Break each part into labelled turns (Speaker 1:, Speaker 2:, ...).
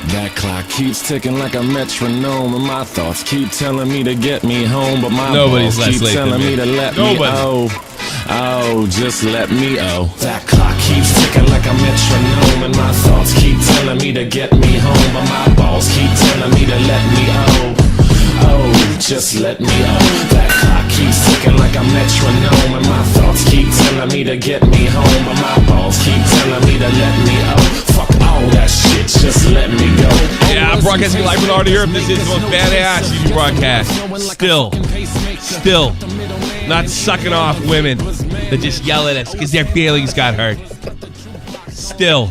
Speaker 1: That clock keeps ticking like a metronome, and my thoughts keep telling me to get me home, but my
Speaker 2: Nobody's
Speaker 1: balls keep telling me to let me just let me That clock keeps ticking like a metronome, and my thoughts keep telling me to get me home, but my balls keep telling me to let me just let me That clock keeps ticking like a metronome, and my thoughts keep telling me to get me home, but my balls keep telling me to let me fuck all that shit, just let me go.
Speaker 2: Yeah, I'm broadcasting live from all over Europe. This is the most badass YouTube broadcast. Still not sucking off women that just yell at us because their feelings got hurt. Still.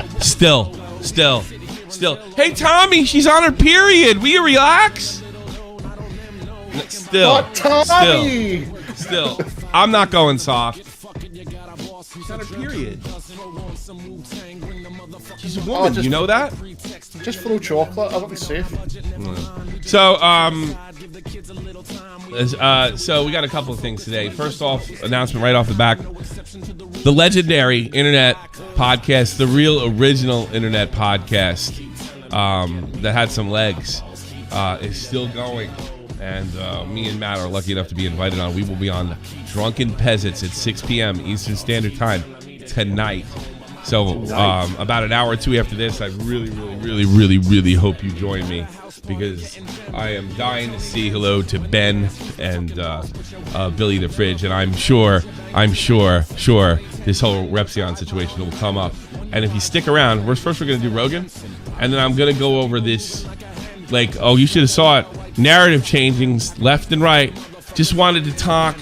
Speaker 2: Hey, Tommy, she's on her period. Will you relax? Still. I'm not going soft. She's on her period. She's a woman. You know that?
Speaker 3: Just throw chocolate. I won't be safe.
Speaker 2: So, so we got a couple of things today. First off, announcement right off the back. The legendary internet podcast, the real original internet podcast that had some legs, is still going. And me and Matt are lucky enough to be invited on. We will be on Drunken Peasants at 6 p.m. Eastern Standard Time tonight. So about an hour or two after this, I really hope you join me, because I am dying to say hello to Ben and Billy the Fridge, and I'm sure this whole Repsion situation will come up. And if you stick around, we're going to do Rogan, and then I'm going to go over this, like, oh, you should have saw it, narrative changings left and right. Just wanted to talk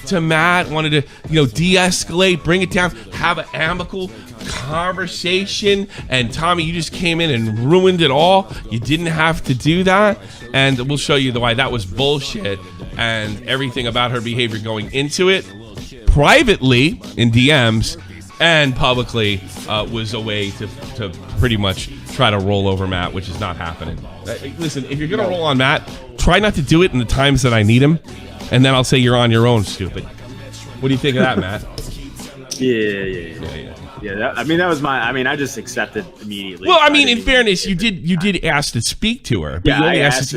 Speaker 2: to Matt, wanted to, de-escalate, bring it down, have an amicable conversation. And Tommy, you just came in and ruined it all. You didn't have to do that. And we'll show you why that was bullshit, and everything about her behavior going into it, privately in DMs and publicly, was a way to pretty much try to roll over Matt, which is not happening. Listen, if you're going to roll on Matt, try not to do it in the times that I need him, and then I'll say you're on your own, stupid. What do you think of that, Matt?
Speaker 4: Yeah. That was I just accepted immediately.
Speaker 2: Well, in fairness, you did ask to speak to her. But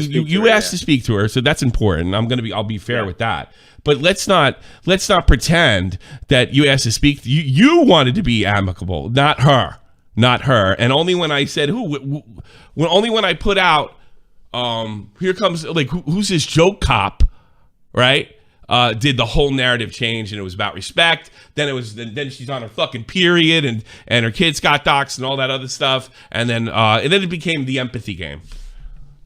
Speaker 2: you asked to speak to her, so that's important. I'll be fair with that. But let's not pretend that you asked to speak. You wanted to be amicable, not her. And only when I said only when I put out, here comes, like, who's this joke cop, right? Did the whole narrative change, and it was about respect. Then she's on her fucking period, and her kids got doxxed and all that other stuff. And then it became the empathy game.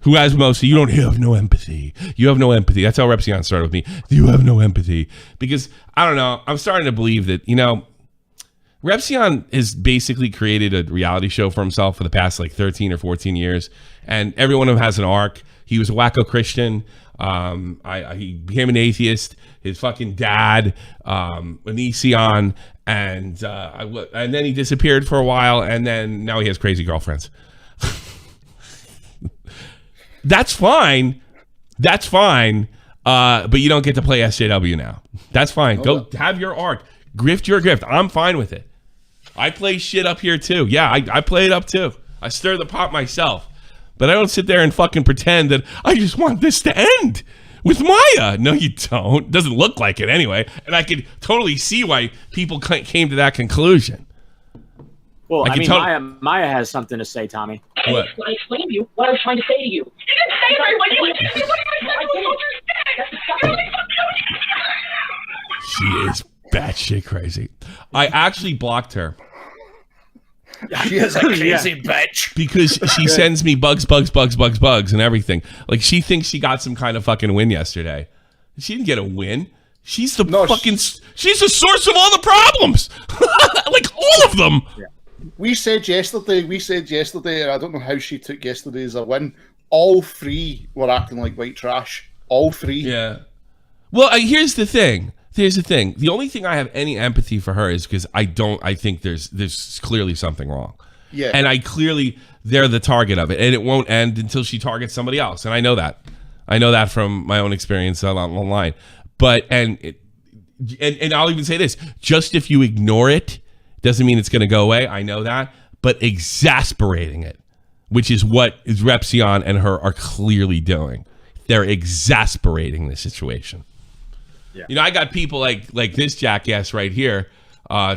Speaker 2: Who has most? You have no empathy. You have no empathy. That's how Repsion started with me. You have no empathy. Because, I don't know, I'm starting to believe that, Repsion has basically created a reality show for himself for the past, 13 or 14 years. And every one of them has an arc. He was a wacko Christian. He became an atheist. His fucking dad, an Econ, and then he disappeared for a while, and then now he has crazy girlfriends. That's fine. But you don't get to play SJW now. That's fine. Go have your arc. Grift your grift. I'm fine with it. I play shit up here too. Yeah, I play it up too. I stir the pot myself. But I don't sit there and fucking pretend that I just want this to end with Maya. No, you don't. Doesn't look like it anyway. And I could totally see why people came to that conclusion.
Speaker 4: Well, Maya has something to say, Tommy.
Speaker 2: What?
Speaker 5: I explained to you what I was trying to say to you. You didn't say it right when you
Speaker 2: She is batshit crazy. I actually blocked her.
Speaker 3: She is a crazy bitch.
Speaker 2: Because she sends me bugs and everything. Like, she thinks she got some kind of fucking win yesterday. She didn't get a win. She's the she's the source of all the problems. Like, all of them.
Speaker 3: Yeah. We said yesterday, and I don't know how she took yesterday as a win. All three were acting like white trash. All three.
Speaker 2: Yeah. Well, here's the thing. The only thing I have any empathy for her is because I think there's clearly something wrong.
Speaker 3: Yeah.
Speaker 2: And they're the target of it, and it won't end until she targets somebody else. And I know that. I know that from my own experience online. But and I'll even say this: just if you ignore it, doesn't mean it's going to go away. I know that, but exasperating it which is what Repsion and her are clearly doing. They're exasperating the situation. Yeah. You know, I got people like this jackass right here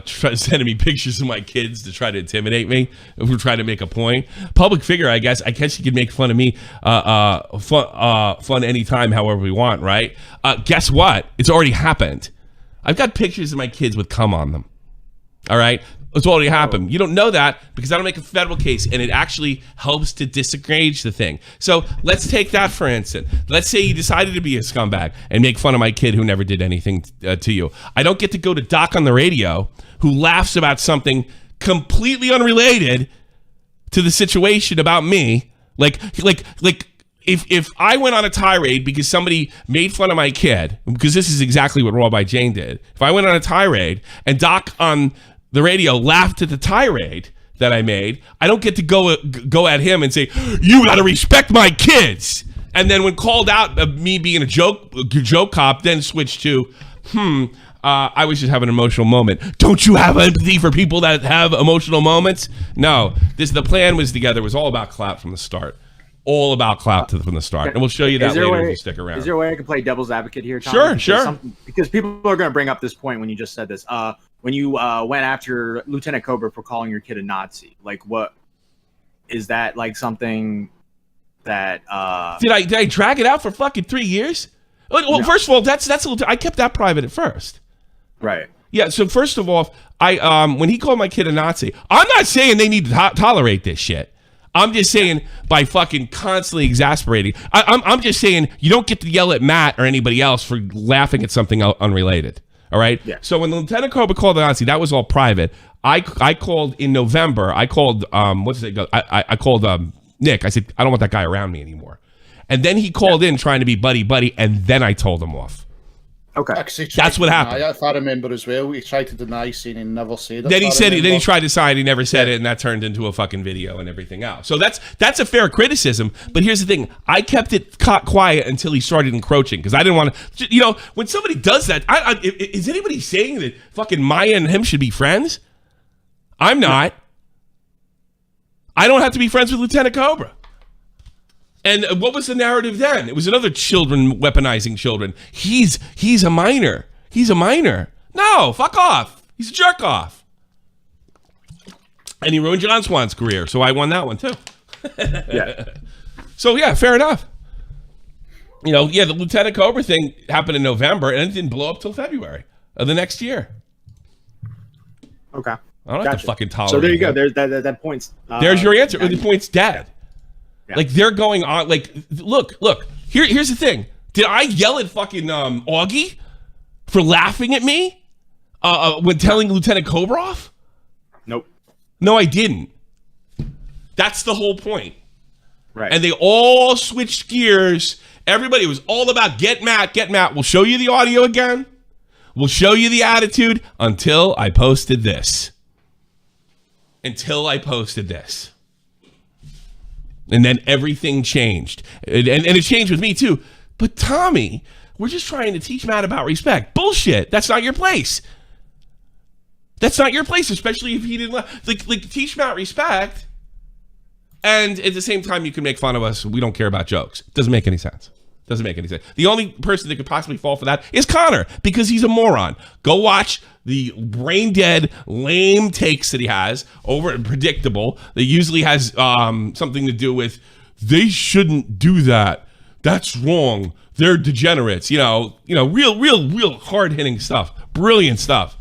Speaker 2: sending me pictures of my kids to try to intimidate me if we're trying to make a point. Public figure, I guess you could make fun of me fun anytime, however we want, right? Guess what? It's already happened. I've got pictures of my kids with cum on them. All right? It's already happened. You don't know that because I don't make a federal case, and it actually helps to disengage the thing. So let's take that for instance. Let's say you decided to be a scumbag and make fun of my kid who never did anything to you. I don't get to go to Doc on the radio who laughs about something completely unrelated to the situation about me. Like if I went on a tirade because somebody made fun of my kid, because this is exactly what RawbyJane did. If I went on a tirade and Doc on the radio laughed at the tirade that I made, I don't get to go at him and say, you got to respect my kids. And then when called out of me being a joke cop, then switch to, I was just having an emotional moment. Don't you have empathy for people that have emotional moments? No, the plan was together. It was all about clout from the start. All about clout from the start. And we'll show you that later if you stick around.
Speaker 4: Is there a way I can play devil's advocate here, Tom?
Speaker 2: Sure.
Speaker 4: Because people are going to bring up this point when you just said this. When you went after Lieutenant Cobra for calling your kid a Nazi, like what is that like something that
Speaker 2: did I drag it out for fucking 3 years? Well, no. First of all, that's a little. I kept that private at first.
Speaker 4: Right.
Speaker 2: Yeah. So first of all, when he called my kid a Nazi, I'm not saying they need to tolerate this shit. I'm just saying by fucking constantly exasperating. I'm just saying you don't get to yell at Matt or anybody else for laughing at something unrelated. All right. Yeah. So when the Lieutenant Cobra called the Nazi, that was all private. I called in November. I called what's it? I called Nick. I said I don't want that guy around me anymore. And then he called in trying to be buddy, and then I told him off.
Speaker 4: Okay,
Speaker 2: that's what happened.
Speaker 3: If I remember as well, he tried to deny saying he never said it.
Speaker 2: Then he said. Then he tried to say he never said it, and that turned into a fucking video and everything else. So that's a fair criticism. But here's the thing: I kept it quiet until he started encroaching because I didn't want to. You know, when somebody does that, is anybody saying that fucking Maya and him should be friends? I'm not. I don't have to be friends with Lieutenant Cobra. And what was the narrative then? It was another children weaponizing children. He's a minor. He's a minor. No, fuck off. He's a jerk off. And he ruined John Swan's career, so I won that one too.
Speaker 4: Yeah.
Speaker 2: So yeah, fair enough. You know, yeah, the Lieutenant Cobra thing happened in November, and it didn't blow up till February of the next year.
Speaker 4: Okay.
Speaker 2: I don't have to fucking tolerate.
Speaker 4: So there you go. There's that point's.
Speaker 2: There's your answer. The point's dead. Yeah. Like they're going on. Like, look. Here's the thing. Did I yell at fucking Augie for laughing at me when telling Lieutenant Cobra off?
Speaker 4: Nope.
Speaker 2: No, I didn't. That's the whole point.
Speaker 4: Right.
Speaker 2: And they all switched gears. Everybody was all about get Matt. We'll show you the audio again. We'll show you the attitude until I posted this. And then everything changed. And it changed with me too. But Tommy, we're just trying to teach Matt about respect. Bullshit. That's not your place. That's not your place, especially if he didn't like teach Matt respect. And at the same time, you can make fun of us. We don't care about jokes. Doesn't make any sense. The only person that could possibly fall for that is Connor because he's a moron. Go watch the brain dead, lame takes that he has over and predictable. That usually has something to do with they shouldn't do that. That's wrong. They're degenerates. You know, real hard hitting stuff. Brilliant stuff.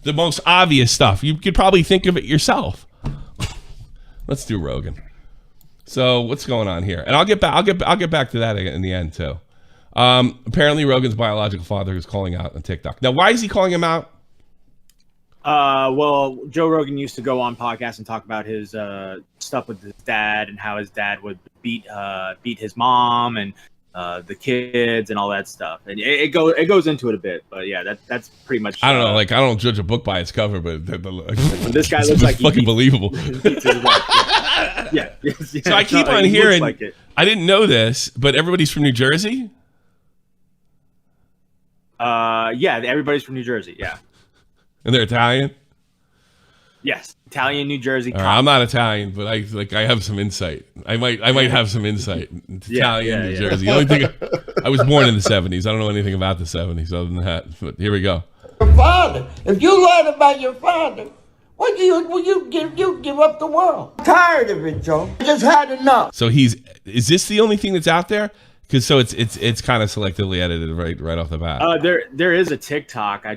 Speaker 2: The most obvious stuff. You could probably think of it yourself. Let's do Rogan. So what's going on here? And I'll get back to that in the end too. Apparently Rogan's biological father is calling out on TikTok. Now, why is he calling him out?
Speaker 4: Well, Joe Rogan used to go on podcasts and talk about his stuff with his dad and how his dad would beat his mom and the kids and all that stuff. And it goes into it a bit, but yeah, that's pretty much.
Speaker 2: I don't know. Like I don't judge a book by its cover, but
Speaker 4: this guy looks like
Speaker 2: fucking believable.
Speaker 4: Yeah.
Speaker 2: So I keep on hearing. Like I didn't know this, but everybody's from New Jersey.
Speaker 4: Yeah, everybody's from New Jersey. Yeah.
Speaker 2: And they're Italian.
Speaker 4: Yes, Italian, New Jersey.
Speaker 2: I'm not Italian, but I have some insight. I might have some insight. It's Italian, New Jersey. The only thing I was born in the 70s. I don't know anything about the 70s other than that. But here we go.
Speaker 6: Your father. If you lied about your father, what do you give up the world? I'm tired of it, Joe. I just had enough.
Speaker 2: So is this the only thing that's out there? Because it's kind of selectively edited right off the bat.
Speaker 4: There is a TikTok. I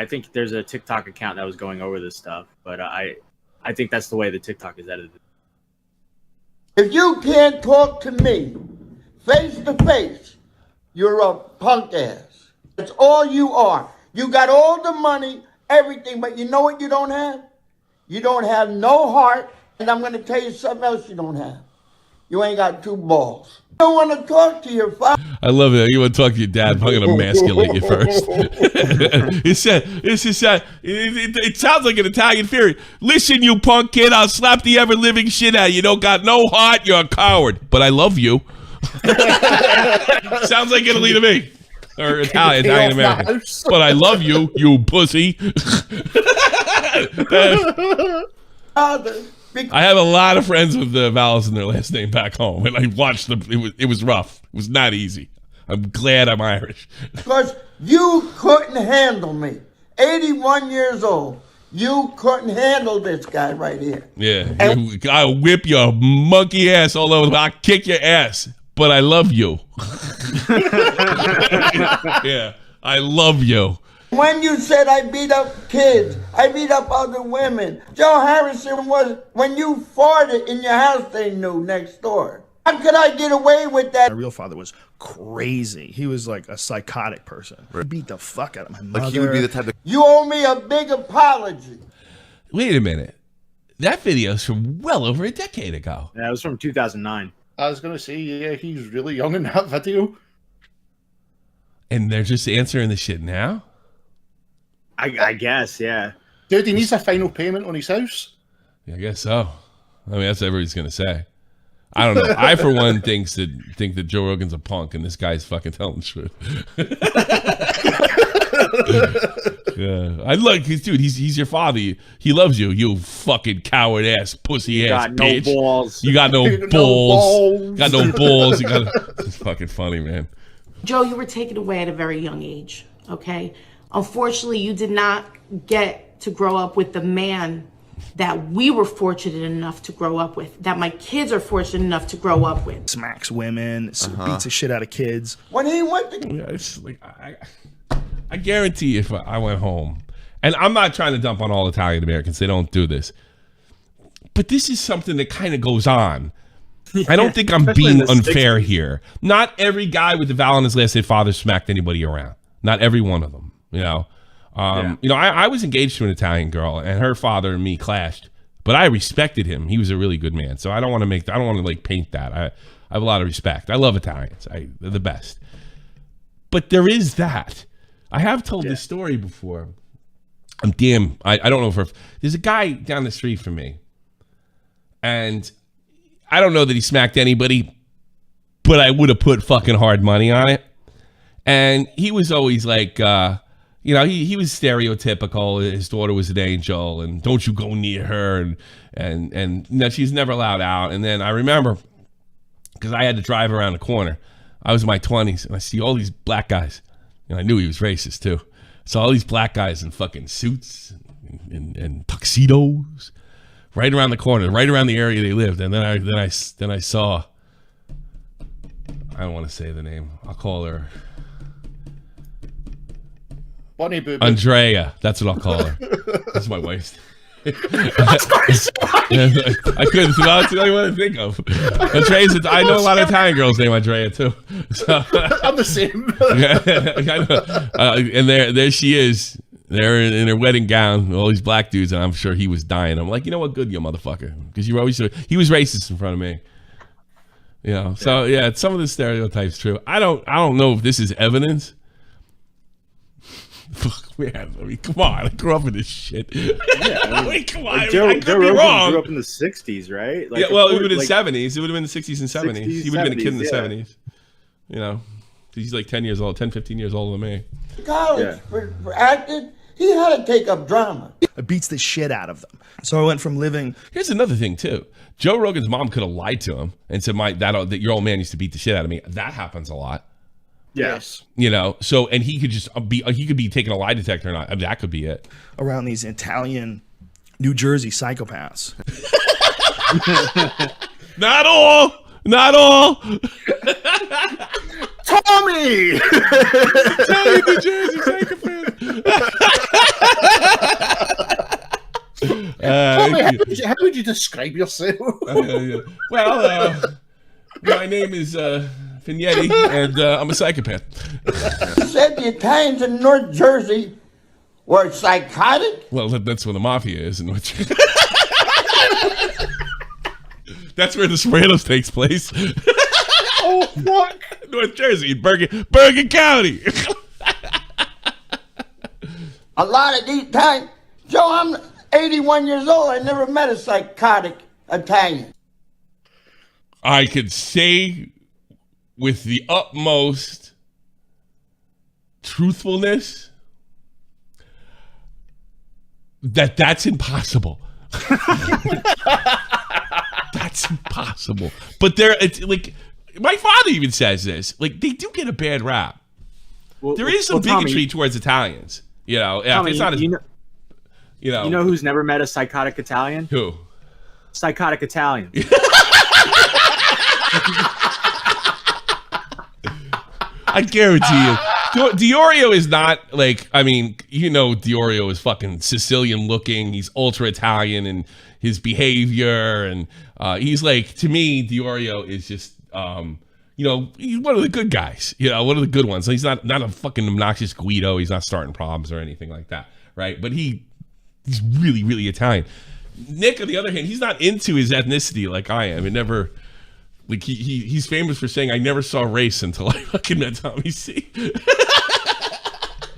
Speaker 4: think there's a TikTok account that was going over this stuff, but I think that's the way the TikTok is edited.
Speaker 6: If you can't talk to me face to face, you're a punk ass. That's all you are. You got all the money, everything, but you know what you don't have? You don't have no heart, and I'm going to tell you something else you don't have. You ain't got 2 balls. I don't want to talk to your father.
Speaker 2: I love it. You want to talk to your dad? I'm going to emasculate you first. It sounds like an Italian theory. Listen, you punk kid, I'll slap the ever-living shit out of you. You don't got no heart, you're a coward. But I love you. Sounds like Italy to me. Or Italian American. But I love you, you pussy. I have a lot of friends with the vowels in their last name back home, and I watched them. It was rough. It was not easy. I'm glad I'm Irish.
Speaker 6: Because you couldn't handle me. 81 years old. You couldn't handle this guy right here.
Speaker 2: Yeah. I'll whip your monkey ass all over. I'll kick your ass. But I love you. Yeah. I love you.
Speaker 6: When you said I beat up kids, I beat up other women. Joe Harrison was, when you farted in your house, they knew next door. How could I get away with that?
Speaker 7: My real father was crazy. He was like a psychotic person. He beat the fuck out of my mother.
Speaker 8: Like he would be the type of...
Speaker 6: You owe me a big apology.
Speaker 2: Wait a minute. That video's from well over a decade ago.
Speaker 4: Yeah, it was from 2009.
Speaker 3: I was going to say, yeah, he's really young in that video.
Speaker 2: And they're just answering the shit now?
Speaker 4: I guess, yeah.
Speaker 3: Dude, he needs a final payment on his house.
Speaker 2: Yeah, I guess so. I mean, that's what everybody's going to say. I don't know. I, for one, think that Joe Rogan's a punk and this guy's fucking telling the truth. Yeah. I like his dude. He's your father. He loves you. You fucking coward ass pussy ass bitch.
Speaker 4: No balls.
Speaker 2: You got no balls. Got no balls. It's fucking funny, man.
Speaker 9: Joe, you were taken away at a very young age. Okay. Unfortunately, you did not get to grow up with the man that we were fortunate enough to grow up with, that my kids are fortunate enough to grow up with.
Speaker 7: Smacks women, beats the shit out of kids.
Speaker 6: When he went to...
Speaker 2: Yeah, it's like, I guarantee if I went home, and I'm not trying to dump on all Italian Americans, they don't do this, but this is something that kind of goes on. I don't think I'm being unfair here. Not every guy with the vowel in his last name father smacked anybody around. Not every one of them. You know, I was engaged to an Italian girl, and her father and me clashed, but I respected him. He was a really good man. So I don't want to like paint that. I have a lot of respect. I love Italians. They're the best. But there is that. I have told this story before. I don't know if there's a guy down the street from me, and I don't know that he smacked anybody, but I would have put fucking hard money on it. And he was always like, he was stereotypical. His daughter was an angel, and don't you go near her, and she's never allowed out. And then I remember, because I had to drive around the corner, I was in my 20s, and I see all these black guys, and I knew he was racist too. So all these black guys in fucking suits and tuxedos, right around the corner, right around the area they lived. And then I saw, I don't want to say the name. I'll call her
Speaker 3: Bunny Boo.
Speaker 2: Andrea. That's what I'll call her. That's my wife's name. I couldn't. That's the only one to think of. Andrea's. I know a lot of Italian girls named Andrea too. So,
Speaker 3: I'm the same.
Speaker 2: And there she is. They're in her wedding gown, all these black dudes, and I'm sure he was dying. I'm like, you know what? Good, you motherfucker, because he was racist in front of me. You know. So yeah, some of the stereotypes true. I don't know if this is evidence. Man, I mean, come on! I grew up in this shit. Yeah, I mean, come on!
Speaker 4: Like Joe
Speaker 2: Rogan
Speaker 4: grew up in the '60s, right? Like,
Speaker 2: yeah, well, it would have been '70s. It would have been the '60s and '70s. He would have been a kid in the '70s. You know, he's like 10 years old, 10, 15 years older than me.
Speaker 6: College for acting. He had to take up drama.
Speaker 7: It beats the shit out of them. So I went from living.
Speaker 2: Here's another thing too. Joe Rogan's mom could have lied to him and said, that your old man used to beat the shit out of me. That happens a lot.
Speaker 4: Yes.
Speaker 2: You know, so, and he could just be taking a lie detector or not. I mean, that could be it.
Speaker 7: Around these Italian, New Jersey psychopaths.
Speaker 2: Not all.
Speaker 3: Tommy!
Speaker 2: Italian New Jersey psychopath.
Speaker 3: Tommy, how would you describe yourself?
Speaker 2: Well, my name is Fignetti, and I'm a psychopath.
Speaker 6: He said the Italians in North Jersey were psychotic?
Speaker 2: Well, that's where the mafia is in North Jersey. That's where The Sopranos takes place.
Speaker 3: Oh, fuck.
Speaker 2: North Jersey, Bergen County.
Speaker 6: A lot of these Italians. Joe, I'm 81 years old. I never met a psychotic Italian.
Speaker 2: I could say with the utmost truthfulness that's impossible. That's impossible. But it's like my father even says this. Like, they do get a bad rap.
Speaker 4: Well,
Speaker 2: there is some
Speaker 4: Tommy,
Speaker 2: bigotry towards Italians. You know,
Speaker 4: Tommy,
Speaker 2: it's not as,
Speaker 4: you
Speaker 2: know
Speaker 4: know who's never met a psychotic Italian?
Speaker 2: Who?
Speaker 4: Psychotic Italian.
Speaker 2: I guarantee you. Diorio is not like, I mean, you know, Diorio is fucking Sicilian looking. He's ultra Italian in his behavior. And he's like, to me, Diorio is just, you know, he's one of the good guys, you know, one of the good ones. He's not a fucking obnoxious Guido. He's not starting problems or anything like that. Right. But he's really, really Italian. Nick, on the other hand, he's not into his ethnicity like I am. It never, like, he's famous for saying, I never saw race until I fucking met Tommy C.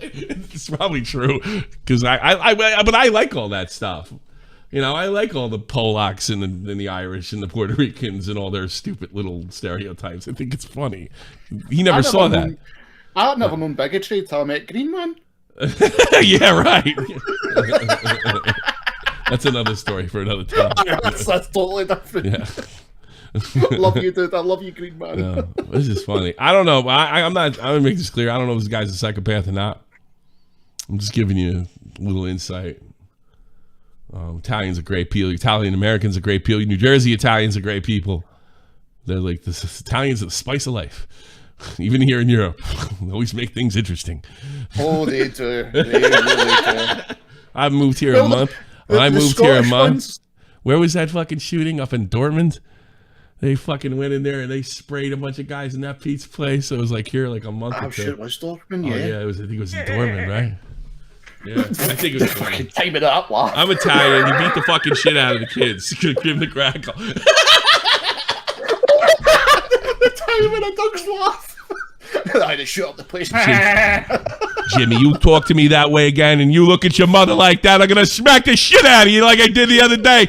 Speaker 2: It's probably true, because but I like all that stuff. You know, I like all the Polacks and the Irish and the Puerto Ricans and all their stupid little stereotypes. I think it's funny. He never saw that.
Speaker 3: I've never known bigotry till I met Green Man.
Speaker 2: Yeah, right. That's another story for another time.
Speaker 3: That's totally different.
Speaker 2: Yeah.
Speaker 3: Love you, dude. I love you, Green Man.
Speaker 2: No, this is funny. I don't know. I'm gonna make this clear. I don't know if this guy's a psychopath or not. I'm just giving you a little insight. Italians are great people. Italian Americans are great people. New Jersey Italians are great people. They're like, the Italians are the spice of life. Even here in Europe, they always make things interesting.
Speaker 3: Oh, they do. They really do.
Speaker 2: I've moved here a month. I moved here a month. Where was that fucking shooting? Up in Dortmund? They fucking went in there and they sprayed a bunch of guys in that pizza place. So it was like here like a month or two.
Speaker 3: Shit, it was Dortmund, yeah.
Speaker 2: Oh, yeah, I think it was in Dortmund, right? Yeah, I think it was
Speaker 3: fucking time it up, laugh.
Speaker 2: I'm Italian. You beat the fucking shit out of the kids. Give them the crackle.
Speaker 3: The time when a dog's laugh. I just shut up the place.
Speaker 2: Jimmy, you talk to me that way again and you look at your mother like that, I'm going to smack the shit out of you like I did the other day.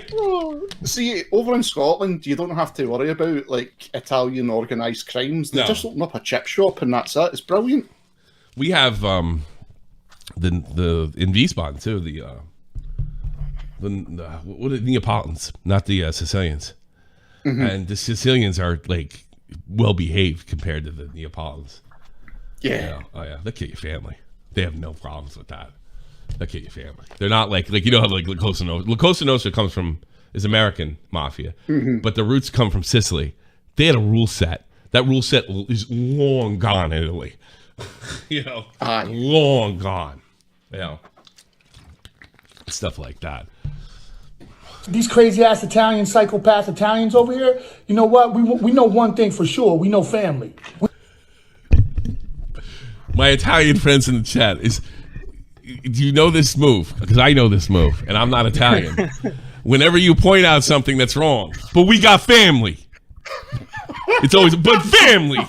Speaker 3: See, over in Scotland, you don't have to worry about, like, Italian organised crimes. They just open up a chip shop and that's it. It's brilliant.
Speaker 2: We have the in Wiesbaden, too, what are the Neapolitans, not the Sicilians. Mm-hmm. And the Sicilians are, like, well-behaved compared to the Neapolitans.
Speaker 3: Yeah.
Speaker 2: You know? Oh, yeah. They'll kill your family. They have no problems with that. They'll kill your family. They're not like you know how, like, La Cosa Nostra. La Cosa Nostra is American mafia, but the roots come from Sicily. They had a rule set. That rule set is long gone in Italy. You know, long gone. You know, stuff like that.
Speaker 8: These crazy ass Italian psychopath Italians over here. You know what? We know one thing for sure. We know family.
Speaker 2: My Italian friends in the chat do you know this move? Because I know this move, and I'm not Italian. Whenever you point out something that's wrong, but we got family. It's always, but family.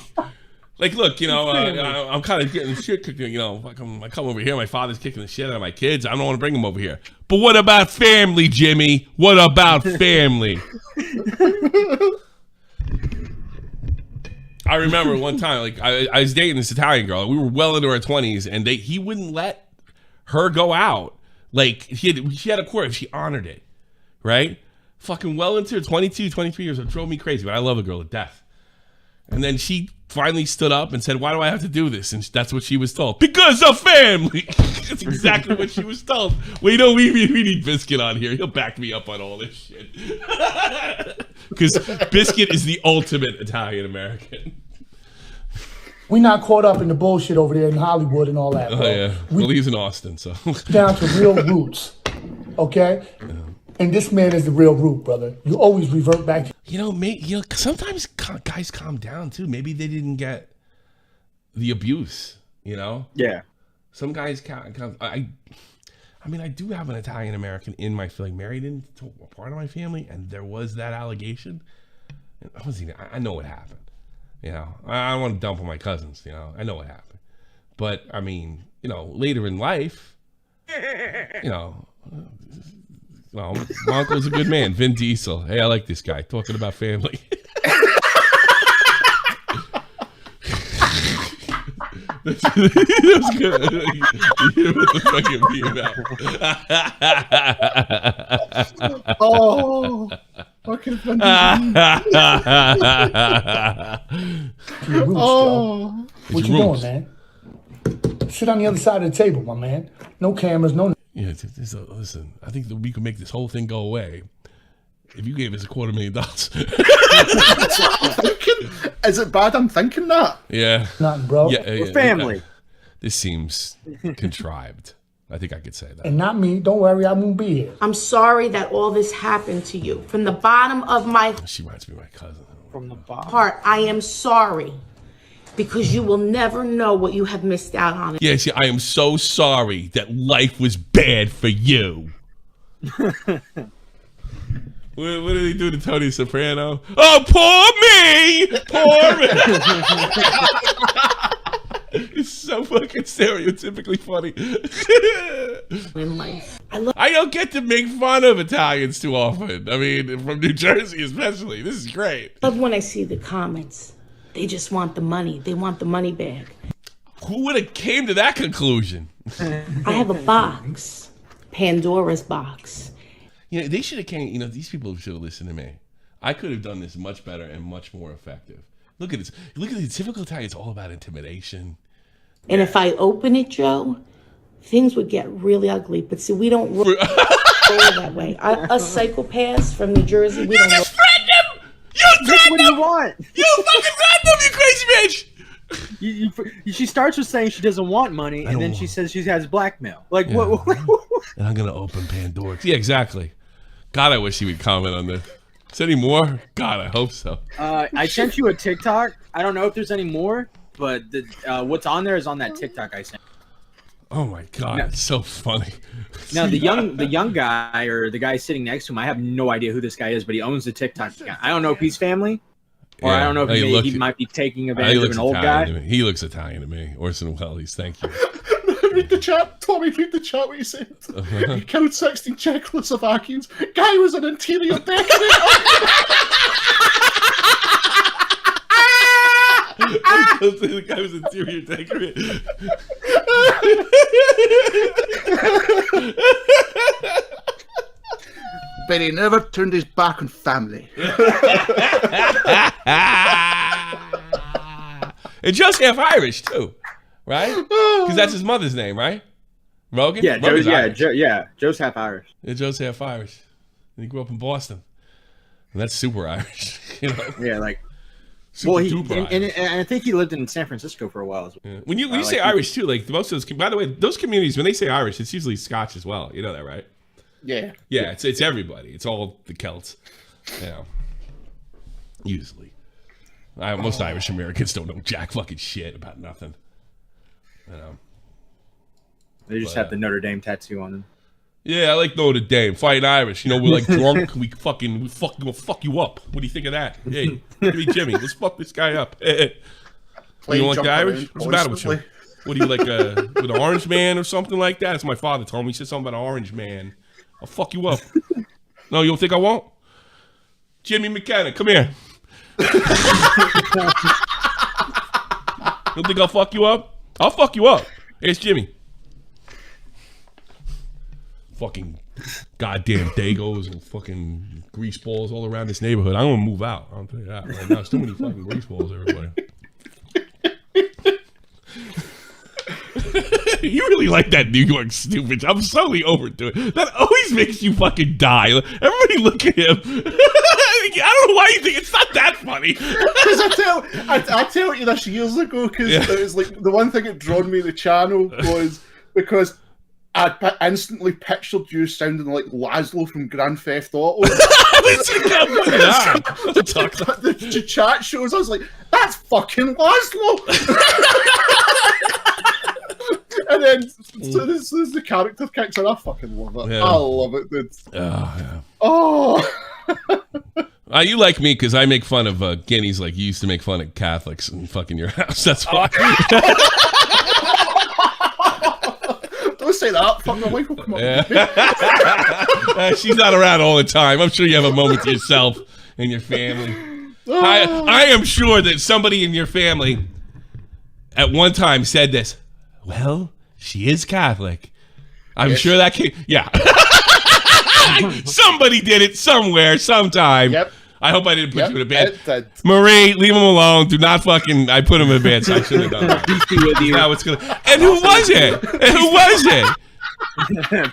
Speaker 2: Like, look, you know, I'm kind of getting shit kicked. You know, I come over here, my father's kicking the shit out of my kids. I don't want to bring them over here. But what about family, Jimmy? What about family? I remember one time, like, I was dating this Italian girl. We were well into our 20s, and he wouldn't let her go out. Like, she had a court, she honored it, right? Fucking well into her 22, 23 years, it drove me crazy, but I love a girl to death. And then she finally stood up and said, why do I have to do this? And that's what she was told. Because of family. That's exactly what she was told. Well, you know, we need Biscuit on here. He'll back me up on all this shit. Because Biscuit is the ultimate Italian-American.
Speaker 8: We not caught up in the bullshit over there in Hollywood and all that, bro.
Speaker 2: Oh, yeah. Well, he's in Austin, so.
Speaker 8: Down to real roots, okay? Yeah. And this man is the real root, brother. You always revert back to...
Speaker 2: You know, sometimes guys calm down, too. Maybe they didn't get the abuse, you know?
Speaker 4: Yeah.
Speaker 2: Some guys I mean, I do have an Italian-American in my family, married into a part of my family, and there was that allegation. I know what happened. You know, I don't want to dump on my cousins, you know. I know what happened. But, I mean, you know, later in life, you know, well, my uncle's a good man, Vin Diesel. Hey, I like this guy, talking about family. That was good. You know what the fuck it be about.
Speaker 3: Oh, fucking Vin Diesel.
Speaker 8: Oh, what you doing, man? Sit on the other side of the table, my man. No cameras, no.
Speaker 2: Yeah, listen. I think that we could make this whole thing go away if you gave us $250,000.
Speaker 3: Is it bad I'm thinking that?
Speaker 2: Yeah.
Speaker 8: Nothing, bro.
Speaker 4: We're family.
Speaker 2: This seems contrived. I think I could say that.
Speaker 8: And not me. Don't worry, I won't be here.
Speaker 9: I'm sorry that all this happened to you. From the bottom of my
Speaker 2: She reminds me of my cousin.
Speaker 4: From the bottom.
Speaker 9: heart, I am sorry. Because you will never know what you have missed out on.
Speaker 2: Yeah, see, I am so sorry that life was bad for you. What did he do to Tony Soprano? Oh, poor me! Poor me! It's so fucking stereotypically funny.
Speaker 9: In life.
Speaker 2: I don't get to make fun of Italians too often. I mean, from New Jersey especially. This is great.
Speaker 9: I love when I see the comments. They just want the money. They want the money bag.
Speaker 2: Who would have came to that conclusion?
Speaker 9: I have a box. Pandora's box.
Speaker 2: You know, they should have came, you know, these people should have listened to me. I could have done this much better and much more effective. Look at this. Look at the typical Italian. It's all about intimidation.
Speaker 9: And if I open it, Joe, things would get really ugly. But see, we don't roll that way. Us psychopaths from New Jersey, we don't roll.
Speaker 4: What do you want?
Speaker 2: You fucking random, you crazy bitch!
Speaker 4: She starts with saying she doesn't want money, and then she says she has blackmail. Like,
Speaker 2: yeah.
Speaker 4: what?
Speaker 2: And I'm gonna open Pandora's. Yeah, exactly. God, I wish he would comment on this. Is there any more? God, I hope so.
Speaker 4: I sent you a TikTok. I don't know if there's any more, but what's on there is on that TikTok I sent.
Speaker 2: Oh my God, it's so funny.
Speaker 4: Now the young guy or the guy sitting next to him, I have no idea who this guy is, but he owns the TikTok account. I don't know if he's family, or I don't know if he might be taking advantage of an old guy.
Speaker 2: He looks Italian to me. Orson Welles, thank you.
Speaker 3: Read the chat, Tommy. Read the chat. What he said. He killed 16 Czechoslovakians. Guy was an interior decorator.
Speaker 2: The guy was interior decorator.
Speaker 3: But he never turned his back on family.
Speaker 2: And Joe's half Irish too, right? Because that's his mother's name, right? Rogan.
Speaker 4: Yeah, Joe's half Irish.
Speaker 2: Yeah, Joe's half Irish. And he grew up in Boston, and that's super Irish. You know?
Speaker 4: Yeah, like.
Speaker 2: Super
Speaker 4: and I think he lived in San Francisco for a while as well.
Speaker 2: Yeah. When you say Irish too, like most of those. By the way, those communities when they say Irish, it's usually Scotch as well. You know that, right?
Speaker 3: Yeah.
Speaker 2: Yeah, it's everybody. It's all the Celts. Yeah. Usually, most Irish Americans don't know jack fucking shit about nothing. You know.
Speaker 4: They just have the Notre Dame tattoo on them.
Speaker 2: Yeah, I like Notre Dame. Fighting Irish. You know, we're like drunk. we fucking gonna fuck you up. What do you think of that? Hey, give me Jimmy. Let's fuck this guy up. You don't like the Irish? What's the matter with you? What do you like, with an orange man or something like that? That's what my father told me. He said something about an orange man. I'll fuck you up. No, you don't think I won't? Jimmy McKenna, come here. You don't think I'll fuck you up? I'll fuck you up. Hey, it's Jimmy. fucking goddamn Dagos and fucking grease balls all around this neighborhood. I'm gonna move out. I'll tell you that right now. There's too many fucking grease balls, everybody. You really like that New York stupid. I'm slowly overdoing it. That always makes you fucking die. Everybody look at him. I don't know why you think it's not that funny.
Speaker 3: Because I tell you this years ago, because it was like the one thing that drawn me to the channel was because I instantly pictured you sounding like Laszlo from Grand Theft Auto. The chat shows, I was like, that's fucking Laszlo. And then so this the character kicks in. I fucking love it. Yeah. I love it, dude. Oh.
Speaker 2: You like me because I make fun of guineas like you used to make fun of Catholics and fucking your house. That's why.
Speaker 3: Don't say that. Fuck, my wife will come up.
Speaker 2: She's not around all the time. I'm sure you have a moment to yourself and your family. I am sure that somebody in your family at one time said this. Well, she is Catholic. I'm sure that came. Yeah. Somebody did it somewhere, sometime. Yep. I hope I didn't put you in a bad. Marie, leave him alone. Do not fucking. I put him in a bad. So I should have done that. Peace be with you. And who was it? And who was it?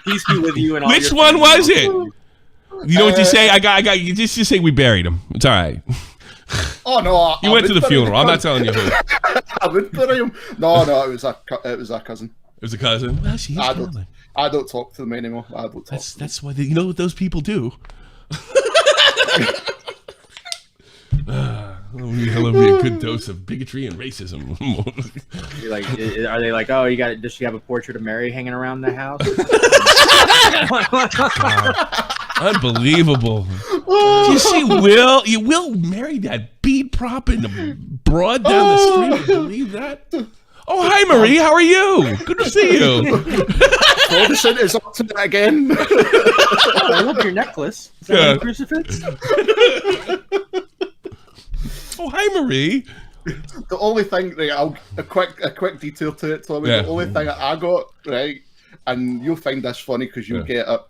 Speaker 4: Peace be with you. And all
Speaker 2: which one was it? You know what you say? I got. You just say we buried him. It's all right.
Speaker 3: Oh no!
Speaker 2: You went to the funeral. I'm not telling you who.
Speaker 3: I would bury him. No, it was a cousin.
Speaker 2: It was a cousin. Well, she's
Speaker 3: I don't talk to them anymore. I don't talk.
Speaker 2: That's why you know what those people do. That'll be a good dose of bigotry and racism.
Speaker 4: Are they like, oh, does she have a portrait of Mary hanging around the house?
Speaker 2: Unbelievable. Do you see Will? You Will married that beat prop in the broad down the street. You believe that? Oh, hi, Marie. How are you? Good to see you.
Speaker 3: Ferguson is up to that again.
Speaker 4: Oh, I love your necklace. Is that a crucifix?
Speaker 2: Oh, hi, Marie.
Speaker 3: The only thing, right, a quick detail to it, Tommy. The only thing I got, right, and you'll find this funny because you'll get it.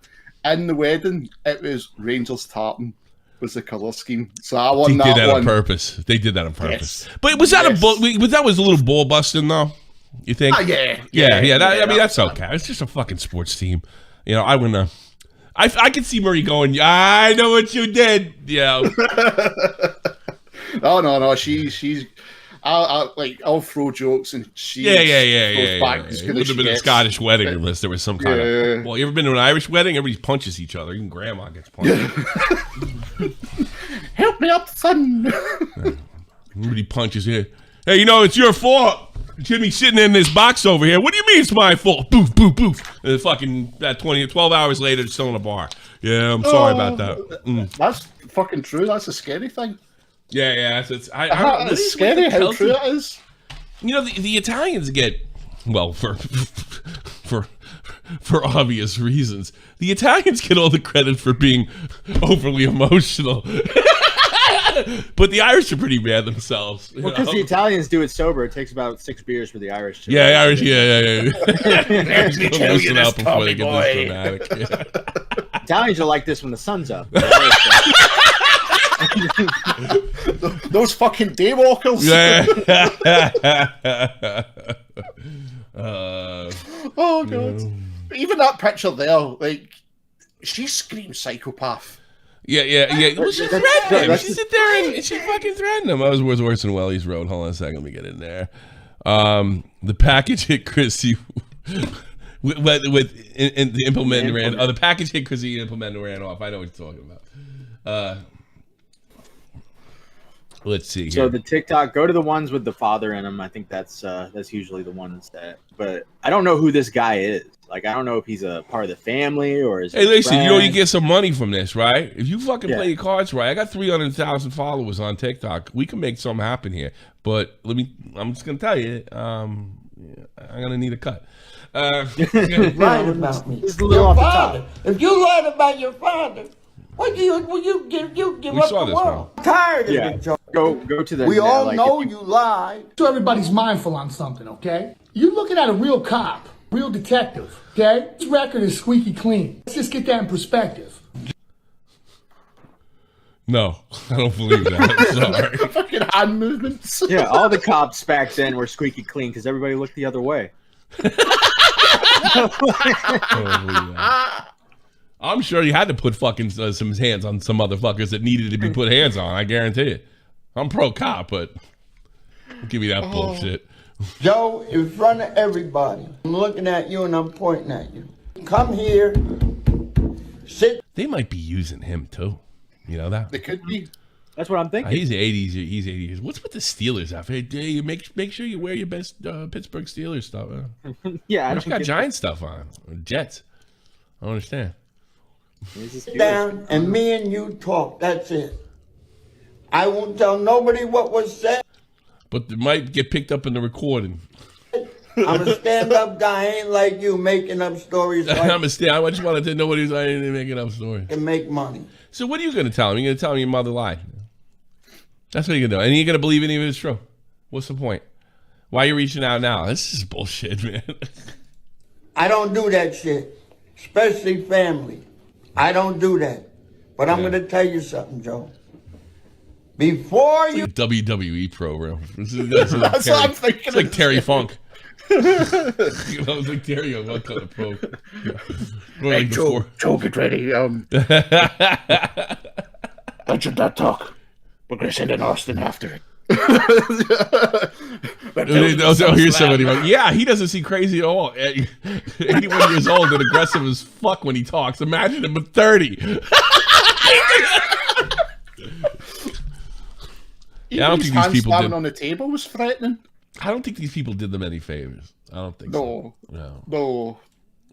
Speaker 3: In the wedding, it was Rangers tartan was the colour scheme. So I won that one. They did that on
Speaker 2: purpose. They did that on purpose. Yes. But was that that was a little ball busting though? You think?
Speaker 3: Yeah.
Speaker 2: I mean, that's okay. It's just a fucking sports team. You know, I wouldn't. I could see Murray going. I know what you did. Yeah.
Speaker 3: No. She's. I'll throw jokes and she goes back.
Speaker 2: It would have been a Scottish wedding unless there was some kind of. Well, you ever been to an Irish wedding? Everybody punches each other. Even grandma gets punched.
Speaker 3: Help me up, son.
Speaker 2: Everybody punches here. Hey, you know it's your fault. Jimmy's sitting in this box over here. What do you mean it's my fault? Boof, boof, boof. And fucking 12 hours later, it's still in a bar. Yeah, I'm sorry about that.
Speaker 3: That's fucking true. That's a scary thing.
Speaker 2: Yeah.
Speaker 3: It's scary how true it is.
Speaker 2: You know, the Italians get, well, for obvious reasons, the Italians get all the credit for being overly emotional. But the Irish are pretty bad themselves.
Speaker 4: Well, because the Italians do it sober. It takes about 6 beers for the Irish to.
Speaker 2: Yeah, Irish, yeah. Loosen up before they get this dramatic. Yeah.
Speaker 4: Italians are like this when the sun's up.
Speaker 3: Those fucking daywalkers.
Speaker 2: Yeah.
Speaker 3: Oh god. Even that picture there, like, she screams psychopath.
Speaker 2: Yeah. Well, she threatened him. She sit there and she fucking threatened him. I was worse than Welly's Road. Hold on a second, let me get in there. The package hit Chrissy with the implement ran. Oh, the package hit Chrissy, the implement ran off. I know what you're talking about. Let's see here.
Speaker 4: So the TikTok, go to the ones with the father in them. I think that's usually the ones that. But I don't know who this guy is. Like, I don't know if he's a part of the family or is.
Speaker 2: Hey, listen, you know you get some money from this, right? If you fucking play your cards right, I got 300,000 followers on TikTok. We can make something happen here. But I'm just gonna tell you, I'm gonna need a cut.
Speaker 6: You lied about me. Your father. If you lied about your father. What you give up the world? I'm tired of it, Joe.
Speaker 4: Go to the.
Speaker 6: We all know you lied.
Speaker 8: So everybody's mindful on something, okay? You're looking at a real cop Real detective, okay? This record is squeaky clean. Let's just get that in perspective.
Speaker 2: No, I don't believe that. Sorry.
Speaker 3: Fucking hand movements.
Speaker 4: Yeah, all the cops back then were squeaky clean because everybody looked the other way.
Speaker 2: I'm sure you had to put fucking some hands on some motherfuckers that needed to be put hands on. I guarantee it. I'm pro cop, but don't give me that bullshit.
Speaker 6: Joe, in front of everybody, I'm looking at you and I'm pointing at you. Come here, sit.
Speaker 2: They might be using him too. You know that?
Speaker 3: They could be.
Speaker 4: That's what I'm thinking.
Speaker 2: He's 80s. He's 80s. What's with the Steelers outfit? Hey, you make sure you wear your best Pittsburgh Steelers stuff.
Speaker 4: Yeah, I
Speaker 2: just got Giant stuff on. Or Jets. I don't understand.
Speaker 6: Sit down and me and you talk. That's it. I won't tell nobody what was said.
Speaker 2: But it might get picked up in the recording.
Speaker 6: I'm a stand-up guy. I ain't like you making up stories. Like
Speaker 2: I just wanted to know what he's making up stories.
Speaker 6: And make money.
Speaker 2: So what are you going to tell him? You're going to tell him your mother lied. That's what you're going to do. And you're going to believe any of it is true. What's the point? Why are you reaching out now? This is bullshit, man.
Speaker 6: I don't do that shit. Especially family. I don't do that. But I'm going to tell you something, Joe. Before you...
Speaker 2: It's like a WWE program. This is
Speaker 3: That's what I'm thinking.
Speaker 2: It's like Terry Funk. It's like Terry Funk on the pro.
Speaker 3: Hey, Joe, get ready. Legend that talk. We're going to send an Austin after it.
Speaker 2: Here's somebody. Yeah, he doesn't seem crazy at all. 81 years old and aggressive as fuck when he talks. Imagine him at 30.
Speaker 3: Yeah, I don't think these people did. On the table was threatening.
Speaker 2: I don't think these people did them any favors. I don't think so.
Speaker 3: No.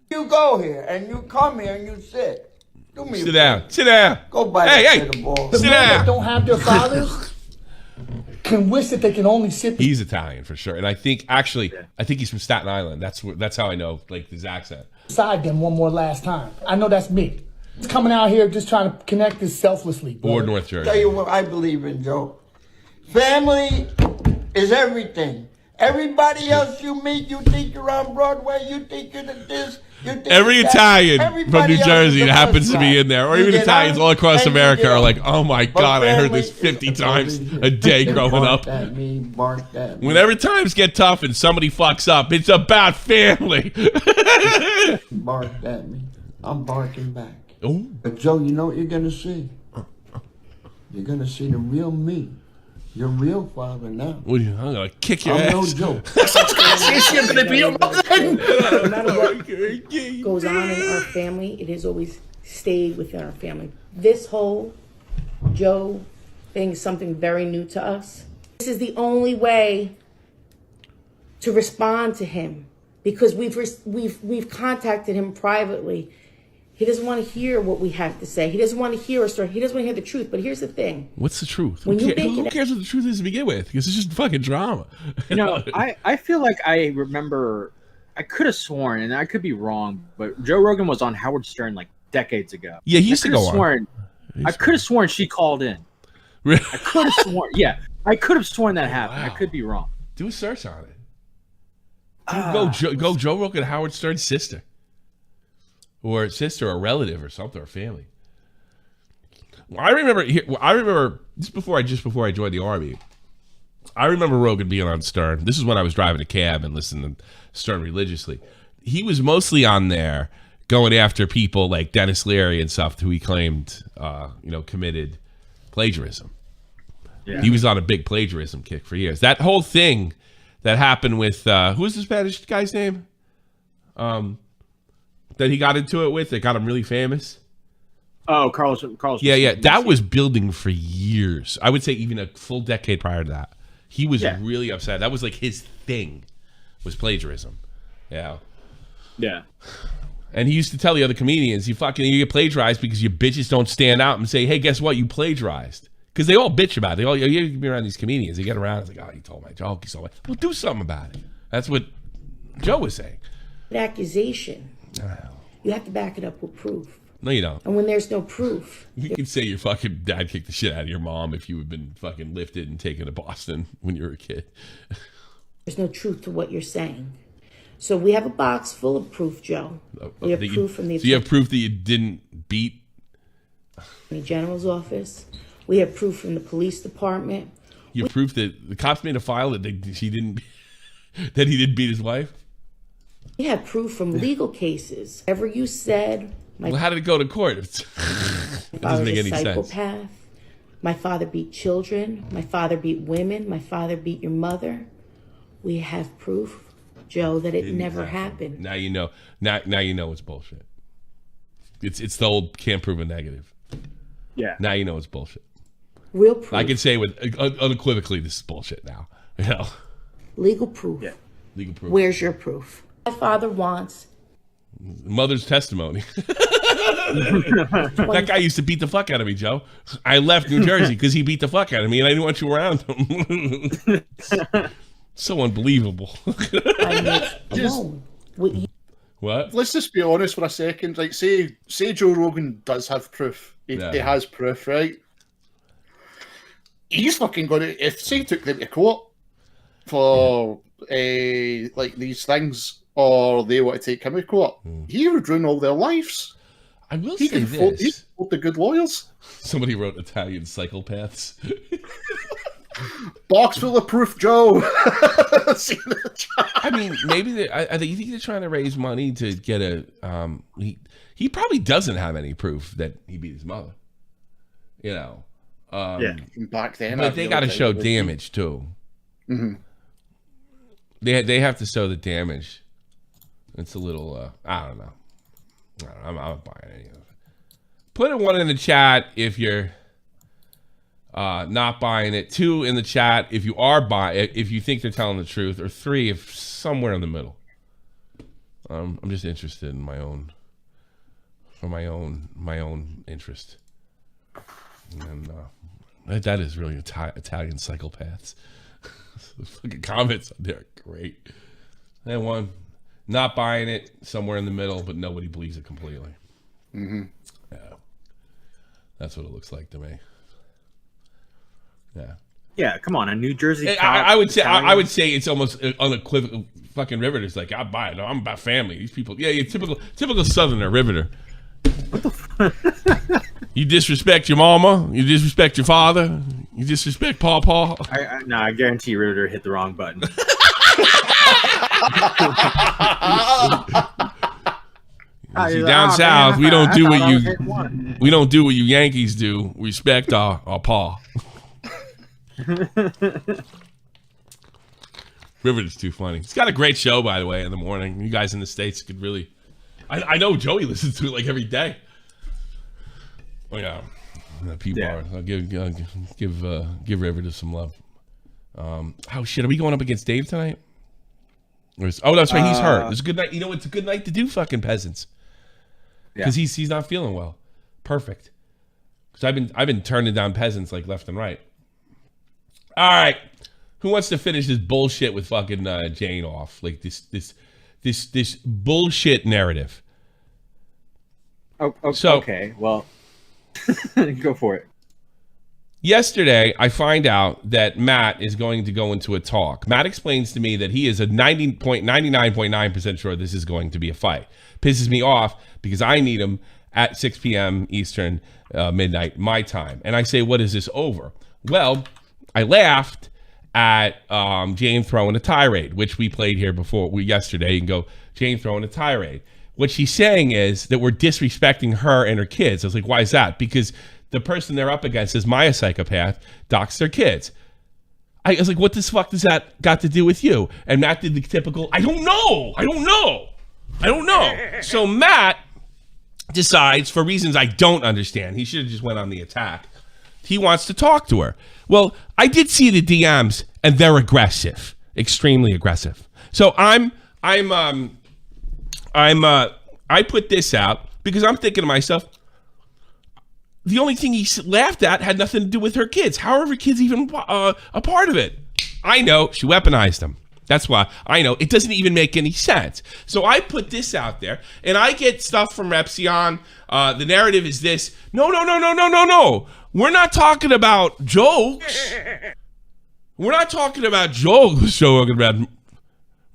Speaker 6: You go here and you come here and you sit. Do me
Speaker 2: Sit down. Sit down.
Speaker 6: Go buy the ball.
Speaker 8: The men that don't have their fathers can wish that they can only sit.
Speaker 2: He's Italian for sure, and I think he's from Staten Island. That's how I know like his accent.
Speaker 8: Beside them one more last time. I know that's me. It's coming out here just trying to connect this selflessly. Brother.
Speaker 2: Or North Jersey.
Speaker 6: Tell you what I believe in, Joe. Family is everything. Everybody else you meet, you think you're on Broadway, you think you're this, you think
Speaker 2: every Italian from New Jersey that happens to be in there, or even Italians all across America are like, oh my God, I heard this 50 times a day growing up. Whenever times get tough and somebody fucks up, it's about family.
Speaker 6: Barked at me. I'm barking back.
Speaker 2: Ooh.
Speaker 6: But Joe, you know what you're going to see? You're going to see the real me. Your real father now.
Speaker 2: I'm gonna kick your ass.
Speaker 6: No joke.
Speaker 9: No matter what goes on in our family, it has always stayed within our family. This whole Joe thing is something very new to us. This is the only way to respond to him because we've contacted him privately. He doesn't want to hear what we have to say. He doesn't want to hear our story. He doesn't want to hear the truth. But here's the thing.
Speaker 2: What's the truth?
Speaker 9: When
Speaker 2: who cares what the truth is to begin with? Because it's just fucking drama.
Speaker 4: You know, I feel like I remember, I could have sworn, and I could be wrong, but Joe Rogan was on Howard Stern like decades ago.
Speaker 2: Yeah, he used to go on.
Speaker 4: I could have sworn she called in.
Speaker 2: Really?
Speaker 4: I could have sworn. Yeah, I could have sworn that happened. Wow. I could be wrong.
Speaker 2: Do a search on it. Go Joe Rogan, Howard Stern's sister. Or sister, or relative, or something, or family. Well, I remember this before I joined the Army. I remember Rogan being on Stern. This is when I was driving a cab and listening to Stern religiously. He was mostly on there going after people like Dennis Leary and stuff who he claimed, committed plagiarism. Yeah. He was on a big plagiarism kick for years. That whole thing that happened with who was the Spanish guy's name? That he got into it with, that got him really famous.
Speaker 4: Oh, Carlos.
Speaker 2: Yeah. That was building for years. I would say even a full decade prior to that. He was really upset. That was like his thing, was plagiarism. Yeah. Yeah. And he used to tell the other comedians, you get plagiarized because your bitches don't stand out and say, hey, guess what? You plagiarized. Because they all bitch about it. You be around these comedians. They get around, it's like, oh, he told my joke. He told my... Well, do something about it. That's what Joe was saying.
Speaker 9: An accusation. You have to back it up with proof.
Speaker 2: No, you don't.
Speaker 9: And when there's no proof,
Speaker 2: you can say your fucking dad kicked the shit out of your mom if you had been fucking lifted and taken to Boston when you were a kid.
Speaker 9: There's no truth to what you're saying. So we have a box full of proof, Joe. We have proof from the
Speaker 2: So you have proof that you didn't beat
Speaker 9: Attorney General's office. We have proof from the police department.
Speaker 2: You have proof that the cops made a file that he didn't beat his wife?
Speaker 9: We have proof from legal cases. Whatever you said.
Speaker 2: Well, how did it go to court? It doesn't make any sense.
Speaker 9: My father beat children. My father beat women. My father beat your mother. We have proof, Joe, that it never happened.
Speaker 2: Now you know. Now you know it's bullshit. It's the old can't prove a negative.
Speaker 4: Yeah.
Speaker 2: Now you know it's bullshit.
Speaker 9: Real proof.
Speaker 2: I can say with unequivocally this is bullshit now. You know.
Speaker 9: Legal proof.
Speaker 4: Yeah.
Speaker 2: Legal proof.
Speaker 9: Where's your proof? My father wants
Speaker 2: mother's testimony. That guy used to beat the fuck out of me, Joe. I left New Jersey because he beat the fuck out of me and I didn't want you around him. So unbelievable. What?
Speaker 3: Let's just be honest for a second. Like, say Joe Rogan does have proof. He has proof, right? He's fucking got it. If say he took them to court for like these things, or they want to take him to court, he would ruin all their lives.
Speaker 2: I will say this.
Speaker 3: He can afford the good lawyers.
Speaker 2: Somebody wrote Italian psychopaths.
Speaker 3: Box full of proof, Joe.
Speaker 2: I mean, maybe you think they're trying to raise money to get a. He probably doesn't have any proof that he beat his mother. You know.
Speaker 3: Back then,
Speaker 2: but they got to show damage too.
Speaker 3: Mm-hmm.
Speaker 2: They have to show the damage. It's a little. I don't know. I'm not buying any of it. Put a 1 in the chat if you're not buying it. 2 in the chat if you are buying. If you think they're telling the truth, or 3 if somewhere in the middle. I'm just interested in my own interest. And that is really Italian psychopaths. The fucking comments on there are great. And 1, not buying it, somewhere in the middle, but nobody believes it completely.
Speaker 3: Mm-hmm.
Speaker 2: Yeah, that's what it looks like to me. Yeah.
Speaker 4: Yeah, come on, a New Jersey.
Speaker 2: I would say it's almost unequivocal. Fucking Riveter's like, I buy it. I'm about family. These people, yeah, typical Southerner Riveter. You disrespect your mama. You disrespect your father. You disrespect Paw.
Speaker 4: I guarantee Riveter hit the wrong button.
Speaker 2: See, down south, we don't do what you Yankees do. Respect our paw. Riveter's too funny. It's got a great show, by the way, in the morning. You guys in the States could really. I know Joey listens to it like every day. Oh yeah, people are. I'll give Riveter some love. Oh shit, are we going up against Dave tonight? Oh, that's right. He's hurt. It's a good night. You know, it's a good night to do fucking peasants. Because he's not feeling well. Perfect. Because I've been turning down peasants like left and right. All right, who wants to finish this bullshit with fucking Jane off? Like this bullshit narrative.
Speaker 4: Oh, okay. Well, go for it.
Speaker 2: Yesterday, I find out that Matt is going to go into a talk. Matt explains to me that he is a 99.9% sure this is going to be a fight. Pisses me off because I need him at 6 p.m. Eastern, midnight my time. And I say, what is this over? Well, I laughed at Jane throwing a tirade, which we played here yesterday. You can go, Jane throwing a tirade. What she's saying is that we're disrespecting her and her kids. I was like, why is that? Because the person they're up against is Maya psychopath, docs their kids. I was like, what the fuck does that got to do with you? And Matt did the typical, I don't know. So Matt decides, for reasons I don't understand, he should have just went on the attack. He wants to talk to her. Well, I did see the DMs, and they're aggressive, extremely aggressive. So I put this out because I'm thinking to myself, the only thing he laughed at had nothing to do with her kids. How are her kids even a part of it? I know she weaponized them. That's why I know it doesn't even make any sense. So I put this out there, and I get stuff from Repsion. The narrative is this: no. We're not talking about jokes. We're not talking about jokes. So we're talking about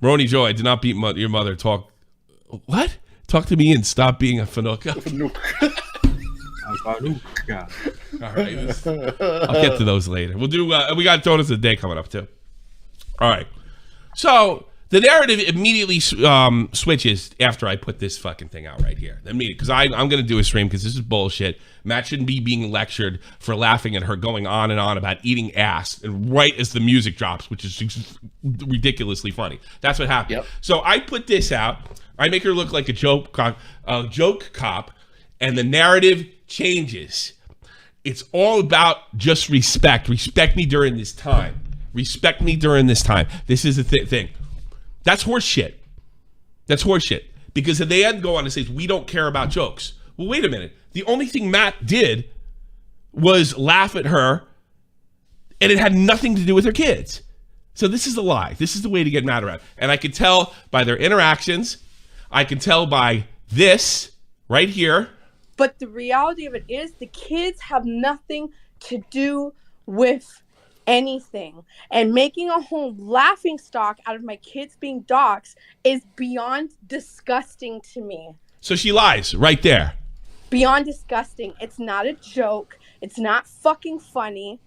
Speaker 2: Roni Joe, I did not beat your mother. Talk to me and stop being a fanuka. All right, I'll get to those later. We'll do. We got Donuts of the Day coming up too. All right, so the narrative immediately switches after I put this fucking thing out right here. Immediately, because I'm going to do a stream because this is bullshit. Matt shouldn't be being lectured for laughing at her going on and on about eating ass, and right as the music drops, which is ridiculously funny. That's what happened. Yep. So I put this out. I make her look like a joke cop, and the narrative changes. It's all about just respect. Respect me during this time. Respect me during this time. This is the thing. That's horse shit. That's horse shit. Because if they go on and say, we don't care about jokes. Well, wait a minute. The only thing Matt did was laugh at her, and it had nothing to do with her kids. So this is a lie. This is the way to get mad around. And I could tell by their interactions. I can tell by this right here.
Speaker 10: But the reality of it is the kids have nothing to do with anything. And making a whole laughing stock out of my kids being doxxed is beyond disgusting to me.
Speaker 2: So she lies right there.
Speaker 10: Beyond disgusting. It's not a joke. It's not fucking funny.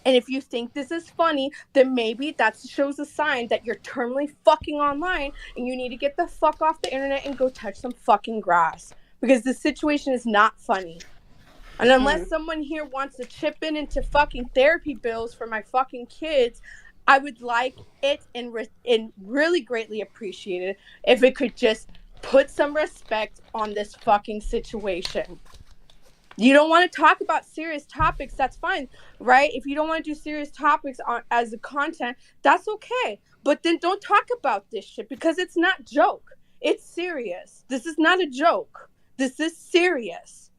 Speaker 10: And if you think this is funny, then maybe that shows a sign that you're terminally fucking online and you need to get the fuck off the internet and go touch some fucking grass. Because the situation is not funny. And unless someone here wants to chip in into fucking therapy bills for my fucking kids, I would like it and really greatly appreciate it if it could just put some respect on this fucking situation. You don't want to talk about serious topics, that's fine, right? If you don't want to do serious topics as a content, that's okay. But then don't talk about this shit because it's not joke. It's serious. This is not a joke. This is serious.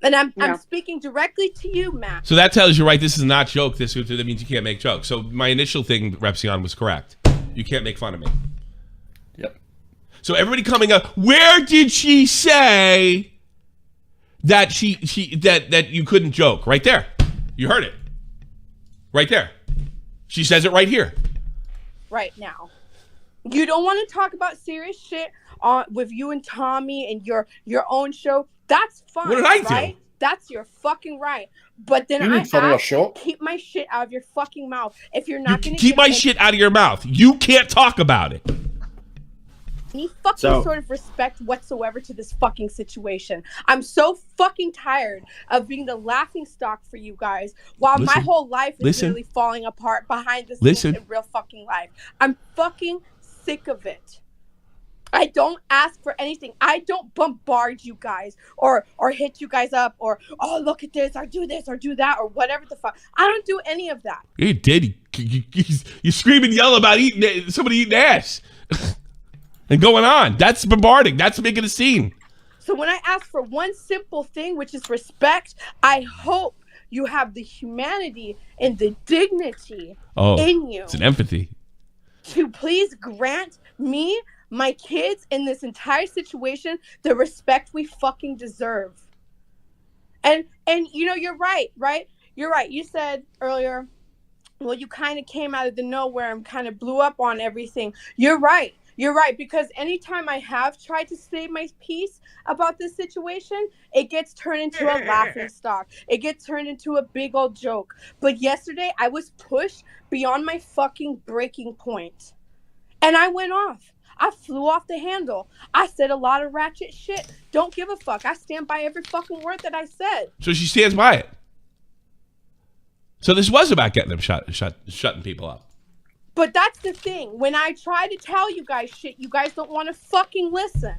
Speaker 10: And I'm speaking directly to you, Matt.
Speaker 2: So that tells you, right, this is not joke. That means you can't make jokes. So my initial thing, Repsion, was correct. You can't make fun of me.
Speaker 3: Yep.
Speaker 2: So everybody coming up, where did she say that that you couldn't joke? Right there. You heard it. Right there. She says it right here.
Speaker 10: Right now. You don't want to talk about serious shit with you and Tommy and your own show. That's fine.
Speaker 2: What did I
Speaker 10: right?
Speaker 2: do?
Speaker 10: That's your fucking right. But then keep my shit out of your fucking mouth. If you're not going to
Speaker 2: keep my shit out of your mouth. You can't talk about it.
Speaker 10: Any fucking sort of respect whatsoever to this fucking situation. I'm so fucking tired of being the laughing stock for you guys while my whole life is literally falling apart behind the scenes in real fucking life. I'm fucking sick of it. I don't ask for anything. I don't bombard you guys or hit you guys up or, oh, look at this or do that or whatever the fuck. I don't do any of that.
Speaker 2: You did. You scream and yell about somebody eating ass and going on. That's bombarding. That's making a scene.
Speaker 10: So when I ask for one simple thing, which is respect, I hope you have the humanity and the dignity in you.
Speaker 2: It's an empathy.
Speaker 10: To please grant me, my kids, in this entire situation, the respect we fucking deserve. And you know, you're right? You're right. You said earlier, well, you kind of came out of the nowhere and kind of blew up on everything. You're right, because anytime I have tried to say my piece about this situation, it gets turned into a laughing stock. It gets turned into a big old joke. But yesterday, I was pushed beyond my fucking breaking point. And I went off. I flew off the handle. I said a lot of ratchet shit. Don't give a fuck. I stand by every fucking word that I said.
Speaker 2: So she stands by it. So this was about getting them shutting people up.
Speaker 10: But that's the thing. When I try to tell you guys shit, you guys don't want to fucking listen.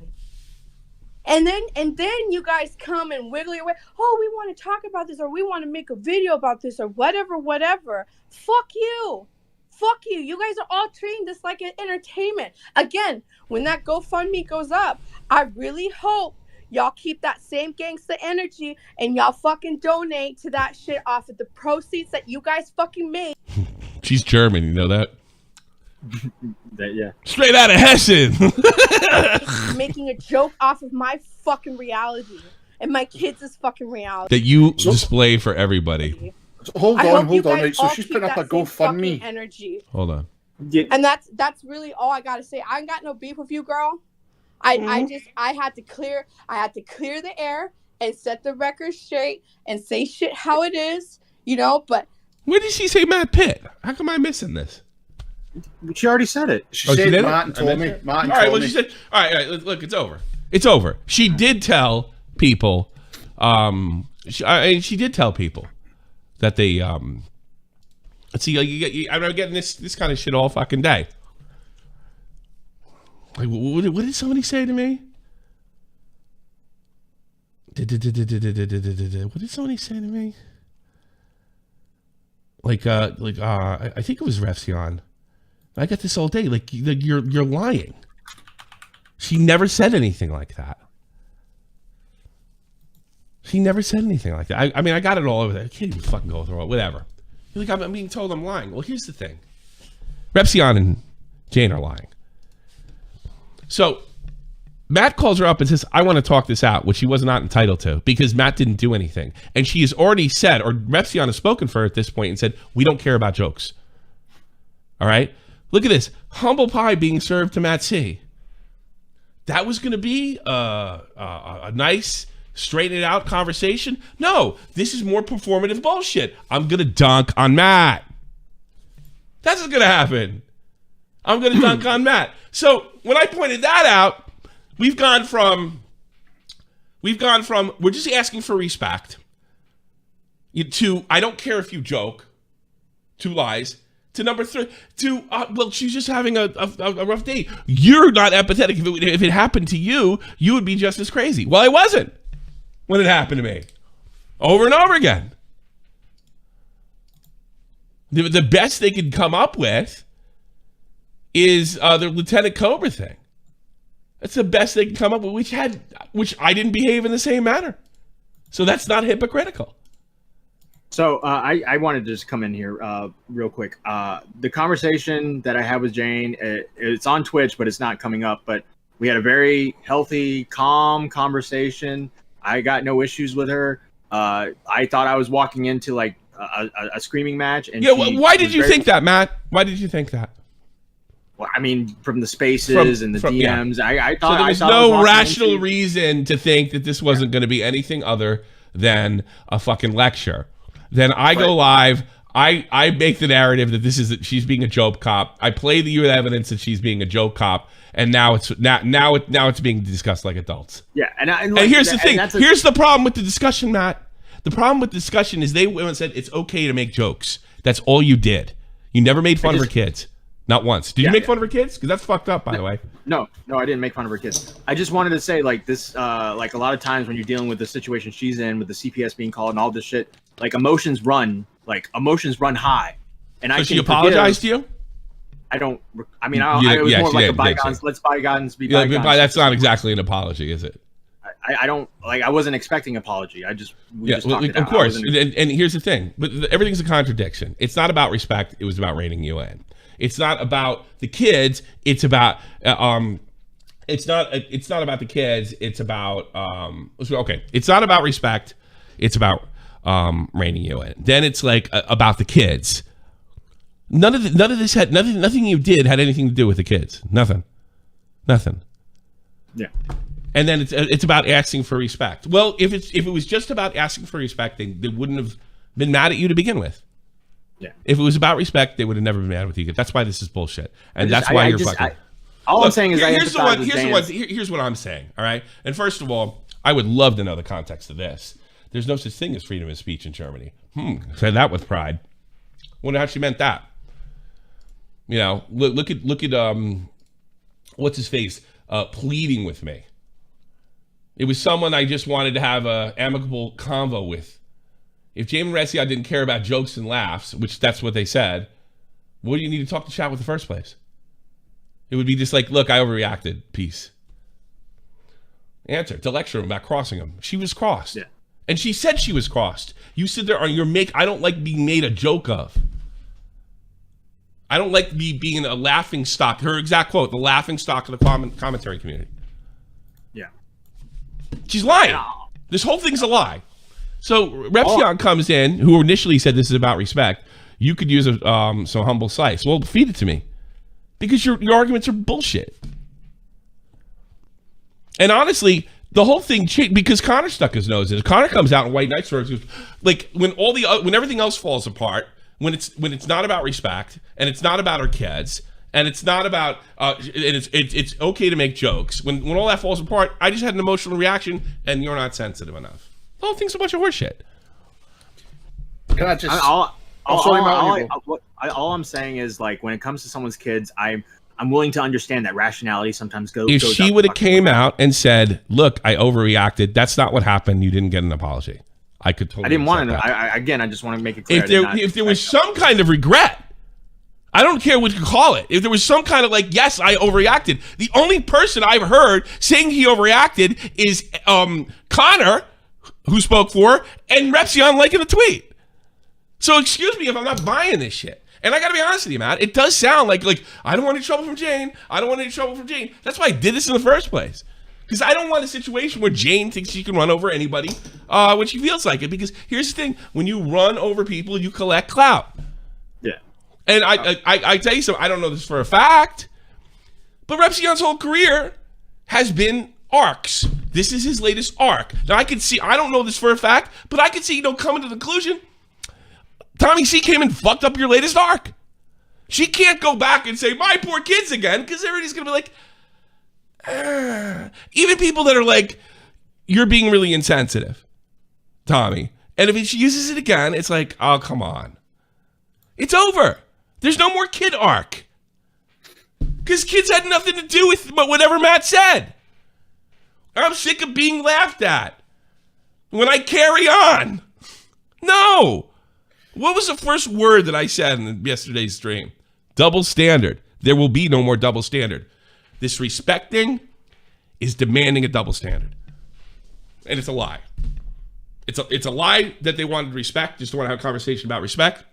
Speaker 10: And then you guys come and wiggle your way. Oh, we want to talk about this, or we want to make a video about this, or whatever. Fuck you. Fuck you. You guys are all treating this like an entertainment. Again, when that GoFundMe goes up, I really hope y'all keep that same gangsta energy and y'all fucking donate to that shit off of the proceeds that you guys fucking made.
Speaker 2: She's German, you know that?
Speaker 4: Yeah.
Speaker 2: Straight out of Hessen.
Speaker 10: Making a joke off of my fucking reality and my kids' fucking reality.
Speaker 2: That you display for everybody.
Speaker 3: Hold on. Right? So she's putting up a GoFundMe.
Speaker 10: Energy.
Speaker 2: Hold on.
Speaker 10: And that's really all I gotta say. I ain't got no beef with you, girl. I had to clear the air and set the record straight and say shit how it is, but
Speaker 2: when did she say Matt Pitt? How come I'm missing this?
Speaker 4: She already said it.
Speaker 3: She said Matt and Tommy.
Speaker 2: All right, well, she said, all right, look, it's over. It's over. She did tell people, she did tell people that they, let's see, I'm getting this kind of shit all fucking day. Like, what did somebody say to me? What did somebody say to me? I think it was Repsion. I got this all day. Like you're lying. She never said anything like that. She never said anything like that. I mean, I got it all over there. I can't even fucking go through it. Whatever. You're like, I'm being told I'm lying. Well, here's the thing. Repsion and Jane are lying. So Matt calls her up and says, I want to talk this out, which she was not entitled to because Matt didn't do anything. And she has already said, or Repsion has spoken for her at this point and said, we don't care about jokes. All right? Look at this. Humble pie being served to Matt C. That was going to be a nice, straighten it out conversation. No, this is more performative bullshit. I'm going to dunk on Matt. That's what's going to happen. I'm going to dunk on Matt. So when I pointed that out, we've gone from we're just asking for respect to I don't care if you joke, 2 lies, to number 3 to well, she's just having a rough day. You're not empathetic. If it happened to you, you would be just as crazy. Well, I wasn't when it happened to me, over and over again. The best they could come up with is the Lieutenant Cobra thing. That's the best they can come up with, which I didn't behave in the same manner. So that's not hypocritical.
Speaker 4: So I wanted to just come in here real quick. The conversation that I had with Jane, it's on Twitch, but it's not coming up. But we had a very healthy, calm conversation. I got no issues with her. I thought I was walking into like a screaming match. And
Speaker 2: yeah, why did you think that, Matt? Why did you think that?
Speaker 4: Well, I mean, from the spaces and the DMs, yeah. I thought
Speaker 2: so there was no rational reason to think that this wasn't going to be anything other than a fucking lecture. Then I go live. I make the narrative that she's being a joke cop. I play the evidence that she's being a joke cop, and now it's being discussed like adults.
Speaker 4: Yeah, and
Speaker 2: here's the thing. Here's the problem with the discussion, Matt. The problem with the discussion is they went and said it's okay to make jokes. That's all you did. You never made fun of her kids. Not once. Did you make fun of her kids? Because that's fucked up, by the way.
Speaker 4: No, I didn't make fun of her kids. I just wanted to say, like, this, like, a lot of times when you're dealing with the situation she's in, with the CPS being called and all this shit, like, emotions run high. And
Speaker 2: so she apologized to you?
Speaker 4: I don't, I mean, it was more like a bygones, let's bygones be bygones.
Speaker 2: That's not exactly an apology, is it?
Speaker 4: I don't, like, I wasn't expecting apology. We just talked it out.
Speaker 2: Of course. And here's the thing. But everything's a contradiction. It's not about respect. It was about reining you in. It's not about the kids. It's about it's not about the kids. It's about okay. It's not about respect. It's about reining you in. Then it's like about the kids. None of this had nothing you did had anything to do with the kids. Nothing.
Speaker 4: Yeah.
Speaker 2: And then it's about asking for respect. Well, if it was just about asking for respect, they wouldn't have been mad at you to begin with.
Speaker 4: Yeah.
Speaker 2: If it was about respect, they would have never been mad with you. That's why this is bullshit, and that's why you're fucking.
Speaker 4: I'm saying is,
Speaker 2: here's what I'm saying. All right. And first of all, I would love to know the context of this. There's no such thing as freedom of speech in Germany. Said that with pride. Wonder how she meant that. You know, look at what's his face pleading with me. It was someone I just wanted to have a amicable convo with. If Jane and Repsion didn't care about jokes and laughs, which that's what they said, what do you need to talk to chat with in the first place? It would be just like, look, I overreacted. Peace. Answer to lecture him about crossing him. She was crossed.
Speaker 4: Yeah.
Speaker 2: And she said she was crossed. You sit there on your I don't like being made a joke of. I don't like being a laughing stock. Her exact quote, the laughing stock of the commentary community.
Speaker 4: Yeah.
Speaker 2: She's lying.
Speaker 4: Yeah.
Speaker 2: This whole thing's a lie. So Repsion comes in, who initially said this is about respect. You could use some humble slice. Well, feed it to me. because your arguments are bullshit. And honestly, the whole thing changed because Connor stuck his nose in it. Connor comes out in White Knight stories, like when everything else falls apart, when it's not about respect and it's not about our kids and it's not about it's okay to make jokes. When all that falls apart, I just had an emotional reaction, and you're not sensitive enough. The whole thing's a bunch of horseshit.
Speaker 3: Can I just?
Speaker 4: All I'm saying is, like, when it comes to someone's kids, I'm willing to understand that rationality sometimes goes.
Speaker 2: If she would have came out and said, "Look, I overreacted. That's not what happened. You didn't get an apology." I could totally.
Speaker 4: I didn't want to. I just want to make it clear.
Speaker 2: If there was some kind of regret, I don't care what you call it. If there was some kind of like, yes, I overreacted. The only person I've heard saying he overreacted is Connor, who spoke for, and Repsion liking the tweet. So excuse me if I'm not buying this shit. And I got to be honest with you, Matt. It does sound like I don't want any trouble from Jane. I don't want any trouble from Jane. That's why I did this in the first place. Because I don't want a situation where Jane thinks she can run over anybody when she feels like it. Because here's the thing. When you run over people, you collect clout.
Speaker 4: Yeah.
Speaker 2: And I tell you something. I don't know this for a fact. But Repsion's whole career has been arcs. This is his latest arc. Now, I don't know this for a fact, but I can see, coming to the conclusion, Tommy C came and fucked up your latest arc. She can't go back and say, my poor kids again, because everybody's going to be like, even people that are like, you're being really insensitive, Tommy. And if she uses it again, it's like, oh, come on. It's over. There's no more kid arc. Because kids had nothing to do with whatever Matt said. I'm sick of being laughed at when I carry on. No. What was the first word that I said in yesterday's stream? Double standard. There will be no more double standard. This respecting is demanding a double standard. And it's a lie. It's a lie that they wanted respect, just want to have a conversation about respect.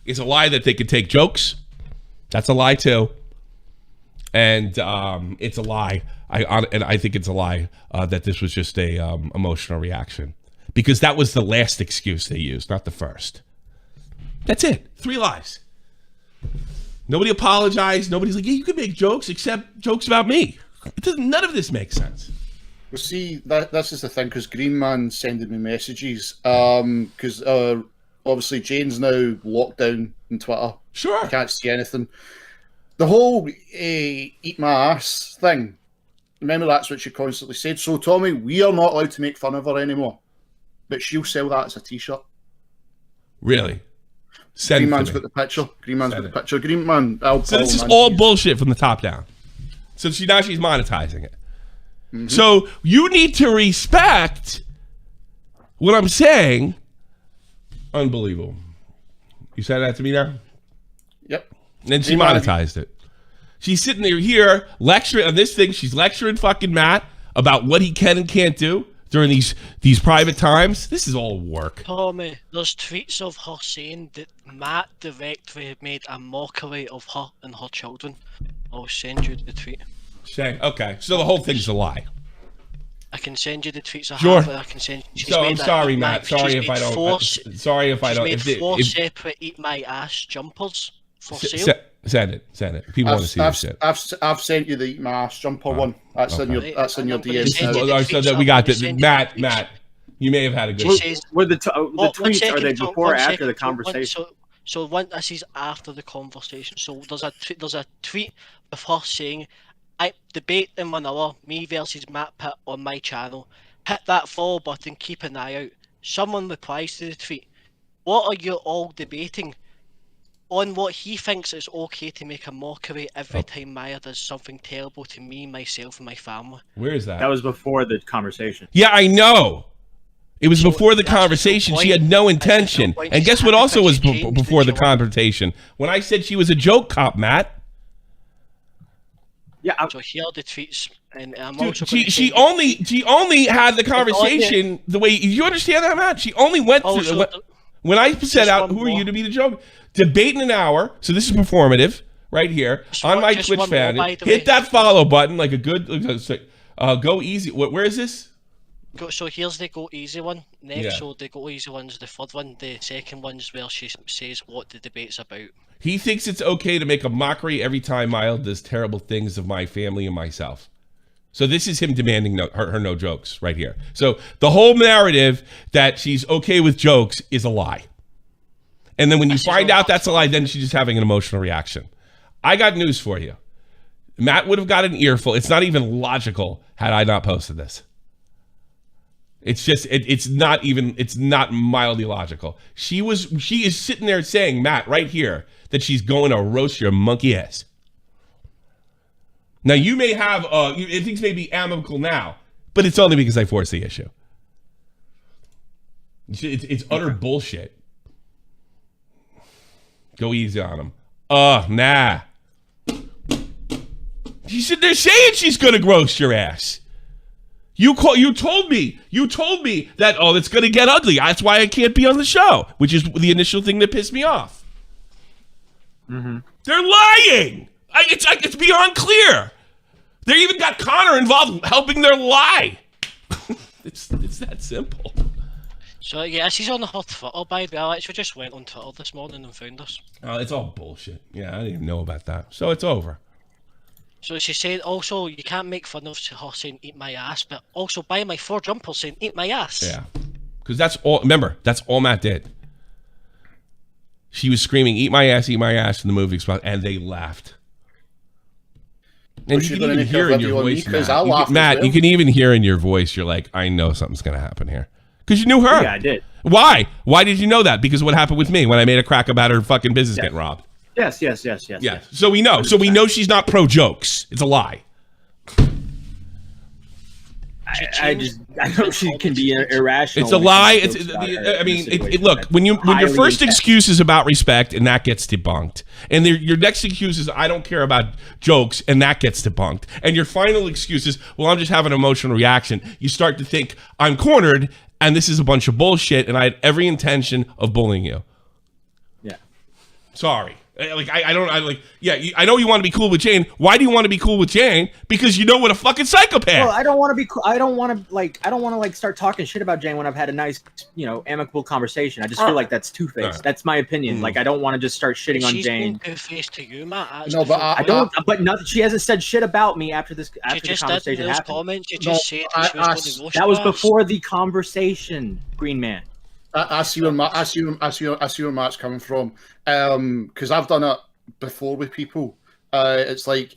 Speaker 2: It's a lie that they could take jokes. That's a lie too. And it's a lie. I think it's a lie that this was just a emotional reaction. Because that was the last excuse they used, not the first. That's it. 3 lies. Nobody apologized. Nobody's like, yeah, you can make jokes, except jokes about me. None of this makes sense.
Speaker 3: Well, see, this is the thing, because Green Man sending me messages. Because obviously Jane's now locked down on Twitter.
Speaker 2: Sure.
Speaker 3: I can't see anything. The whole eat my ass thing, remember that's what she constantly said. So, Tommy, we are not allowed to make fun of her anymore. But she'll sell that as a t-shirt.
Speaker 2: Really?
Speaker 3: Green Man's got the picture. Green Man's got the picture. Green Man.
Speaker 2: So this is all bullshit from the top down. So she's monetizing it. Mm-hmm. So you need to respect what I'm saying. Unbelievable. You said that to me now?
Speaker 3: Yep.
Speaker 2: And she monetized it. She's sitting there here lecturing on this thing. She's lecturing fucking Matt about what he can and can't do during these private times. This is all work.
Speaker 11: Tommy, there's tweets of her saying that Matt directly made a mockery of her and her children. I'll send you the tweet.
Speaker 2: Okay, so the whole thing's a lie.
Speaker 11: I can send you the tweets I
Speaker 2: sure.
Speaker 11: have. I can send.
Speaker 2: I'm sorry, Matt. Sorry if I don't. Sorry if I don't.
Speaker 11: She's made 4 separate "Eat My Ass" jumpers for sale.
Speaker 2: Send it. People want to see this shit.
Speaker 3: I've sent you the Eat My Ass jumper one. That's in your DMs
Speaker 2: now. So that we got the Matt. You may have had a good.
Speaker 4: Were the tweets, are they before or after the conversation?
Speaker 11: So this is after the conversation. So there's a tweet of her saying, "I debate in 1 hour, me versus Matt Pitt on my channel. Hit that follow button, keep an eye out." Someone replies to the tweet, "What are you all debating? On what he thinks it's okay to make a mockery every time Maya does something terrible to me, myself, and my family."
Speaker 2: Where is that?
Speaker 4: That was before the conversation.
Speaker 2: Yeah, I know. It was before the conversation. She had no intention. And guess what also was before the confrontation? When I said she was a joke cop, Matt.
Speaker 11: Yeah. So here are the tweets. And I'm
Speaker 2: Dude, she only had the conversation the way you understand that, Matt. She only went through when I set out, who are you to be the joke? Debate in an hour. So this is performative right here on my Twitch fan. Hit that follow button like a good. Go easy. Where is this?
Speaker 11: So here's the go easy one. Next,
Speaker 2: Yeah.
Speaker 11: so the go easy one's the third one. The second one's where she says what the debate's about.
Speaker 2: He thinks it's okay to make a mockery every time Mild does terrible things of my family and myself. So this is him demanding her no jokes right here. So the whole narrative that she's okay with jokes is a lie. And then when you find out that's a lie, then she's just having an emotional reaction. I got news for you. Matt would have got an earful. It's not even logical had I not posted this. It's just, it's not mildly logical. She is sitting there saying, Matt, right here, that she's going to roast your monkey ass. Now, you may have, things may be amicable now, but it's only because I forced the issue. It's utter bullshit. Go easy on him. Nah. She's sitting there saying she's going to roast your ass. You told me that, it's going to get ugly. That's why I can't be on the show, which is the initial thing that pissed me off.
Speaker 4: Mm-hmm.
Speaker 2: They're lying. It's beyond clear. They even got Connor involved helping their lie. It's that simple.
Speaker 11: So yeah, she's on the hot Twitter, by the way. I actually just went on Twitter this morning and found us.
Speaker 2: Oh, it's all bullshit. Yeah, I didn't even know about that. So it's over.
Speaker 11: So she said also you can't make fun of her saying eat my ass, but also buy my 4 jumpers saying eat my ass.
Speaker 2: Yeah. Because that's all Matt did. She was screaming, eat my ass in the movie spot, and they laughed. And you can even hear in your voice, Matt, you can even hear in your voice, you're like, I know something's going to happen here. Because you knew her.
Speaker 4: Yeah, I did.
Speaker 2: Why? Why did you know that? Because of what happened with me when I made a crack about her fucking business getting robbed.
Speaker 4: Yes.
Speaker 2: Yeah. So we know. 100%. So we know she's not pro jokes. It's a lie.
Speaker 4: I know she can be irrational.
Speaker 2: It's a lie. Look, when your first excuse is about respect and that gets debunked, and your next excuse is I don't care about jokes and that gets debunked, and your final excuse is well I'm just having an emotional reaction. You start to think I'm cornered and this is a bunch of bullshit and I had every intention of bullying you.
Speaker 4: Yeah.
Speaker 2: Sorry. I know you want to be cool with Jane. Why do you want to be cool with Jane? Because you know what a fucking psychopath.
Speaker 4: Well, I don't want to be cool. I don't want to start talking shit about Jane when I've had a nice, amicable conversation. I just feel like that's two-faced. Right. That's my opinion. Like I don't want to just start shitting on Jane.
Speaker 11: She's been two-faced to you, Matt.
Speaker 3: No, but
Speaker 4: I don't. But nothing. She hasn't said shit about me after this. After
Speaker 11: the
Speaker 4: conversation happened.
Speaker 11: Comments, you just said
Speaker 4: that was before the conversation, Green Man.
Speaker 3: I see where Matt's coming from. Because I've done it before with people. It's like,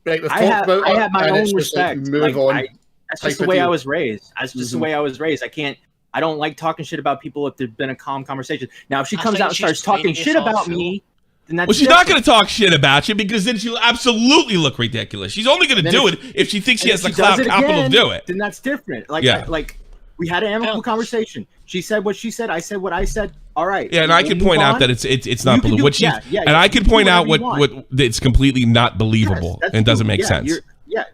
Speaker 3: right, we've talked about it.
Speaker 4: I have my own respect.
Speaker 3: Like, move on.
Speaker 4: That's just the way I was raised. That's just the way I was raised. I don't like talking shit about people if there's been a calm conversation. Now, if she comes out and starts talking shit about me, then that's
Speaker 2: she's not going to talk shit about you because then she'll absolutely look ridiculous. She's only going to do it if she thinks she has the clout capital to do it.
Speaker 4: Then that's different. We had an amicable conversation. She said what she said. I said what I said. All right.
Speaker 2: Yeah, and I can point out that it's not believable. And I can point out what it's completely not believable and doesn't make sense.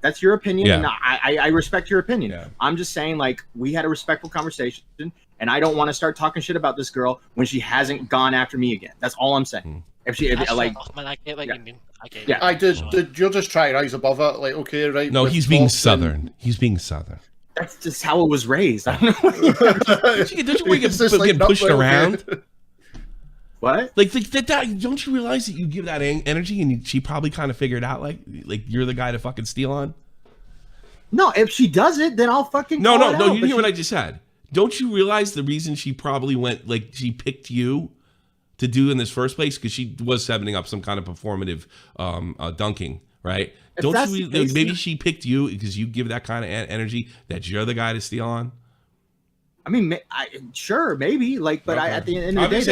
Speaker 4: That's your opinion, and I respect your opinion. Yeah. I'm just saying, we had a respectful conversation, and I don't want to start talking shit about this girl when she hasn't gone after me again. That's all I'm saying.
Speaker 11: I get what you mean.
Speaker 3: I did. You're just trying to rise above it. Like, okay, right.
Speaker 2: No, he's being Southern. He's being Southern.
Speaker 4: That's just how it was raised. I don't know.
Speaker 2: Don't you get pushed around?
Speaker 4: What?
Speaker 2: Like that? Don't you realize that you give that energy, and she probably kind of figured out like you're the guy to fucking steal on?
Speaker 4: No, if she does it, then I'll fucking
Speaker 2: no. You didn't hear what I just said. Don't you realize the reason she probably went she picked you to do in this first place because she was setting up some kind of performative dunking, right? Don't you? Maybe she picked you because you give that kind of energy that you're the guy to steal on.
Speaker 4: I mean, sure, maybe, but at the end of the day,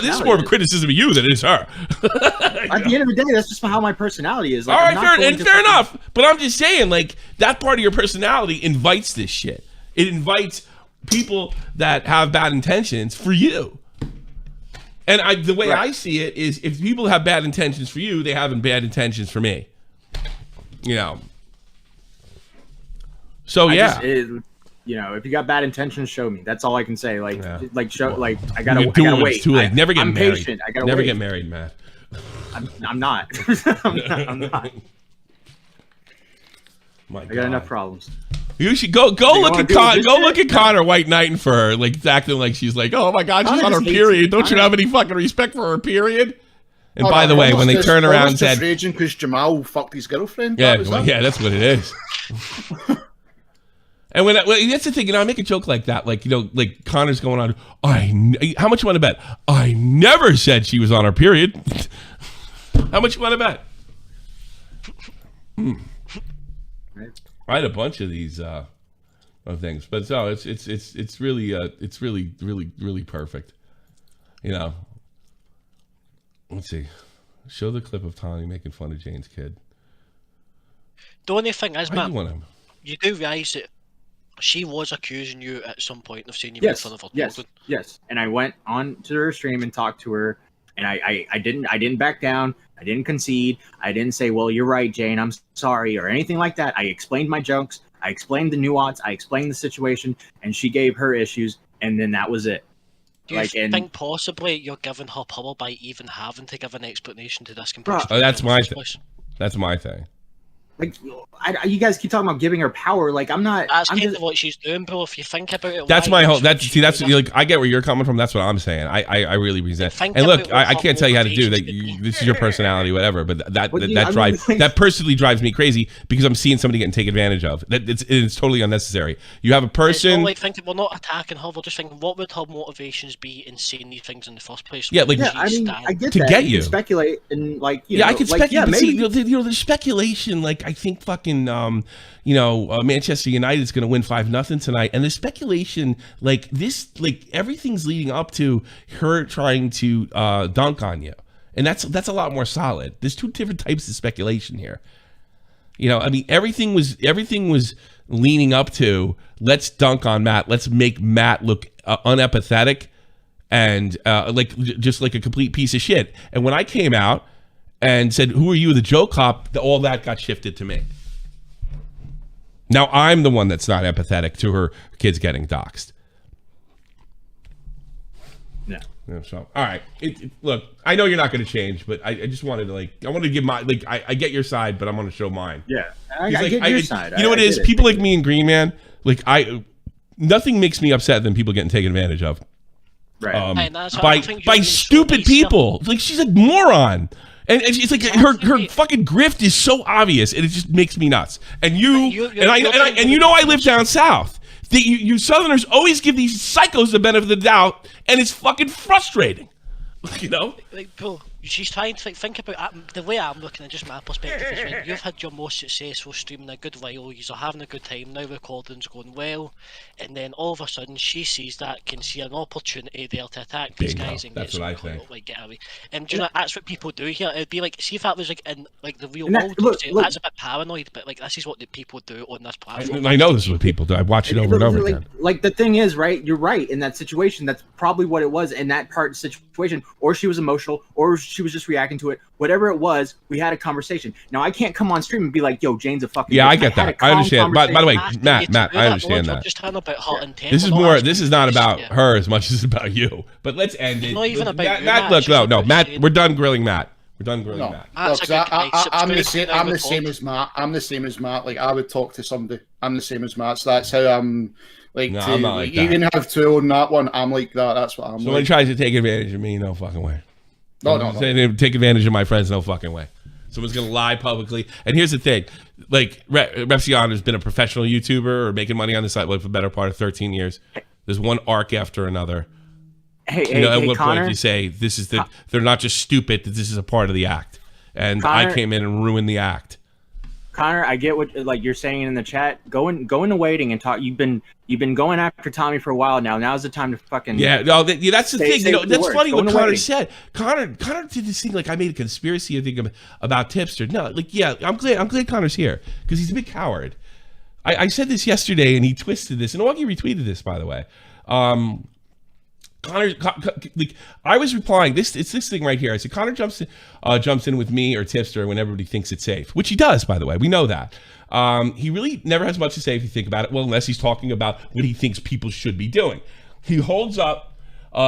Speaker 2: this is more of a criticism of you than it is her.
Speaker 4: At the end of the day, that's just how my personality is.
Speaker 2: All right, fair enough. But I'm just saying, that part of your personality invites this shit. It invites people that have bad intentions for you. And the way I see it is, if people have bad intentions for you, they have bad intentions for me. So
Speaker 4: if you got bad intentions, show me. That's all I can say. I gotta wait.
Speaker 2: It's too late. Never get
Speaker 4: I'm
Speaker 2: married.
Speaker 4: Patient. I gotta
Speaker 2: Never
Speaker 4: wait.
Speaker 2: get married, Matt.
Speaker 4: I'm not. I'm not.
Speaker 2: My God.
Speaker 4: I got enough problems.
Speaker 2: You should go look at Connor White Knighting for her, like acting like she's like, oh my God, she's on her period. Don't you have any fucking respect for her period? And by the way, when they turn around and said,
Speaker 3: raging because Jamal fucked his girlfriend.
Speaker 2: Yeah, that's what it is. And when that's the thing, you know, I make a joke like that, like, you know, like Connor's going on, how much you want to bet? I never said she was on her period. How much you want to bet? I had a bunch of these things, but no, it's really perfect. You know, let's see. Show the clip of Tony making fun of Jane's kid.
Speaker 11: The only thing is, man, you do realise that she was accusing you at some point of saying you made fun of her children.
Speaker 4: Yes. And I went on to her stream and talked to her, and I didn't back down. I didn't concede. I didn't say, well, you're right, Jane, I'm sorry, or anything like that. I explained my jokes. I explained the nuance. I explained the situation, and she gave her issues, and then that was it.
Speaker 11: Do you think possibly you're giving her power by even having to give an explanation to this comparison?
Speaker 2: Oh, that's my thing. That's my thing.
Speaker 4: Like, you guys keep talking about giving her power. Like, I'm not.
Speaker 11: That's kind of what she's doing, bro. If you think about it,
Speaker 2: that's my whole. That's like, I get where you're coming from. That's what I'm saying. I really resent. And look, I can't tell you how to do that. This is your personality, whatever. But that personally drives me crazy because I'm seeing somebody getting taken advantage of. It's totally unnecessary. You have a person.
Speaker 11: It's not like thinking we're not attacking her. We're just thinking, what would her motivations be in saying these things in the first place?
Speaker 2: Yeah, like
Speaker 4: I mean, I get
Speaker 2: to
Speaker 4: that.
Speaker 2: get you
Speaker 4: speculate and like you know,
Speaker 2: I can speculate.
Speaker 4: Yeah,
Speaker 2: but
Speaker 4: maybe.
Speaker 2: see, you know, the speculation. Like I think fucking Manchester United is going to win 5-0 tonight, and the speculation like this, like everything's leading up to her trying to dunk on you, and that's a lot more solid. There's two different types of speculation here. You know, I mean, everything was leaning up to let's dunk on Matt, let's make Matt look unempathetic and like just like a complete piece of shit. And when I came out and said, "Who are you, the joke cop?" all that got shifted to me. Now I'm the one that's not empathetic to her kids getting doxxed.
Speaker 4: Yeah.
Speaker 2: So, all right. Look, I know you're not going to change, but I just wanted to I wanted to give my I get your side, but I'm going to show mine.
Speaker 4: Yeah, I get your side.
Speaker 2: You know what it is? People like me and Green Man, like nothing makes me upset than people getting taken advantage of.
Speaker 4: Right.
Speaker 2: By stupid people. Like she's a moron. And it's like her fucking grift is so obvious, and it just makes me nuts. And you know I live down south. You Southerners always give these psychos the benefit of the doubt, and it's fucking frustrating. You know?
Speaker 11: Like, bro, she's trying to think about the way I'm looking at just my perspective is when you've had your most successful stream in a good while, you're having a good time, now recording's going well, and then all of a sudden she sees that, can see an opportunity there to attack these guys and get away. And do you know, that's what people do here. It'd be like, see if that was like in like the real world, that's a bit paranoid, but like this is what the people do on this platform.
Speaker 2: I know this is what people do. I watch it over and over again.
Speaker 4: Like the thing is, right? You're right in that situation. That's probably what it was in that part situation. Or she was emotional, or she was just reacting to it. Whatever it was, we had a conversation. Now I can't come on stream and be like, "Yo, Jane's a fucking."
Speaker 2: Yeah, I get that. I understand. By the way, Matt, I understand that. This is not about her as much as about you. But let's end it.
Speaker 11: Not even about
Speaker 2: Matt. Look, no, Matt. We're done grilling Matt. Matt.
Speaker 3: Look, I'm the same as Matt. I'm the same as Matt. Like I would talk to somebody. I'm the same as Matt. So that's how I'm. Like,
Speaker 2: no, I'm not like
Speaker 3: you can have two on that one. I'm like that. That's what I'm.
Speaker 2: Someone tries to take advantage of me, no fucking way.
Speaker 3: No.
Speaker 2: Take advantage of my friends, no fucking way. Someone's gonna lie publicly. And here's the thing: like Repsion has been a professional YouTuber or making money on the site for the better part of 13 years. There's one arc after another. At what point do you say they're not just stupid? That this is a part of the act, and Connor, I came in and ruined the act.
Speaker 4: Connor, I get what like you're saying in the chat. Go into waiting and talk. You've been going after Tommy for a while now. Now's the time to fucking
Speaker 2: that's the thing. That's funny what Connor said. Connor did this thing like I made a conspiracy thing about Tipster. No, like I'm glad Connor's here because he's a big coward. I said this yesterday and he twisted this and Augie retweeted this, by the way. Connor, like I was replying, it's this thing right here. I said Connor jumps in with me or Tipster when everybody thinks it's safe, which he does, by the way. We know that. He really never has much to say if you think about it. Well, unless he's talking about what he thinks people should be doing. He holds up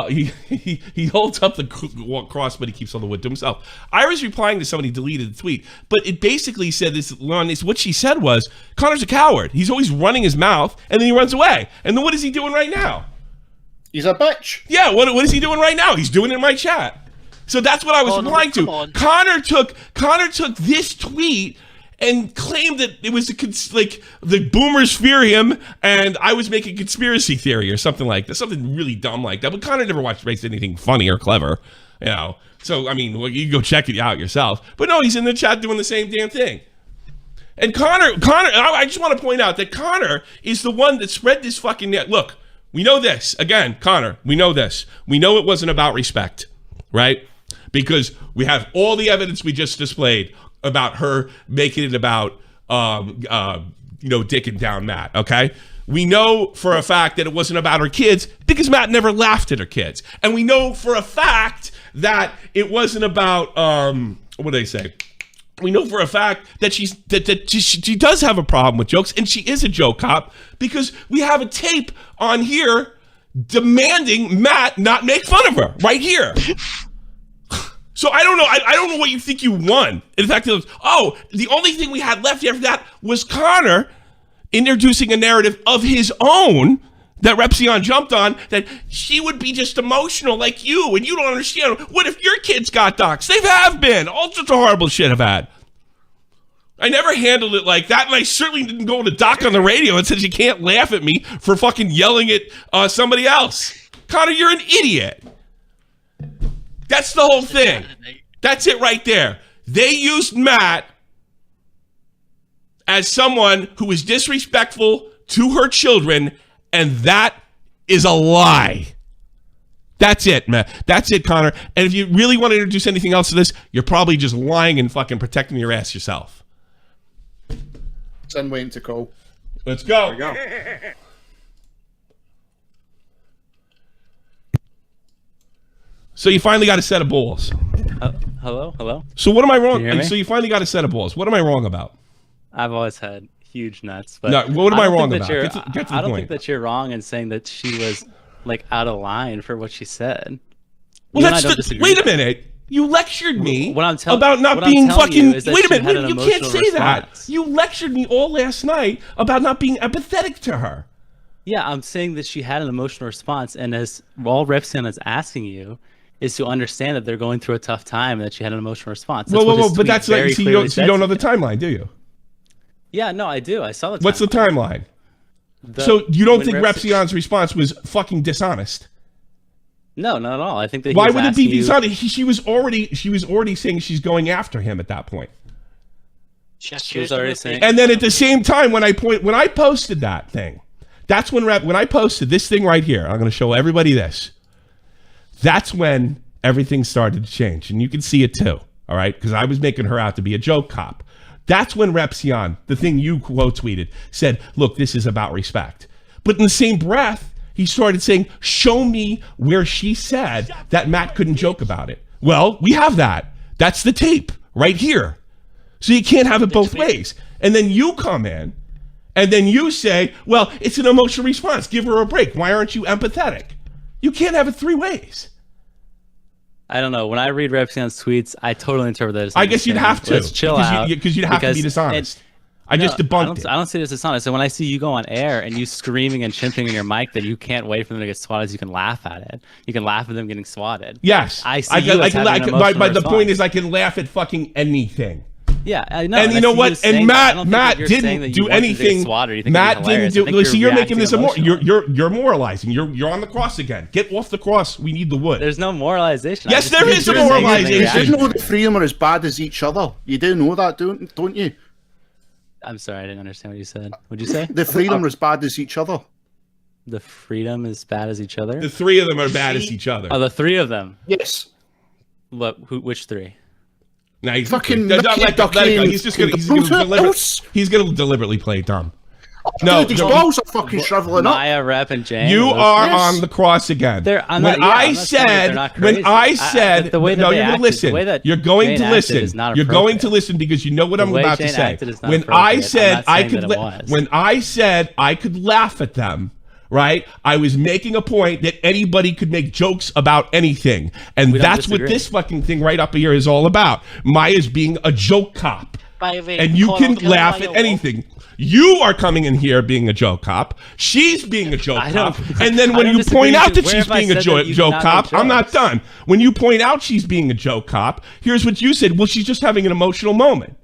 Speaker 2: he holds up the cross, but he keeps all the wood to himself. I was replying to somebody deleted the tweet, but it basically said this. What she said was, Connor's a coward. He's always running his mouth, and then he runs away. And then what is he doing right now?
Speaker 3: He's a bitch.
Speaker 2: Yeah, what is he doing right now? He's doing it in my chat. So that's what I was replying to. Connor took this tweet and claimed that it was the boomers fear him, and I was making conspiracy theory or something like that, something really dumb like that. But Connor never makes anything funny or clever, you know. So I mean, you can go check it out yourself. But no, he's in the chat doing the same damn thing. And Connor, I just want to point out that Connor is the one that spread this fucking net. Look, we know this again, Connor. We know this. We know it wasn't about respect, right? Because we have all the evidence we just displayed about her making it about, dicking down Matt, okay? We know for a fact that it wasn't about her kids because Matt never laughed at her kids. And we know for a fact that it wasn't about, what did I say? We know for a fact that she does have a problem with jokes, and she is a joke cop because we have a tape on here demanding Matt not make fun of her right here. So I don't know. I don't know what you think you won. In fact, the only thing we had left after that was Connor introducing a narrative of his own that Repsion jumped on, that she would be just emotional like you, and you don't understand. What if your kids got doxxed? They have been. All sorts of horrible shit have had. I never handled it like that, and I certainly didn't go to doc on the radio and said you can't laugh at me for fucking yelling at somebody else. Connor, you're an idiot. That's the whole thing. That's it right there. They used Matt as someone who is disrespectful to her children, and that is a lie. That's it, man. That's it, Connor. And if you really want to introduce anything else to this, you're probably just lying and fucking protecting your ass yourself.
Speaker 3: Send Wayne to call.
Speaker 2: Let's go.
Speaker 3: There we go.
Speaker 2: So you finally got a set of balls.
Speaker 12: Hello?
Speaker 2: So what am I wrong?
Speaker 12: Can you hear me?
Speaker 2: So you finally got a set of balls. What am I wrong about?
Speaker 12: I've always had huge nuts. But
Speaker 2: no, what am I wrong about?
Speaker 12: Get to the
Speaker 2: I don't
Speaker 12: think that you're wrong in saying that she was like out of line for what she said.
Speaker 2: Well, wait a minute. You lectured me about not being fucking. Wait a minute. You can't say that. You lectured me all last night about not being empathetic to her.
Speaker 12: Yeah, I'm saying that she had an emotional response, and as all Repsion is asking you is to understand that they're going through a tough time and that she had an emotional response.
Speaker 2: Whoa, but that's like, you don't know the timeline, do you?
Speaker 12: Yeah, no, I do. I saw the timeline.
Speaker 2: What's the timeline? So you don't think Repsion's response was fucking dishonest?
Speaker 12: No, not at all. I think that
Speaker 2: why would it be dishonest? She was already saying she's going after him at that point.
Speaker 12: She was already saying.
Speaker 2: And then at the same time, when I posted that thing, that's when I posted this thing right here. I'm going to show everybody this. That's when everything started to change, and you can see it too. All right, because I was making her out to be a joke cop. That's when Repsion, the thing you quote tweeted, said, "Look, this is about respect." But in the same breath, he started saying, "Show me where she said that Matt couldn't joke about it." Well, we have that. That's the tape right here. So you can't have it both ways. And then you come in, and then you say, "Well, it's an emotional response. Give her a break. Why aren't you empathetic?" You can't have it three ways.
Speaker 12: I don't know. When I read Repsion's tweets, I totally interpret that as
Speaker 2: I guess you'd have to.
Speaker 12: Let's chill out.
Speaker 2: Because you'd have to be dishonest. I just debunked it.
Speaker 12: I don't see this as dishonest. And when I see you go on air and you screaming and chimping in your mic that you can't wait for them to get swatted, so you can laugh at it. You can laugh at them getting swatted.
Speaker 2: Yes.
Speaker 12: I see you as having an emotional response.
Speaker 2: The point is I can laugh at fucking anything.
Speaker 12: Yeah, I know.
Speaker 2: And you know what? And Matt didn't do anything. Matt didn't do. Listen, you're making this you're moralizing. You're on the cross again. Get off the cross. We need the wood.
Speaker 12: There's no moralization.
Speaker 2: Yes, there is a moralization.
Speaker 3: You know the three of them are as bad as each other. You do know that, don't you?
Speaker 12: I'm sorry, I didn't understand what you said. What'd you say?
Speaker 3: The three of them are as bad as each other.
Speaker 12: The freedom is bad as each other?
Speaker 2: The three of them are bad as each other.
Speaker 12: Oh, the three of them?
Speaker 3: Yes.
Speaker 12: Which three?
Speaker 2: Now he's
Speaker 3: fucking
Speaker 2: let it go. He's just gonna deliberately play dumb.
Speaker 3: No, these balls are fucking shriveling up.
Speaker 12: Maya, Rep, and Jane.
Speaker 2: You are on the cross again. When I said, no, you're going to listen. You're going to listen. You're going to listen because you know what I'm about to say. When I said I could laugh at them, right? I was making a point that anybody could make jokes about anything. And that's what this fucking thing right up here is all about. Maya's being a joke cop. And you can laugh at anything. You are coming in here being a joke cop. She's being a joke cop. And then when you point out that she's being a joke cop, I'm not done. When you point out she's being a joke cop, here's what you said. Well, she's just having an emotional moment.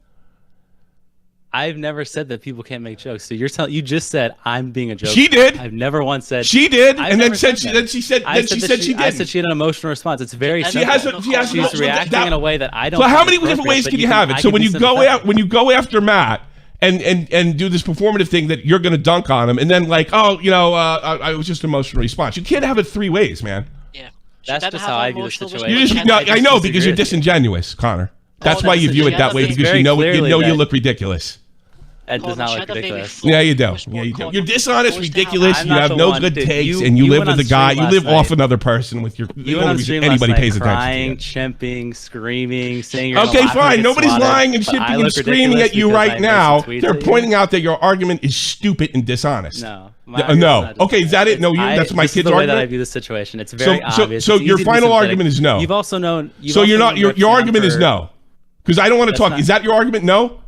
Speaker 12: I've never said that people can't make jokes. So you just said I'm being a joke.
Speaker 2: She did.
Speaker 12: I've never once said
Speaker 2: she did, and then said she did.
Speaker 12: I said she had an emotional response. It's very simple. She's reacting in a way that I don't.
Speaker 2: So how many different ways can you have it? So when you go after Matt and do this performative thing that you're going to dunk on him, and then like, oh, I was just an emotional response. You can't have it three ways, man.
Speaker 11: Yeah,
Speaker 12: that's just how I view the situation.
Speaker 2: I know because you're disingenuous, Connor. That's why you view it that way, because you know you look ridiculous.
Speaker 12: It does not look ridiculous.
Speaker 2: Yeah, you do. Yeah, you do. You're dishonest, ridiculous. You have no good takes, and you live with a guy. You live off another person with your. Anybody pays attention.
Speaker 12: Crying, chimping, screaming, saying.
Speaker 2: Okay, fine. Nobody's lying and chimping and screaming at you right now. They're pointing out that your argument is stupid and dishonest.
Speaker 12: No.
Speaker 2: No. Okay, is that it? No, that's my kid's argument.
Speaker 12: This is the way that I view the situation. It's very obvious.
Speaker 2: So your final argument is no.
Speaker 12: You've also known.
Speaker 2: So you're not. Your argument is no, because I don't want to talk. Is that your argument? No.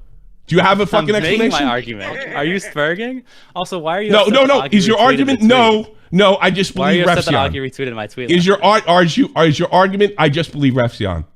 Speaker 2: Do you have a fucking explanation?
Speaker 12: My argument. Are you spurging? Also, why are you?
Speaker 2: No. Is your argument no? No, I just believe Repsion.
Speaker 12: Why are you upset that Augie retweeted my tweet?
Speaker 2: Is your argument? I just believe Repsion.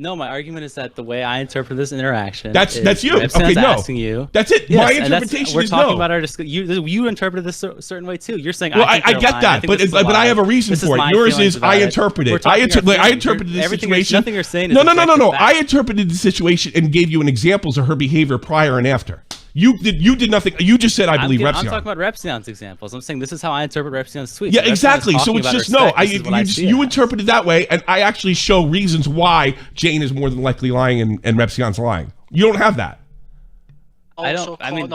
Speaker 12: No, my argument is that the way I interpret this interaction.
Speaker 2: That's you.
Speaker 12: Okay, no. Asking you.
Speaker 2: That's it.
Speaker 12: Yes,
Speaker 2: my interpretation is no.
Speaker 12: We're talking about our discussion. You interpreted this a certain way too. You're saying.
Speaker 2: Well, I get that, but I have a reason for it. Yours is I interpreted it. I interpreted the situation.
Speaker 12: Nothing you're saying.
Speaker 2: No. I interpreted the situation and gave you an examples of her behavior prior and after. You did nothing. You just said I believe Repsion.
Speaker 12: I'm talking about Repsion's examples. I'm saying this is how I interpret Repsion's tweets.
Speaker 2: Yeah, exactly. So it's just no. You interpret it that way, and I actually show reasons why Jane is more than likely lying and Repsion's lying. You don't have that.
Speaker 12: I don't. I mean,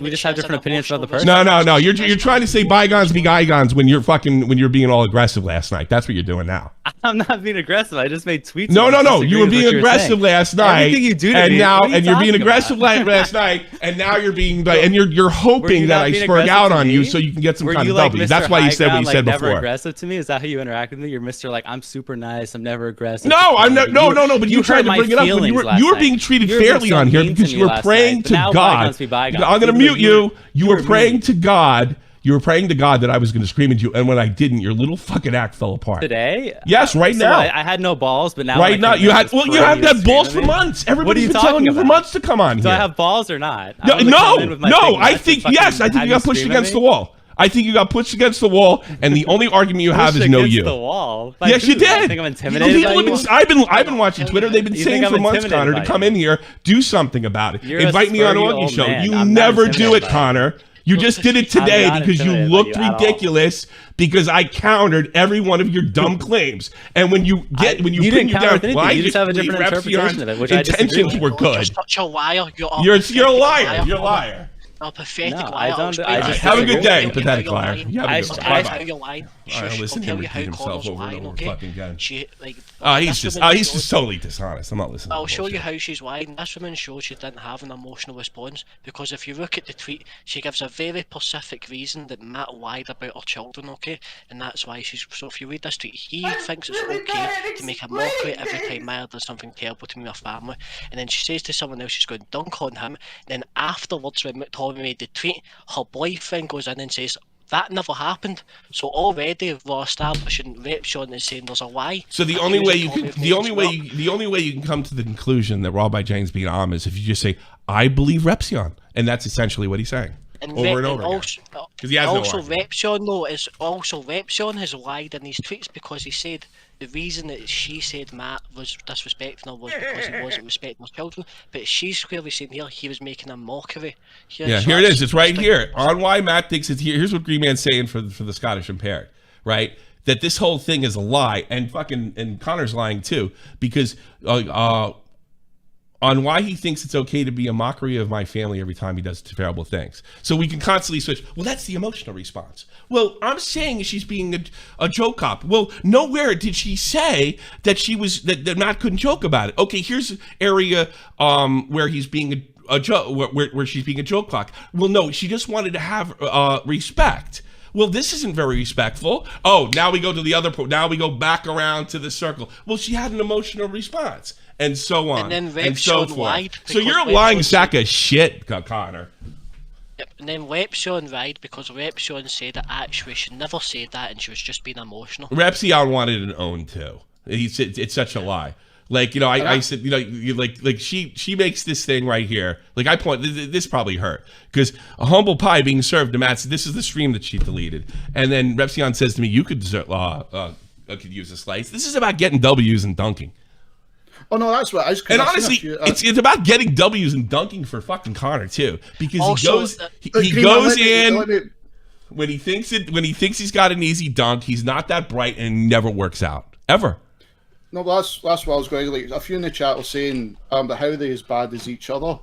Speaker 12: we just have different opinions about the person.
Speaker 2: No. You're trying to say bygones be bygones when you're being all aggressive last night. That's what you're doing now.
Speaker 12: I'm not being aggressive. I just made tweets.
Speaker 2: No. You were being aggressive last night.
Speaker 12: Everything you do to
Speaker 2: and
Speaker 12: me,
Speaker 2: now and you're being aggressive last night, and now you're being and you're hoping that I spurg out on you so you can get some kind of W. That's why you said what you said before.
Speaker 12: Never aggressive to me. Is that how you interact with me? You're Mr. Like I'm super nice. I'm never aggressive.
Speaker 2: No, I'm not. No. But you tried to bring it up. You were being treated fairly on here because you were praying to God. I'm going to mute you. You were praying to God. You were praying to God that I was going to scream at you, and when I didn't, your little fucking act fell apart.
Speaker 12: Today?
Speaker 2: Yes, right now.
Speaker 12: I had no balls, but now
Speaker 2: right now you had. Well, you have had balls for months. Everybody's been telling you for months to come on here.
Speaker 12: Do I have balls or not?
Speaker 2: No. I think yes. I think you got pushed against the wall. I think you got pushed against the wall, and the only argument you have is no you.
Speaker 12: The wall.
Speaker 2: Yes, you did.
Speaker 12: I think I'm intimidated by you?
Speaker 2: I've been watching Twitter. They've been saying for months, Connor, to come in here, do something about it. Invite me on Augie's show. You never do it, Connor. You just did it today because you looked ridiculous because I countered every one of your dumb claims. And when you put me down,
Speaker 12: you just have a different interpretation of it, which
Speaker 2: intentions were good.
Speaker 11: You're such a liar.
Speaker 2: You're a liar. You're a liar.
Speaker 11: Oh, pathetic
Speaker 12: liar.
Speaker 11: I
Speaker 12: don't.
Speaker 2: Have a good day, pathetic liar.
Speaker 11: I'll tell you why.
Speaker 2: Listen to him repeat himself over and over fucking again. He's just totally dishonest. I'm not listening.
Speaker 11: I'll show you how she's lying. This woman showed she didn't have an emotional response because if you look at the tweet, she gives a very specific reason that Matt lied about her children, okay? And that's why she's. So if you read this tweet, he thinks it's okay to make a mockery every time Maya does something terrible to me or family. And then she says to someone else she's going to dunk on him. And then afterwards, when Tommy made the tweet, her boyfriend goes in and says, that never happened. So already we're establishing Repsion is saying there's a lie.
Speaker 2: So the only way you can come to the conclusion that RawbyJane's being honest is if you just say, I believe Repsion. And that's essentially what he's saying. Over and over again. Because he has no argument.
Speaker 11: Repsion has lied in these tweets because he said the reason that she said Matt was disrespecting her was because he wasn't respecting her children. But she's clearly saying here he was making a mockery.
Speaker 2: Here it is. It's right here. On why Matt thinks it's here. Here's what Green Man's saying for the Scottish Impaired, right? That this whole thing is a lie, and Connor's lying too, because on why he thinks it's okay to be a mockery of my family every time he does terrible things. So we can constantly switch. Well, that's the emotional response. Well, I'm saying she's being a joke cop. Well, nowhere did she say that she was that Matt couldn't joke about it. Okay, here's an area where he's being a joke where she's being a joke clock. Well, no, she just wanted to have respect. Well, this isn't very respectful. Oh, now we go to the other now we go back around to the circle. Well, she had an emotional response, and so on, and so forth. So you're a lying sack of shit, Connor.
Speaker 11: Yep, and then Repsion lied because Repsion said that actually she never said that and she was just being emotional.
Speaker 2: Repsion wanted an own too. He said it's such a lie. Like, you know, I said, you know, like she makes this thing right here. Like I point, this probably hurt because a humble pie being served to Matt. This is the stream that she deleted, and then Repsion says to me, "You could could use a slice." This is about getting W's and dunking.
Speaker 3: Oh no, that's what I was.
Speaker 2: And honestly, it's about getting W's and dunking for fucking Connor too, because
Speaker 11: also,
Speaker 2: he goes in when he thinks he's got an easy dunk. He's not that bright and never works out ever.
Speaker 3: No, that's what I was going to like. A few in the chat were saying but how are they as bad as each other?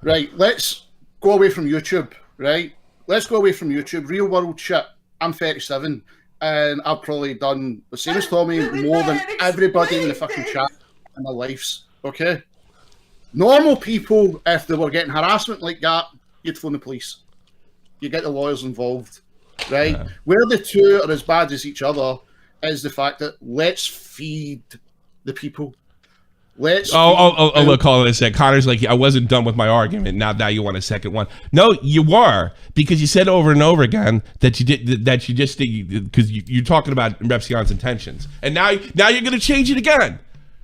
Speaker 3: Right, let's go away from YouTube, right? Let's go away from YouTube. Real world shit. I'm 37 and I've probably done the same as Tommy more than everybody in the fucking chat in their lives. Okay? Normal people, if they were getting harassment like that, you'd phone the police. You get the lawyers involved. Right? Yeah. Where the two are as bad as each other is the fact that let's feed the people. Look, hold on a sec. Connor's like, I wasn't done with my argument. Now you want a second one. No, you were, because you said over and over again that you did that you just because you're talking about Repsion's intentions, and now you're going to change it again.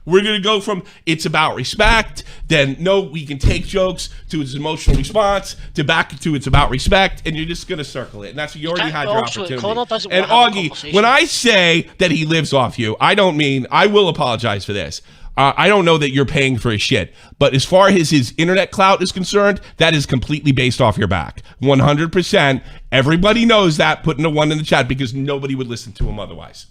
Speaker 3: We're going to go from it's about respect, then no, we can take jokes, to its emotional response, to back to it's about respect, and you're just going to circle it. And that's, you already had your opportunity. And Augie, when I say that he lives off you, I don't mean, I will apologize for this. I don't know that you're paying for his shit, but as far as his internet clout is concerned, that is completely based off your back. 100%. Everybody knows that, putting a 1 in the chat, because nobody would listen to him otherwise.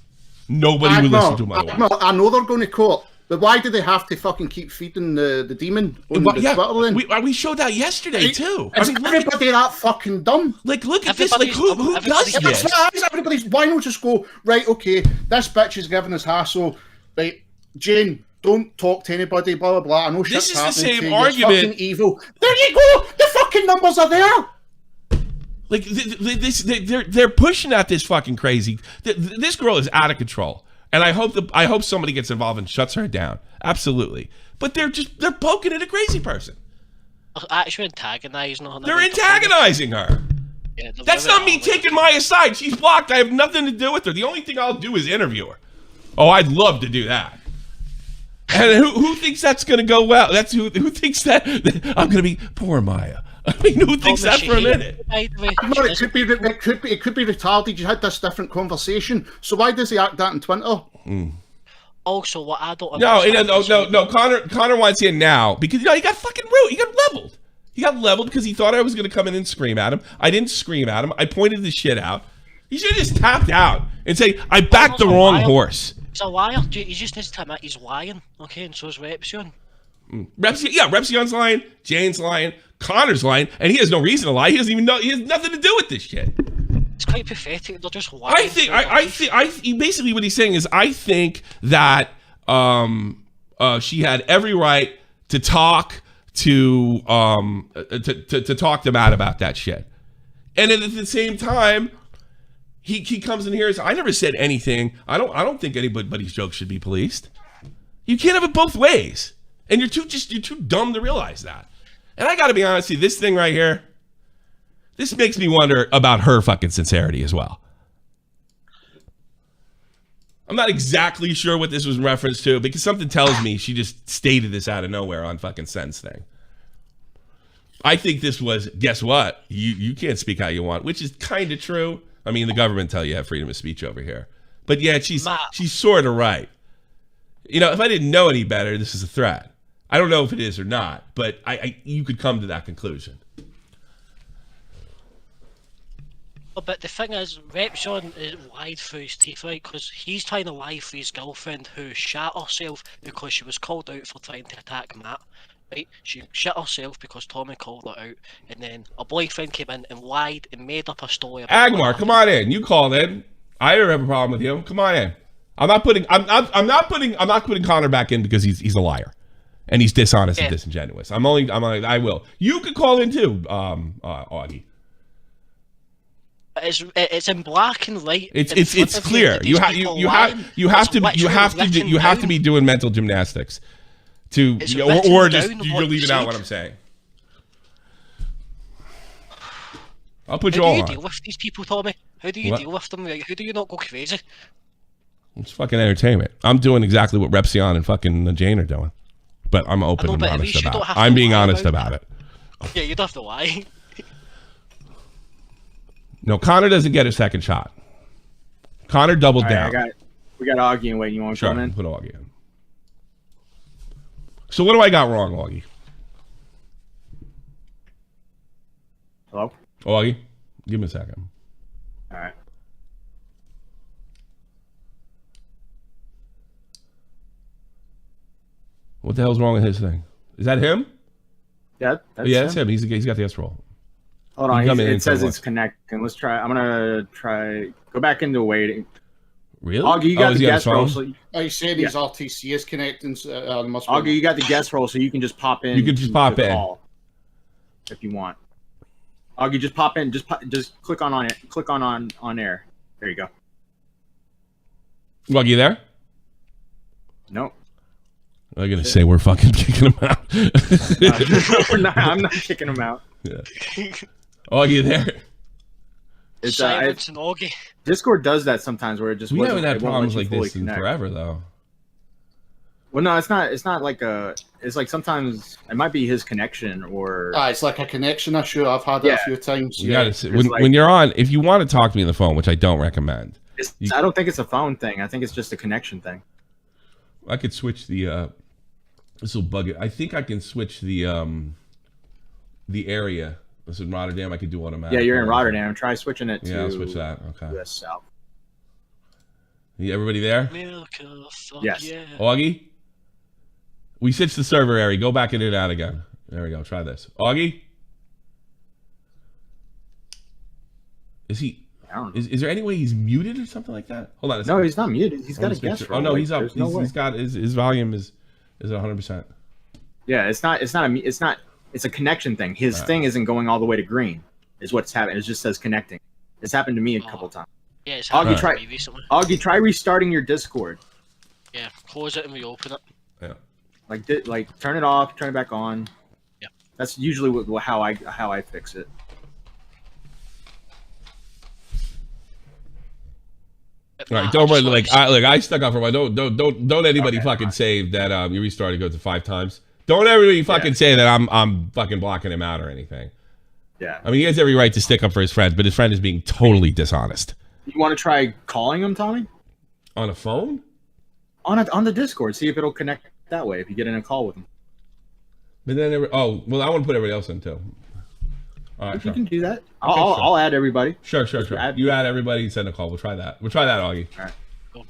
Speaker 3: Nobody would listen to him otherwise. I know they're going to court. But why do they have to fucking keep feeding the demon on the Twitter then?
Speaker 2: We showed that yesterday too.
Speaker 3: Is everybody that fucking dumb?
Speaker 2: Like, look at this. Like, who does this?
Speaker 3: Why not just go, right, okay, this bitch is giving us hassle. Right, Jane, don't talk to anybody, blah, blah, blah. I know shit's happening. This is the same argument. It's fucking evil. There you go. The fucking numbers are there.
Speaker 2: Like, they're pushing at this fucking crazy. This girl is out of control. And I hope somebody gets involved and shuts her down. Absolutely. But they're poking at a crazy person.
Speaker 11: Actually antagonizing her.
Speaker 2: They're antagonizing her. Yeah, that's not me taking Maya side. She's blocked. I have nothing to do with her. The only thing I'll do is interview her. Oh, I'd love to do that. And who thinks that's going to go well? That's who thinks that I'm going to be poor Maya. I mean, who thinks that for a minute?
Speaker 3: No, it could be retarded. You had this different conversation. So why does he act that on Twitter?
Speaker 11: Also, what I don't understand.
Speaker 2: No. Connor wants in now because he got fucking rude. He got leveled. He got leveled because he thought I was going to come in and scream at him. I didn't scream at him. I pointed the shit out. He should have just tapped out and say, "I backed the wrong horse."
Speaker 11: He's a liar. He just needs to admit he's lying. Okay, and so is Repsion.
Speaker 2: Repsion's lying. Jane's lying. Connor's lying, and he has no reason to lie. He doesn't even know. He has nothing to do with this shit.
Speaker 11: It's quite pathetic. They're just lying.
Speaker 2: I think basically what he's saying is, I think that she had every right to talk to talk to Matt about that shit, and then at the same time, he comes in here and says, I never said anything. I don't think anybody's joke should be policed. You can't have it both ways, and you're too dumb to realize that. And I gotta be honest with you, this thing right here, this makes me wonder about her fucking sincerity as well. I'm not exactly sure what this was in reference to, because something tells me she just stated this out of nowhere on fucking Sense thing. I think this was, guess what? You can't speak how you want, which is kind of true. I mean, the government tell you have freedom of speech over here. But yeah, she's sort of right. You know, if I didn't know any better, this is a threat. I don't know if it is or not, but you could come to that conclusion.
Speaker 11: But the thing is, Repsion is lied through his teeth, right? Because he's trying to lie for his girlfriend who shat herself because she was called out for trying to attack Matt. Right? She shit herself because Tommy called her out, and then a boyfriend came in and lied and made up a story about
Speaker 2: Agmar, come on in. You called in. I don't have a problem with you. Come on in. I'm not putting Connor back in because he's a liar. and he's dishonest and disingenuous. I will. You could call in too, Augie.
Speaker 11: It's in black and white.
Speaker 2: It's clear. You have to be doing mental gymnastics to, or just you're leaving out what I'm saying. I'll put you all on.
Speaker 11: How do you deal with these people, Tommy? How do you deal with them? How do you not go crazy?
Speaker 2: It's fucking entertainment. I'm doing exactly what Repsion and fucking Jane are doing, but I'm open and honest about it. I'm being honest about it.
Speaker 11: Yeah, you don't have to lie.
Speaker 2: No, Connor doesn't get a second shot. Connor doubled down.
Speaker 4: We got Augie and Wade. You want to come in?
Speaker 2: Put Augie in. So what do I got wrong, Augie?
Speaker 4: Hello?
Speaker 2: Augie, give me a second.
Speaker 4: All right.
Speaker 2: What the hell's wrong with his thing? Is that him?
Speaker 4: Yeah,
Speaker 2: that's him. He's got the S roll.
Speaker 4: Hold on, it says it's connecting. Let's try. I'm gonna try. Go back into waiting.
Speaker 2: Really?
Speaker 4: Augie, you got the guest roll. So
Speaker 3: I said his RTC is connecting.
Speaker 4: Augie, you got the guest roll, so you can just pop in.
Speaker 2: You can just pop in
Speaker 4: if you want. Augie, just pop in. Just click on it. Click on air. There you go.
Speaker 2: Augie, you there?
Speaker 4: Nope.
Speaker 2: I'm gonna say we're fucking kicking him out.
Speaker 4: I'm not kicking him out.
Speaker 2: Yeah. Augie, you there?
Speaker 4: It's
Speaker 11: Silence and Augie.
Speaker 4: Discord does that sometimes, where it just
Speaker 2: we haven't had problems like this in forever, though.
Speaker 4: Well, no, it's not. It's not like a. It's like sometimes it might be his connection, or
Speaker 3: it's like a connection issue. I've had it a few times.
Speaker 2: You gotta, when you're on, if you want to talk to me on the phone, which I don't recommend.
Speaker 4: I don't think it's a phone thing. I think it's just a connection thing.
Speaker 2: I could switch the. This will bug it. I think I can switch the area. This is in Rotterdam. I could do automatic.
Speaker 4: Yeah, you're in Rotterdam. Try switching it to.
Speaker 2: Yeah, I'll switch that. Okay.
Speaker 4: US South.
Speaker 2: Everybody there?
Speaker 4: Yes.
Speaker 11: Yeah.
Speaker 2: Augie? We switched the server area. Go back in and out again. There we go. Try this. Augie? Is he...
Speaker 4: I don't know.
Speaker 2: Is there any way he's muted or something like that? Hold on.
Speaker 4: No, he's not muted. He's got a guest roll.
Speaker 2: Oh, no, he's up.
Speaker 4: There's no way.
Speaker 2: He's got... His volume is at 100%.
Speaker 4: Yeah, it's not... It's a connection thing. His thing isn't going all the way to green, is what's happening. It just says connecting. It's happened to me a couple times.
Speaker 11: Yeah, it's happened to me recently.
Speaker 4: Augie, try restarting your Discord.
Speaker 11: Yeah, close it and reopen it.
Speaker 2: Yeah.
Speaker 4: Like turn it off, turn it back on.
Speaker 11: Yeah.
Speaker 4: That's usually how I fix it.
Speaker 2: All right, don't worry. I stuck up for my. Don't anybody fucking say that you restarted go to 5 times. Don't everybody fucking say that I'm fucking blocking him out or anything.
Speaker 4: Yeah.
Speaker 2: I mean, he has every right to stick up for his friends, but his friend is being totally dishonest.
Speaker 4: You want to try calling him, Tommy?
Speaker 2: On a phone?
Speaker 4: On the Discord. See if it'll connect that way if you get in a call with him.
Speaker 2: But then, I want to put everybody else in too. All right,
Speaker 4: if you can do that, I'll add everybody.
Speaker 2: Sure. You add everybody and send a call. We'll try that. Augie.
Speaker 4: All right.
Speaker 11: Cool.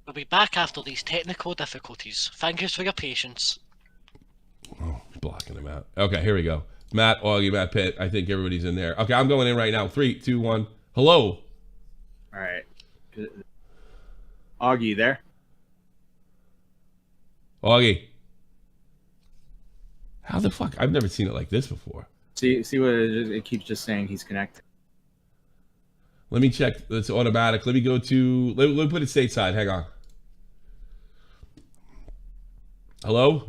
Speaker 11: We'll be back after these technical difficulties. Thank you for your patience.
Speaker 2: Oh, blocking him out. Okay, here we go. Matt, Augie, Matt Pitt. I think everybody's in there. Okay, I'm going in right now. 3, 2, 1. Hello.
Speaker 4: All right. Augie, there?
Speaker 2: Augie. How the fuck? I've never seen it like this before.
Speaker 4: See what it keeps just saying he's connected.
Speaker 2: Let me check. It's automatic. Let me go to... Let me put it stateside. Hang on. Hello?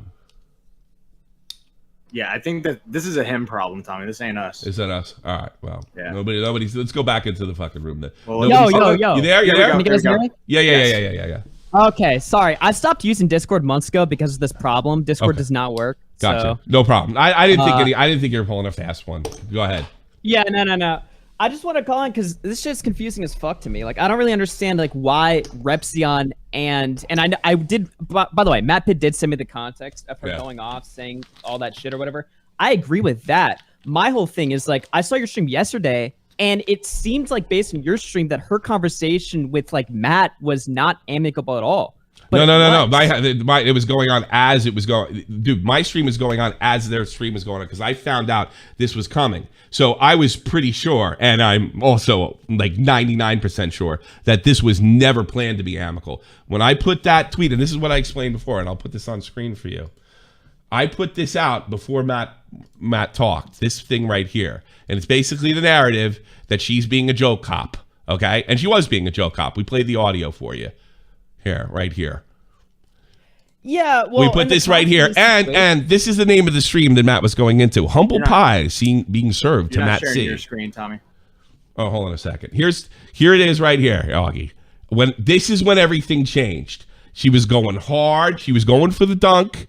Speaker 4: Yeah, I think that this is a him problem, Tommy. This ain't us.
Speaker 2: Is that us? All right. Well,
Speaker 4: yeah.
Speaker 2: Nobody's. Let's go back into the fucking room then.
Speaker 13: Yo. You
Speaker 2: there? You there?
Speaker 13: Can you guys hear me?
Speaker 2: Yeah.
Speaker 13: Okay, sorry. I stopped using Discord months ago because of this problem. Discord does not work.
Speaker 2: Gotcha.
Speaker 13: So,
Speaker 2: no problem. I didn't think I didn't think you were pulling a fast one. Go ahead.
Speaker 13: Yeah, no. I just want to call in because this shit's confusing as fuck to me. Like, I don't really understand like why Repsion and I did. By the way, Matt Pitt did send me the context of her going off, saying all that shit or whatever. I agree with that. My whole thing is like, I saw your stream yesterday, and it seemed like based on your stream that her conversation with like Matt was not amicable at all.
Speaker 2: No. It was going on as it was going. Dude, my stream was going on as their stream was going on because I found out this was coming. So I was pretty sure, and I'm also like 99% sure that this was never planned to be amicable. When I put that tweet, and this is what I explained before, and I'll put this on screen for you. I put this out before Matt talked. This thing right here, and it's basically the narrative that she's being a joke cop. Okay, and she was being a joke cop. We played the audio for you. Here, right here.
Speaker 13: Yeah, well,
Speaker 2: we put this right here, and this is the name of the stream that Matt was going into. Humble pie being served to Matt C.
Speaker 4: Your screen, Tommy.
Speaker 2: Oh, hold on a second. Here it is right here, Augie. This is when everything changed. She was going hard. She was going for the dunk,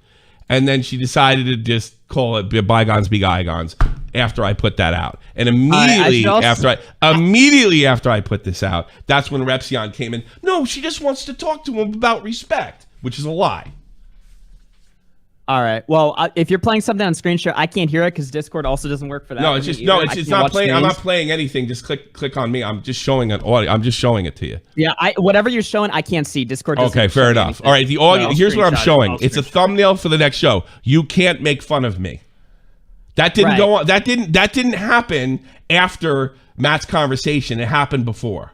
Speaker 2: and then she decided to just call it bygones be bygones after I put that out. And immediately after I put this out, that's when Repsion came in. No, she just wants to talk to him about respect, which is a lie.
Speaker 13: All right. Well, if you're playing something on screen share, I can't hear it because Discord also doesn't work for that.
Speaker 2: No, it's not playing. I'm not playing anything. Just click on me. I'm just showing an audio. I'm just showing it to you.
Speaker 13: Yeah, whatever you're showing, I can't see. Discord doesn't
Speaker 2: Okay, fair enough.
Speaker 13: anything.
Speaker 2: All right, the audio. Here's what I'm showing. It's a
Speaker 4: screenshot.
Speaker 2: thumbnail for the next show. You can't make fun of me. That didn't go on. That didn't happen after Matt's conversation. It happened before.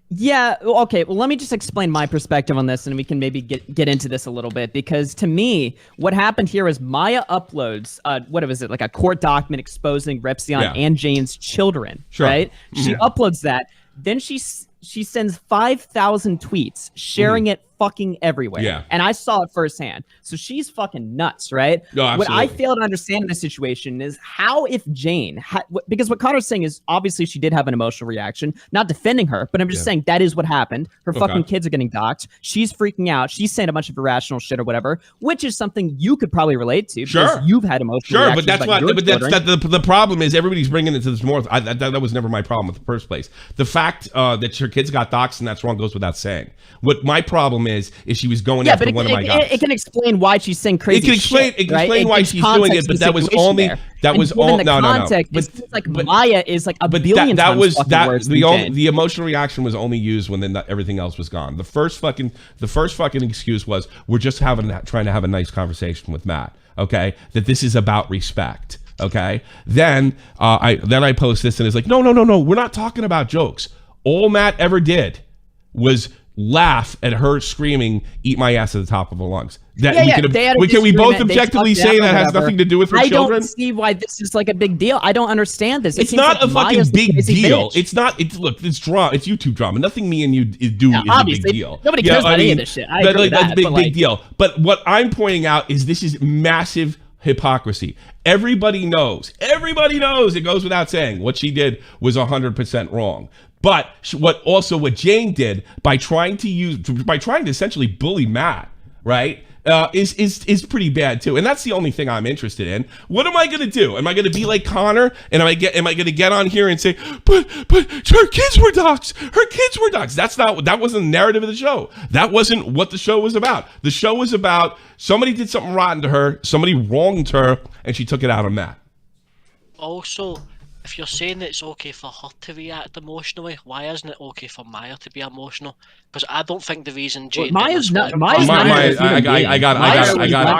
Speaker 13: Yeah, okay, well, let me just explain my perspective on this, and we can maybe get into this a little bit, because to me, what happened here is Maya uploads, what was it, like a court document exposing Repsion and Jane's children, right? She uploads that, then she sends 5,000 tweets sharing it fucking everywhere.
Speaker 2: Yeah.
Speaker 13: And I saw it firsthand. So she's fucking nuts, right?
Speaker 2: No,
Speaker 13: what I fail to understand in this situation is how if Jane, because what Connor's saying is obviously she did have an emotional reaction, not defending her, but I'm just saying that is what happened. Her fucking kids are getting doxxed. She's freaking out. She's saying a bunch of irrational shit or whatever, which is something you could probably relate to. Because you've had emotional reactions.
Speaker 2: But the problem is everybody's bringing it to this more. That was never my problem in the first place. The fact that her kids got doxxed and that's wrong goes without saying. What my problem is she was going after one of my guys.
Speaker 13: It can explain why she's saying crazy shit.
Speaker 2: It can explain why she's doing it, but that was only
Speaker 13: context. It seems like Maya is like a billion times fucking worse than Jane.
Speaker 2: The emotional reaction was only used when everything else was gone. The first fucking excuse was we're just trying to have a nice conversation with Matt. Okay, that this is about respect. Okay, then I post this and it's like no, we're not talking about jokes. All Matt ever did was laugh at her screaming, "Eat my ass" at the top of her lungs. Can we both objectively say that has nothing to do with her children?
Speaker 13: I don't see why this is like a big deal. I don't understand this.
Speaker 2: It's not a fucking big deal. It's not. It's drama. It's YouTube drama. Nothing me and you do is a big deal.
Speaker 13: Nobody cares about any of this shit. I agree with that,
Speaker 2: that's a big deal. But what I'm pointing out is this is massive hypocrisy. Everybody knows. It goes without saying. What she did was 100% wrong. But what Jane did by trying to essentially bully Matt, right, is pretty bad too. And that's the only thing I'm interested in. What am I going to do? Am I going to be like Connor? And am I going to get on here and say, but her kids were doxxed. Her kids were doxxed. That wasn't the narrative of the show. That wasn't what the show was about. The show was about somebody did something rotten to her, somebody wronged her, and she took it out on Matt.
Speaker 11: Also, if you're saying that it's okay for her to react emotionally, why isn't it okay for Maya to be emotional? Because I don't think the reason Jane
Speaker 13: Maya's not a
Speaker 2: human being. I got to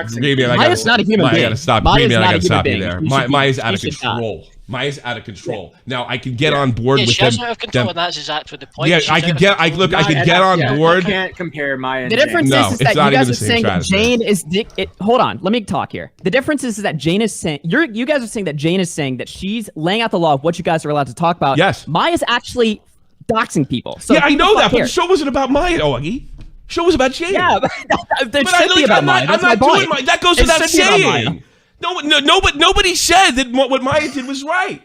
Speaker 13: human being.
Speaker 2: I got to stop. I got to stop you there. Maya's out of control. Maya's out of control. Now I can get on board with them.
Speaker 11: She's out of control, and that's exactly the point.
Speaker 2: Yeah, I could get on board.
Speaker 4: You can't compare Maya.
Speaker 13: The difference is that you guys are saying that Jane is. Hold on, let me talk here. The difference is that Jane is saying you guys are saying that Jane is saying that she's laying out the law of what you guys are allowed to talk about.
Speaker 2: Yes.
Speaker 13: Maya's actually doxing people. So
Speaker 2: yeah, I know that, but the show wasn't about Maya, Augie. The show was about Jane.
Speaker 13: Yeah, but there should be about Maya.
Speaker 2: I'm not doing Maya. That goes without saying. No, but nobody said that what Maya did was right.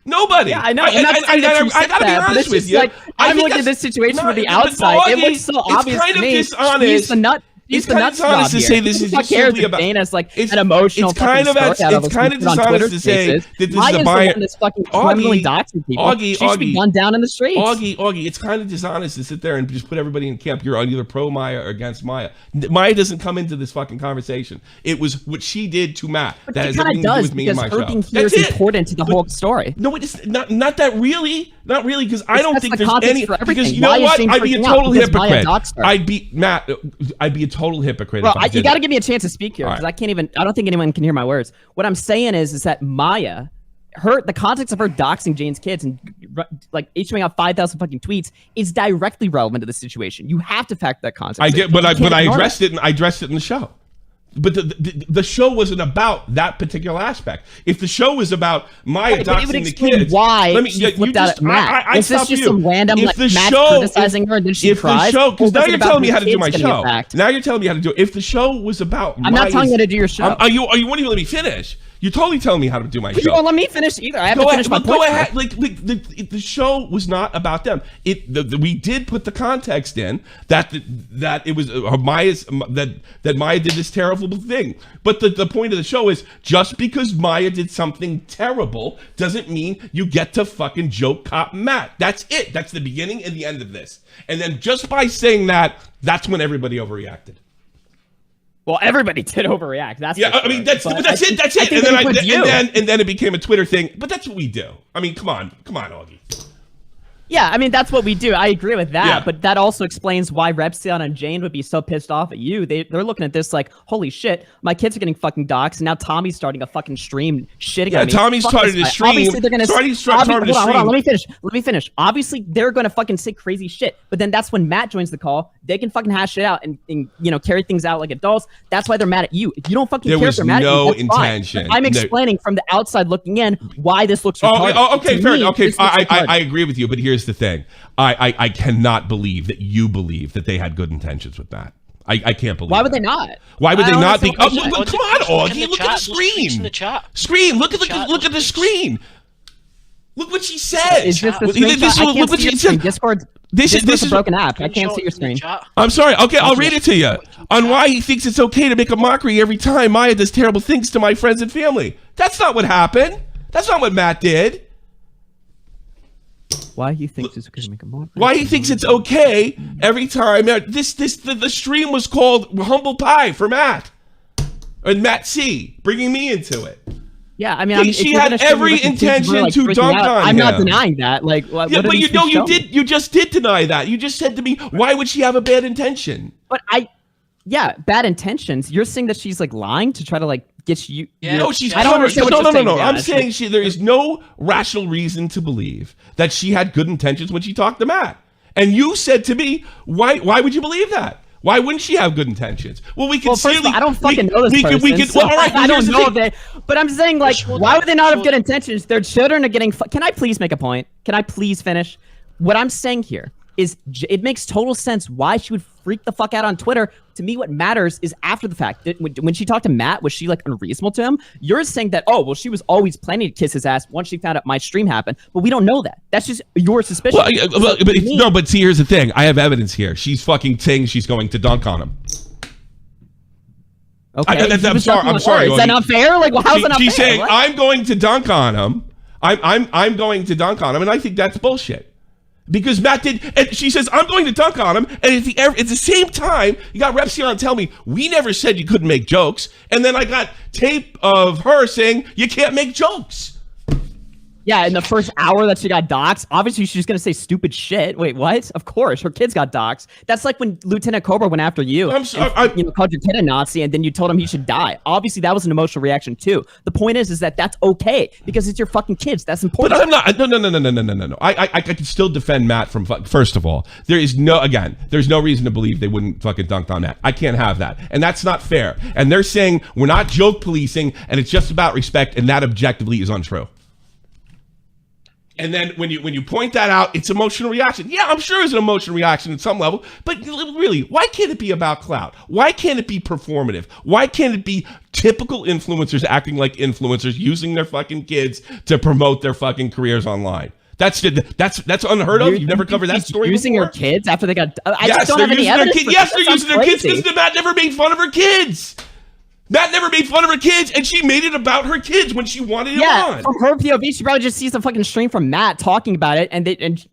Speaker 2: Nobody.
Speaker 13: Yeah, I know. I gotta be honest with you. Like, I'm looking at this situation from the outside. It looks so obvious to me.
Speaker 2: It's kind of dishonest. it's kind of dishonest to say this is just simply about.
Speaker 13: Jane has like an emotional.
Speaker 2: It's kind of dishonest to say that this is a buyer.
Speaker 13: Augie, she should be gunned down in the streets.
Speaker 2: Augie, it's kind of dishonest to sit there and just put everybody in camp. You're either pro Maya or against Maya. Maya doesn't come into this fucking conversation. It was what she did to Matt.
Speaker 13: But
Speaker 2: that
Speaker 13: it
Speaker 2: has
Speaker 13: kind
Speaker 2: everything
Speaker 13: of
Speaker 2: to do
Speaker 13: does
Speaker 2: with me and
Speaker 13: because
Speaker 2: my
Speaker 13: her
Speaker 2: show.
Speaker 13: being here is important to the whole story.
Speaker 2: No, it's not that really. Not really, because I don't think there's any. Because you
Speaker 13: Why
Speaker 2: know
Speaker 13: is
Speaker 2: what?
Speaker 13: Jane
Speaker 2: I'd be a
Speaker 13: freaking out?
Speaker 2: total
Speaker 13: Because Maya
Speaker 2: hypocrite.
Speaker 13: doxed her.
Speaker 2: I'd be a total hypocrite.
Speaker 13: Bro,
Speaker 2: if I did
Speaker 13: you got to
Speaker 2: that.
Speaker 13: give me a chance to speak here because I don't think anyone can hear my words. What I'm saying is that Maya, the context of her doxing Jane's kids and like issuing out 5,000 fucking tweets is directly relevant to the situation. You have to factor that context.
Speaker 2: I get, but I addressed
Speaker 13: it.
Speaker 2: it, and I addressed it in the show. But the show wasn't about that particular aspect. If the show was about Maya doxing the kids,
Speaker 13: why she flipped out at Matt. Is this just some random like Matt criticizing her and then she cries?
Speaker 2: Because now you're telling me how to do my show. Now you're telling me how to do it. If the show was about,
Speaker 13: I'm not telling you to do your show.
Speaker 2: You won't even let me finish. You're totally telling me how to do my show.
Speaker 13: You won't let me finish either. I have to finish my point.
Speaker 2: Go ahead. The show was not about them. We did put the context in that it was Maya's that Maya did this terrible thing. But the point of the show is just because Maya did something terrible doesn't mean you get to fucking joke cop Matt. That's it. That's the beginning and the end of this. And then just by saying that, that's when everybody overreacted.
Speaker 13: Well, everybody did overreact. That's
Speaker 2: yeah. I mean, that's it. That's it. And then it became a Twitter thing. But that's what we do. I mean, come on, Augie.
Speaker 13: Yeah, I mean, that's what we do. I agree with that, but that also explains why Repsion and Jane would be so pissed off at you. They're looking at this like, holy shit, my kids are getting fucking doxxed, and now Tommy's starting a fucking stream shitting on me.
Speaker 2: Yeah, Tommy's started to stream.
Speaker 13: Obviously, they're gonna
Speaker 2: hold on,
Speaker 13: let me finish. Obviously, they're gonna fucking say crazy shit, but then that's when Matt joins the call. They can fucking hash it out and carry things out like adults. That's why they're mad at you. If you don't fucking care if they're mad at you, that's
Speaker 2: intention.
Speaker 13: fine. I'm explaining from the outside looking in why this looks retarded.
Speaker 2: Okay, fair enough. Okay, I agree with you, but here's the thing. I cannot believe that you believe that they had good intentions with that. I can't believe.
Speaker 13: Why would they not?
Speaker 2: Why would they not think? Oh, come on, Augie!
Speaker 11: Look at the screen.
Speaker 2: Look at the screen. Look what she said.
Speaker 13: Is this the screenshot? Look what she said. This is a broken app. I can't see your screen.
Speaker 2: I'm sorry. Okay, I'll read it to you. On why he thinks it's okay to make a mockery every time Maya does terrible things to my friends and family. That's not what happened. That's not what Matt did.
Speaker 13: Why he thinks it's okay to make a mockery?
Speaker 2: Why he thinks it's okay every time? The stream was called Humble Pie for Matt and Matt C, bringing me into it.
Speaker 13: Yeah, I mean,
Speaker 2: she had every intention to dunk on him.
Speaker 13: I'm not denying that. Like,
Speaker 2: but you just did deny that. You just said to me, why would she have a bad intention?
Speaker 13: But bad intentions. You're saying that she's like lying to try to like get you.
Speaker 2: Yeah. No, she's.
Speaker 13: I don't understand what you're saying.
Speaker 2: No. I'm saying there is no rational reason to believe that she had good intentions when she talked to Matt. And you said to me, why would you believe that? Why wouldn't she have good intentions? Well, we can
Speaker 13: I don't fucking know this person. All right, I don't know if they. But I'm saying, like, why would they not have good intentions? Their children are getting. Can I please make a point? Can I please finish? What I'm saying here is, it makes total sense why she would freak the fuck out on Twitter. To me, what matters is after the fact. When she talked to Matt, was she like unreasonable to him? You're saying that, oh, well, she was always planning to kiss his ass once she found out my stream happened, but we don't know that. That's just your suspicion.
Speaker 2: But see, here's the thing. I have evidence here. She's fucking saying she's going to dunk on him.
Speaker 13: Okay,
Speaker 2: I'm sorry.
Speaker 13: Is that not fair? Like, well, how's that not fair?
Speaker 2: She's saying, I'm going to dunk on him. I'm going to dunk on him, and I think that's bullshit. Because Matt did, and she says, I'm going to dunk on him, and at the same time, you got Repsion tell me, we never said you couldn't make jokes, and then I got tape of her saying, you can't make jokes.
Speaker 13: Yeah, in the first hour that she got doxxed, obviously she's going to say stupid shit. Wait, what? Of course, her kids got doxxed. That's like when Lieutenant Cobra went after you.
Speaker 2: I'm sorry.
Speaker 13: Called your kid a Nazi, and then you told him he should die. Obviously, that was an emotional reaction too. The point is that that's okay because it's your fucking kids. That's important.
Speaker 2: But I'm not. No. I can still defend Matt from. First of all, there's no reason to believe they wouldn't fucking dunk on Matt. I can't have that, and that's not fair. And they're saying we're not joke policing, and it's just about respect, and that objectively is untrue. And then when you point that out, it's emotional reaction. Yeah, I'm sure it's an emotional reaction at some level, but really, why can't it be about clout? Why can't it be performative? Why can't it be typical influencers acting like influencers, using their fucking kids to promote their fucking careers online? That's unheard of. You've never covered that story
Speaker 13: using
Speaker 2: before?
Speaker 13: her kids after they got. I
Speaker 2: Yes,
Speaker 13: just don't
Speaker 2: they're
Speaker 13: have any
Speaker 2: using their
Speaker 13: evidence.
Speaker 2: kids. Yes, they're using their kids because Matt never made fun of her kids. Matt never made fun of her kids, and she made it about her kids when she wanted it on.
Speaker 13: From her POV, she probably just sees a fucking stream from Matt talking about it, and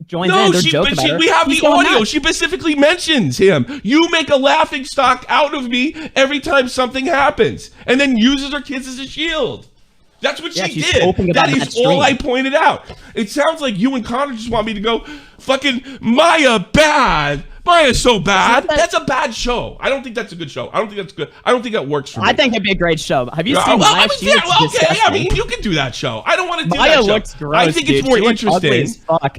Speaker 13: joins in their joke about it.
Speaker 2: We have
Speaker 13: He's
Speaker 2: the
Speaker 13: going
Speaker 2: audio.
Speaker 13: nuts.
Speaker 2: She specifically mentions him. You make a laughing stock out of me every time something happens, and then uses her kids as a shield. That's what she did. That is all I pointed out. It sounds like you and Connor just want me to go, fucking Maya bad. Maya's so bad. That's a bad show. I don't think that's a good show. I don't think that's good. I don't think that works for me.
Speaker 13: I think it'd be a great show. Have you seen
Speaker 2: Maya?
Speaker 13: Maya?
Speaker 2: Okay, I mean, you can do that show. I don't want to do
Speaker 13: Maya
Speaker 2: that show.
Speaker 13: looks gross,
Speaker 2: I think it's
Speaker 13: dude.
Speaker 2: more
Speaker 13: She looks ugly
Speaker 2: interesting.
Speaker 13: as fuck.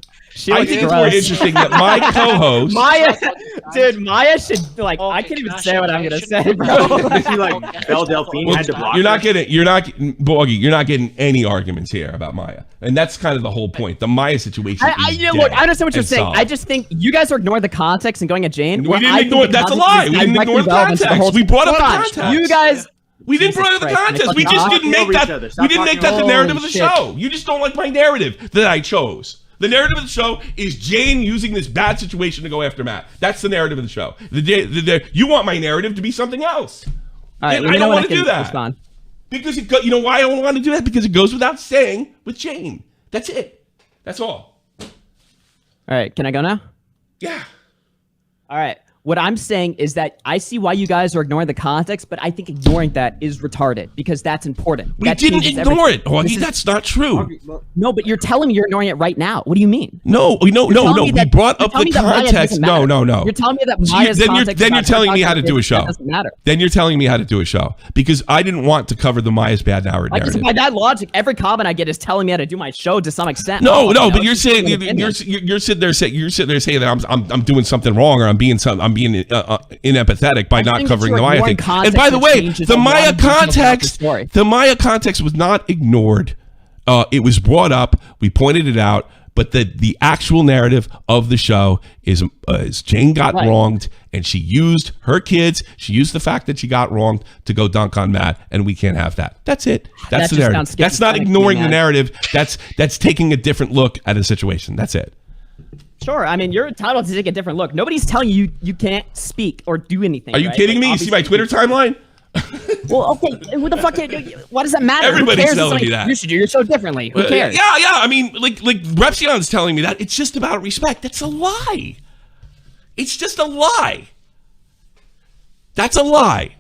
Speaker 2: I think it's more interesting that my co-host
Speaker 13: Maya should I can't even say what I'm gonna say, bro.
Speaker 4: She like Belle Delphine had to block
Speaker 2: you're not
Speaker 4: her.
Speaker 2: getting Boggy. You're not getting any arguments here about Maya, and that's kind of the whole point. The Maya situation.
Speaker 13: Look, I understand what you're saying.
Speaker 2: solved.
Speaker 13: I just think you guys are ignoring the context and going at Jane.
Speaker 2: We didn't ignore. That's a lie. We didn't ignore the context. We brought up the context.
Speaker 13: You guys.
Speaker 2: We didn't bring up the context. We just didn't make that. We didn't make that the narrative of the show. You just don't like my narrative that I chose. The narrative of the show is Jane using this bad situation to go after Matt. That's the narrative of the show. You want my narrative to be something else.
Speaker 13: All right,
Speaker 2: I don't want to do that.
Speaker 13: Respond.
Speaker 2: Because you know why I don't want to do that? Because it goes without saying with Jane. That's it. That's all.
Speaker 13: All right, can I go now?
Speaker 2: Yeah.
Speaker 13: All right. What I'm saying is that I see why you guys are ignoring the context, but I think ignoring that is retarded because that's important.
Speaker 2: We didn't ignore it, Augie. That's not true.
Speaker 13: No, but you're telling me you're ignoring it right now. What do you mean?
Speaker 2: No. We brought up the context. No.
Speaker 13: You're telling me that Maya's context.
Speaker 2: Then you're telling me how to do a show.
Speaker 13: Doesn't matter.
Speaker 2: Then you're telling me how to do a show because I didn't want to cover the Maya's bad narrative.
Speaker 13: By that logic, every comment I get is telling me how to do my show to some extent.
Speaker 2: No, but you're saying you're sitting there saying that I'm doing something wrong or I'm being unempathetic by not covering the Maya thing. And by the way, the Maya context was not ignored. It was brought up. We pointed it out. But the actual narrative of the show is Jane got wronged, and she used her kids. She used the fact that she got wronged to go dunk on Matt, and we can't have that. That's it. That's the narrative. That's not ignoring the narrative. That's taking a different look at a situation. That's it.
Speaker 13: Sure, I mean, you're entitled to take a different look. Nobody's telling you you can't speak or do anything.
Speaker 2: Are you kidding me? You see my Twitter timeline?
Speaker 13: Well, okay, what the fuck? What does that matter?
Speaker 2: Everybody's telling me that.
Speaker 13: You should do your show differently. Who cares?
Speaker 2: Yeah. I mean, like Repsion's telling me that. It's just about respect. That's a lie. It's just a lie. That's a lie.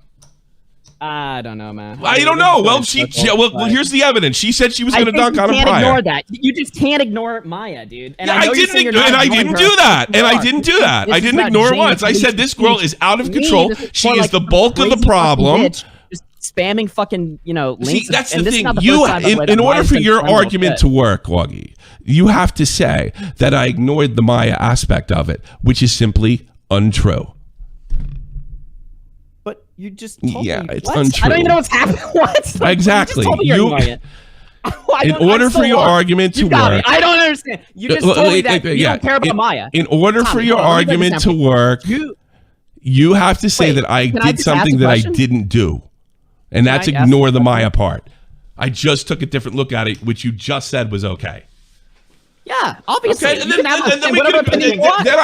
Speaker 13: I don't know, man.
Speaker 2: I don't know. Well, here's the evidence. She said she was going to dunk on him prior.
Speaker 13: You can't ignore that. You just can't ignore Maya, dude. And I didn't do that.
Speaker 2: I didn't do that. Ignore it once. I said this girl is out of control. She is the bulk of the problem.
Speaker 13: Just spamming fucking, links.
Speaker 2: See, that's the thing. In order for your argument to work, Wuggy, you have to say that I ignored the Maya aspect of it, which is simply untrue.
Speaker 13: You just told me.
Speaker 2: It's
Speaker 13: What?
Speaker 2: untrue.
Speaker 13: I don't even know what's happening. What?
Speaker 2: Exactly.
Speaker 13: In
Speaker 2: order for your argument to work,
Speaker 13: I don't understand. You just told me that you don't care about Maya.
Speaker 2: In order for your argument to work, you have to say that I did something that I didn't do, and that's ignore the Maya part. I just took a different look at it, which you just said was okay.
Speaker 13: Yeah, obviously.
Speaker 2: Okay, then I can leave it there.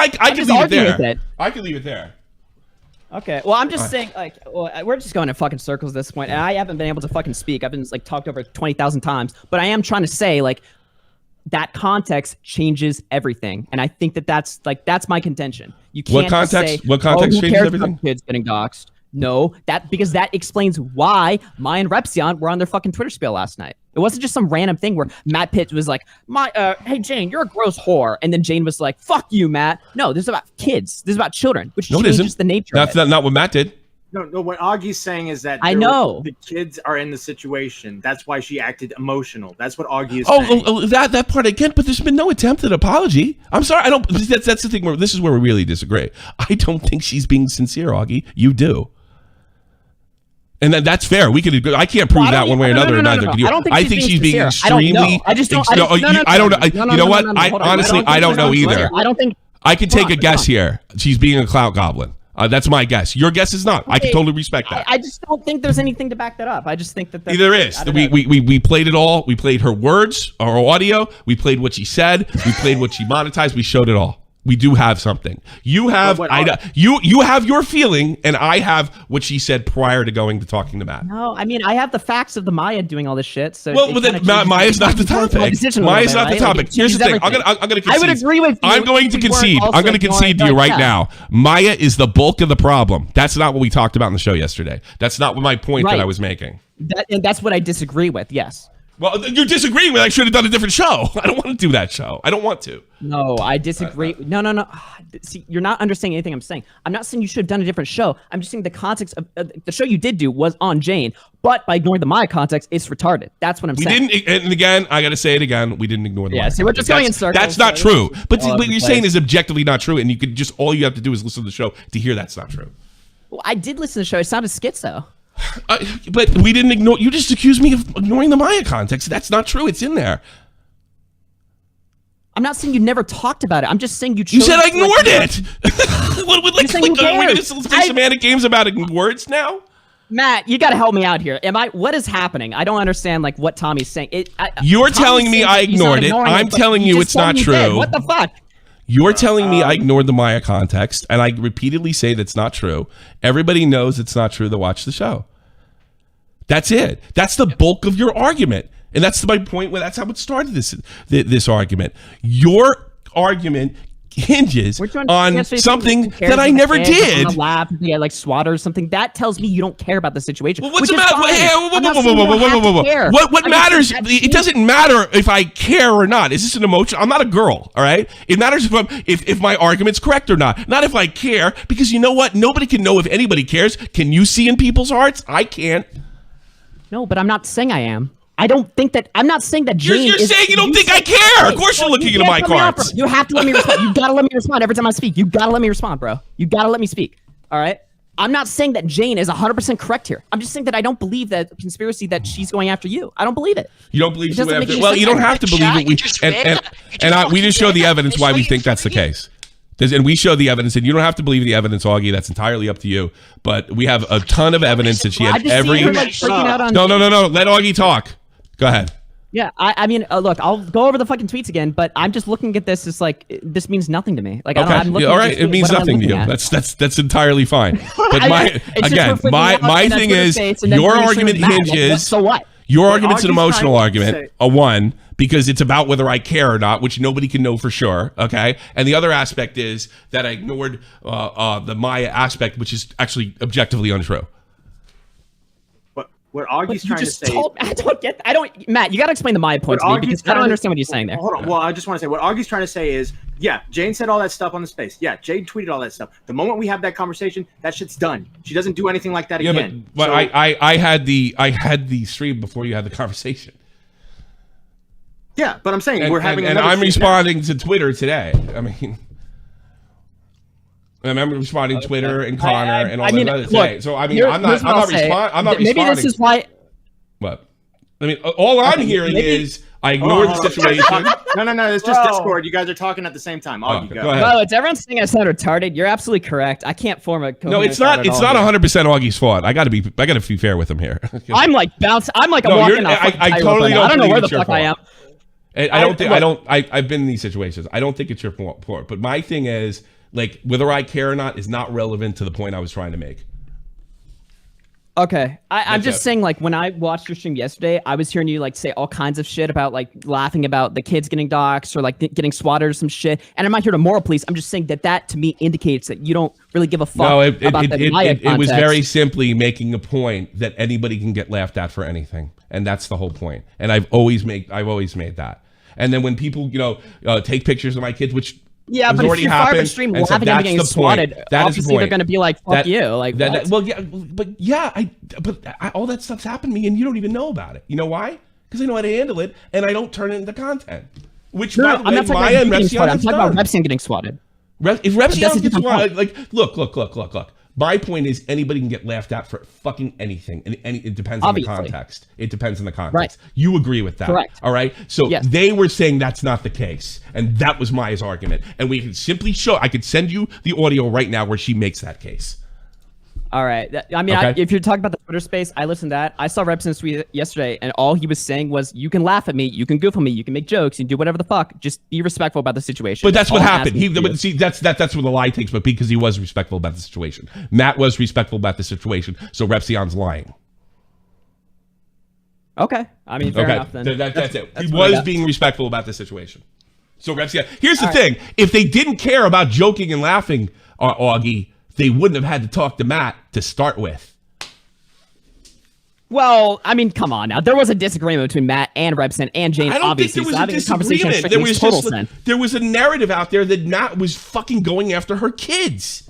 Speaker 2: I can leave it there.
Speaker 13: Okay, well, I'm just saying, we're just going in fucking circles at this point, and I haven't been able to fucking speak. I've been, talked over 20,000 times, but I am trying to say, that context changes everything, and I think that's my contention. You can't
Speaker 2: what context changes everything?
Speaker 13: Kids getting doxxed. No, because that explains why Maya and Repsion were on their fucking Twitter spiel last night. It wasn't just some random thing where Matt Pitt was like, hey, Jane, you're a gross whore. And then Jane was like, fuck you, Matt. No, this is about kids. This is about children, which changes the nature of it.
Speaker 2: That's not what Matt did.
Speaker 4: No, what Augie's saying is that
Speaker 13: the
Speaker 4: kids are in the situation. That's why she acted emotional. That's what Augie is saying.
Speaker 2: Oh, that part I get, but there's been no attempt at apology. I'm sorry, I don't. That's the thing. This is where we really disagree. I don't think she's being sincere, Augie. You do. And that's fair. We could. I can't prove that one way or another. And neither can you.
Speaker 13: I think she's being extremely.
Speaker 2: I don't know. You know what? I honestly, I don't know either.
Speaker 13: I don't think.
Speaker 2: I can take a guess here. She's being a clout goblin. That's my guess. Your guess is not. I can totally respect that.
Speaker 13: I just don't think there's anything to back that up. I just think that
Speaker 2: there is. We played it all. We played her words, our audio. We played what she said. We played what she monetized. We showed it all. We do have something. You have you have your feeling, and I have what she said prior to going to talking to Matt.
Speaker 13: No, I mean I have the facts of the Maya doing all this shit. So
Speaker 2: Maya's not the topic. Maya's not the topic. Here's the thing. I'm gonna concede.
Speaker 13: I would agree with you.
Speaker 2: I'm going to concede. I'm going to concede to you right now. Maya is the bulk of the problem. That's not what we talked about in the show yesterday. That's not my point that I was making.
Speaker 13: And that's what I disagree with. Yes.
Speaker 2: Well, you're disagreeing with I should have done a different show. I don't want to do that show. I don't want to.
Speaker 13: No, I disagree. No. See, you're not understanding anything I'm saying. I'm not saying you should have done a different show. I'm just saying the context of the show you did do was on Jane, but by ignoring the Maya context, it's retarded. That's what I'm saying.
Speaker 2: We didn't, and again, I got to say it again. We didn't ignore the Maya.
Speaker 13: See, we're just going in circles.
Speaker 2: That's not true. But what you're saying is objectively not true, and you could just all you have to do is listen to the show to hear that's not true.
Speaker 13: Well, I did listen to the show. It sounded schizo.
Speaker 2: But we didn't ignore. You just accused me of ignoring the Maya context. That's not true. It's in there.
Speaker 13: I'm not saying you never talked about it. I'm just saying you.
Speaker 2: You said I ignored it. Are we going to play semantic games about words now?
Speaker 13: Matt, you got to help me out here. What is happening? I don't understand like what Tommy's saying.
Speaker 2: You're telling me I ignored it. I'm telling you it's not true.
Speaker 13: What the fuck?
Speaker 2: You're telling me I ignored the Maya context, and I repeatedly say that's not true. Everybody knows it's not true to watch the show. That's it. That's the bulk of your argument. And that's my point. That's how it started, this argument. Your argument hinges on something that I never did.
Speaker 13: On a lap, like SWAT or something. That tells me you don't care about the situation.
Speaker 2: Well, what's the matter? What matters? It doesn't matter if I care or not. Is this an emotion? I'm not a girl, all right? It matters if my argument's correct or not. Not if I care, because you know what? Nobody can know if anybody cares. Can you see in people's hearts? I can't.
Speaker 13: No, but I'm not saying I am. I don't think that. I'm not saying that Jane.
Speaker 2: You're saying you don't think I care. Of course you're looking into my cards.
Speaker 13: You have to let me respond. You gotta let me respond every time I speak. You gotta let me respond, bro. You gotta let me speak. All right. I'm not saying that Jane is 100% correct here. I'm just saying that I don't believe that conspiracy that she's going after you. I don't believe it.
Speaker 2: You don't believe she went after? Well, you don't have to believe it. We just show the evidence why we think that's the case. And we show the evidence, and you don't have to believe the evidence, Augie. That's entirely up to you. But we have a ton of evidence that she had every. No. Let Augie talk. Go ahead.
Speaker 13: Yeah, I mean, look, I'll go over the fucking tweets again, but I'm just looking at this. It's like this means nothing to me. Like,
Speaker 2: okay,
Speaker 13: I'm looking
Speaker 2: all right, it means nothing to you. That's entirely fine. But my thing is, your argument hinges.
Speaker 13: So what?
Speaker 2: Your argument's an emotional argument, a one, because it's about whether I care or not, which nobody can know for sure, okay? And the other aspect is that I ignored the Maya aspect, which is actually objectively untrue.
Speaker 4: What Augie's trying to say...
Speaker 13: Matt, you got to explain the Maya point to me, because I don't understand what you're saying there.
Speaker 4: Hold on. Well, I just want to say, what Augie's trying to say is, yeah, Jane said all that stuff on the space. Yeah, Jane tweeted all that stuff. The moment we have that conversation, that shit's done. She doesn't do anything like that again.
Speaker 2: But I had the stream before you had the conversation.
Speaker 4: Yeah, but I'm saying we're having...
Speaker 2: And I'm responding to Twitter today. I mean... I remember responding to Twitter and Connor and all that other thing. So I mean, I'm not responding.
Speaker 13: Maybe this is why.
Speaker 2: What? I mean, all I'm hearing is I ignored the situation.
Speaker 4: No. It's just Discord. You guys are talking at the same time. Go ahead.
Speaker 13: No, it's everyone's saying I sound retarded. You're absolutely correct. I can't form a.
Speaker 2: No, it's not. It's not 100% Augie's fault. I got to be fair with him here.
Speaker 13: I'm like bouncing. I'm like walking off.
Speaker 2: I totally don't.
Speaker 13: I don't know where the fuck I am.
Speaker 2: I've been in these situations. I don't think it's your fault. But my thing is, like, whether I care or not is not relevant to the point I was trying to make.
Speaker 13: Okay. I'm just saying, like, when I watched your stream yesterday, I was hearing you, like, say all kinds of shit about, like, laughing about the kids getting doxxed or, like, getting swatted or some shit. And I'm not here to moral police. I'm just saying that to me indicates that you don't really give a fuck about the Maya context.
Speaker 2: It was very simply making a point that anybody can get laughed at for anything. And that's the whole point. And I've always made that. And then when people, take pictures of my kids, which...
Speaker 13: Yeah, but if you fire up a stream laughing at getting swatted, obviously they're going to be like, fuck you. Like,
Speaker 2: all that stuff's happened to me and you don't even know about it. You know why? Because I know how to handle it and I don't turn it into content. Which, by the way, Maya and Repsion
Speaker 13: I'm talking about Repsion getting swatted.
Speaker 2: If Repsion gets swatted, like, look. My point is anybody can get laughed at for fucking anything. And it depends on the context. It depends on the context.
Speaker 13: Right.
Speaker 2: You agree with that.
Speaker 13: Correct.
Speaker 2: All right. So they were saying that's not the case. And that was Maya's argument. And we can simply show, I could send you the audio right now where she makes that case.
Speaker 13: All right. I mean, if you're talking about the Twitter space, I listened to that. I saw Repson's tweet yesterday, and all he was saying was, you can laugh at me, you can goof on me, you can make jokes, you can do whatever the fuck. Just be respectful about the situation.
Speaker 2: But that's what happened. See, that's where the lie takes, but because he was respectful about the situation. Matt was respectful about the situation, so Repsion's lying.
Speaker 13: Okay. I mean, fair enough then.
Speaker 2: That's it. He was being respectful about the situation. So Repsion, here's the thing. If they didn't care about joking and laughing, Augie, they wouldn't have had to talk to Matt to start with.
Speaker 13: Well, I mean, come on now. There was a disagreement between Matt and Repson and Jane,
Speaker 2: I don't
Speaker 13: obviously.
Speaker 2: think there was a disagreement. There was a narrative out there that Matt was fucking going after her kids.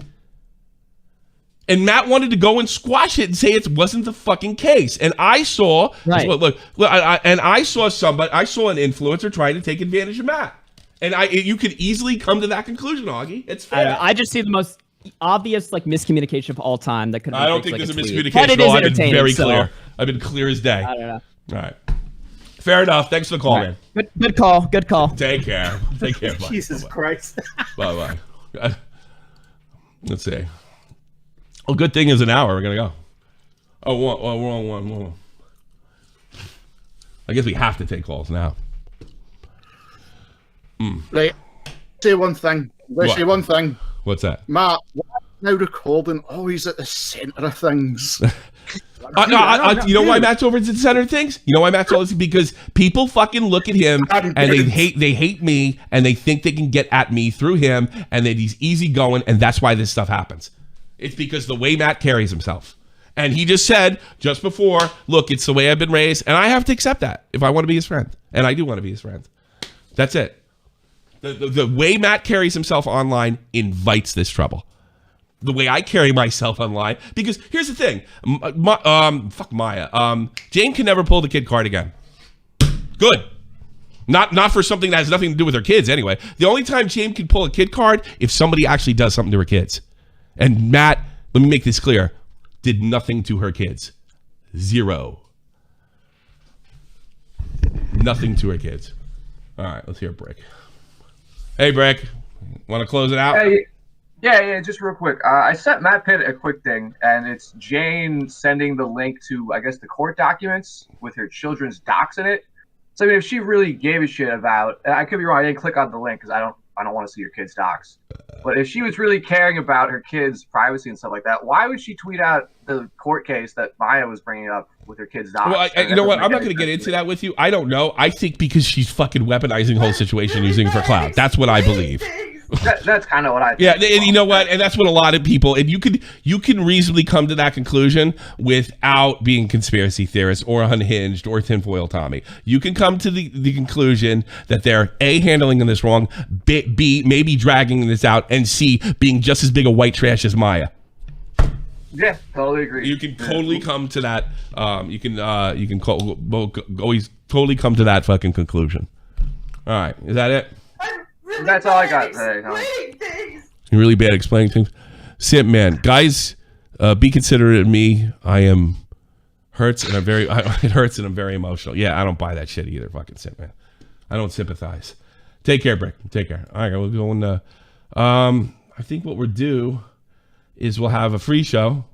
Speaker 2: And Matt wanted to go and squash it and say it wasn't the fucking case. And I saw, look, I saw an influencer trying to take advantage of Matt. And you could easily come to that conclusion, Augie. It's fair.
Speaker 13: I just see the most obvious miscommunication of all time that could.
Speaker 2: I don't think there's a miscommunication. I've been very clear. I've been clear as day.
Speaker 13: I don't know.
Speaker 2: All right. Fair enough. Thanks for the call, man.
Speaker 13: Good call. Good call.
Speaker 2: Take care. Take care. Bye.
Speaker 4: Jesus Christ.
Speaker 2: Bye. Let's see. Oh, good thing is an hour. We're gonna go. We're on one. I guess we have to take calls now.
Speaker 3: Right. Say one thing. Say one thing.
Speaker 2: What's that?
Speaker 3: Matt, now recording always at the centre of things.
Speaker 2: You know why Matt's always at the center of things? You know why Matt's always because people fucking look at him and they hate me and they think they can get at me through him and that he's easygoing and that's why this stuff happens. It's because the way Matt carries himself. And he just said just before, look, it's the way I've been raised and I have to accept that if I want to be his friend. And I do want to be his friend. That's it. The way Matt carries himself online invites this trouble. The way I carry myself online, because here's the thing, fuck Maya. Jane can never pull the kid card again. Good. Not for something that has nothing to do with her kids anyway. The only time Jane can pull a kid card if somebody actually does something to her kids. And Matt, let me make this clear, did nothing to her kids. Zero. Nothing to her kids. All right, let's hear Brick. Hey, Brick. Want to close it out?
Speaker 14: Hey, yeah, just real quick. I sent Matt Pitt a quick thing, and it's Jane sending the link to, I guess, the court documents with her children's docs in it. So, I mean, if she really gave a shit about, I could be wrong, I didn't click on the link because I don't want to see your kids' docs. But if she was really caring about her kids' privacy and stuff like that, why would she tweet out the court case that Maya was bringing up with her kids' docs?
Speaker 2: Well, you know what? I'm not going to get into that with you. I don't know. I think because she's fucking weaponizing the whole situation using it for clout. That's what I believe.
Speaker 14: That's kind of what I think.
Speaker 2: Yeah, and you know what? And that's what a lot of people, and you can reasonably come to that conclusion without being conspiracy theorists or unhinged or tinfoil Tommy. You can come to the conclusion that they're A, handling this wrong, B, maybe dragging this out, and C, being just as big a white trash as Maya.
Speaker 14: Yeah, totally agree.
Speaker 2: You can totally come to that. You can always totally come to that fucking conclusion. All right, is that it?
Speaker 14: That's all I got today.
Speaker 2: You're really bad at explaining things. Simp man, guys, be considerate of me. I am hurts and it hurts and I'm very emotional. Yeah, I don't buy that shit either. Fucking simp man. I don't sympathize. Take care, Brick. Take care. All right, we'll go in. I think what we're due is we'll have a free show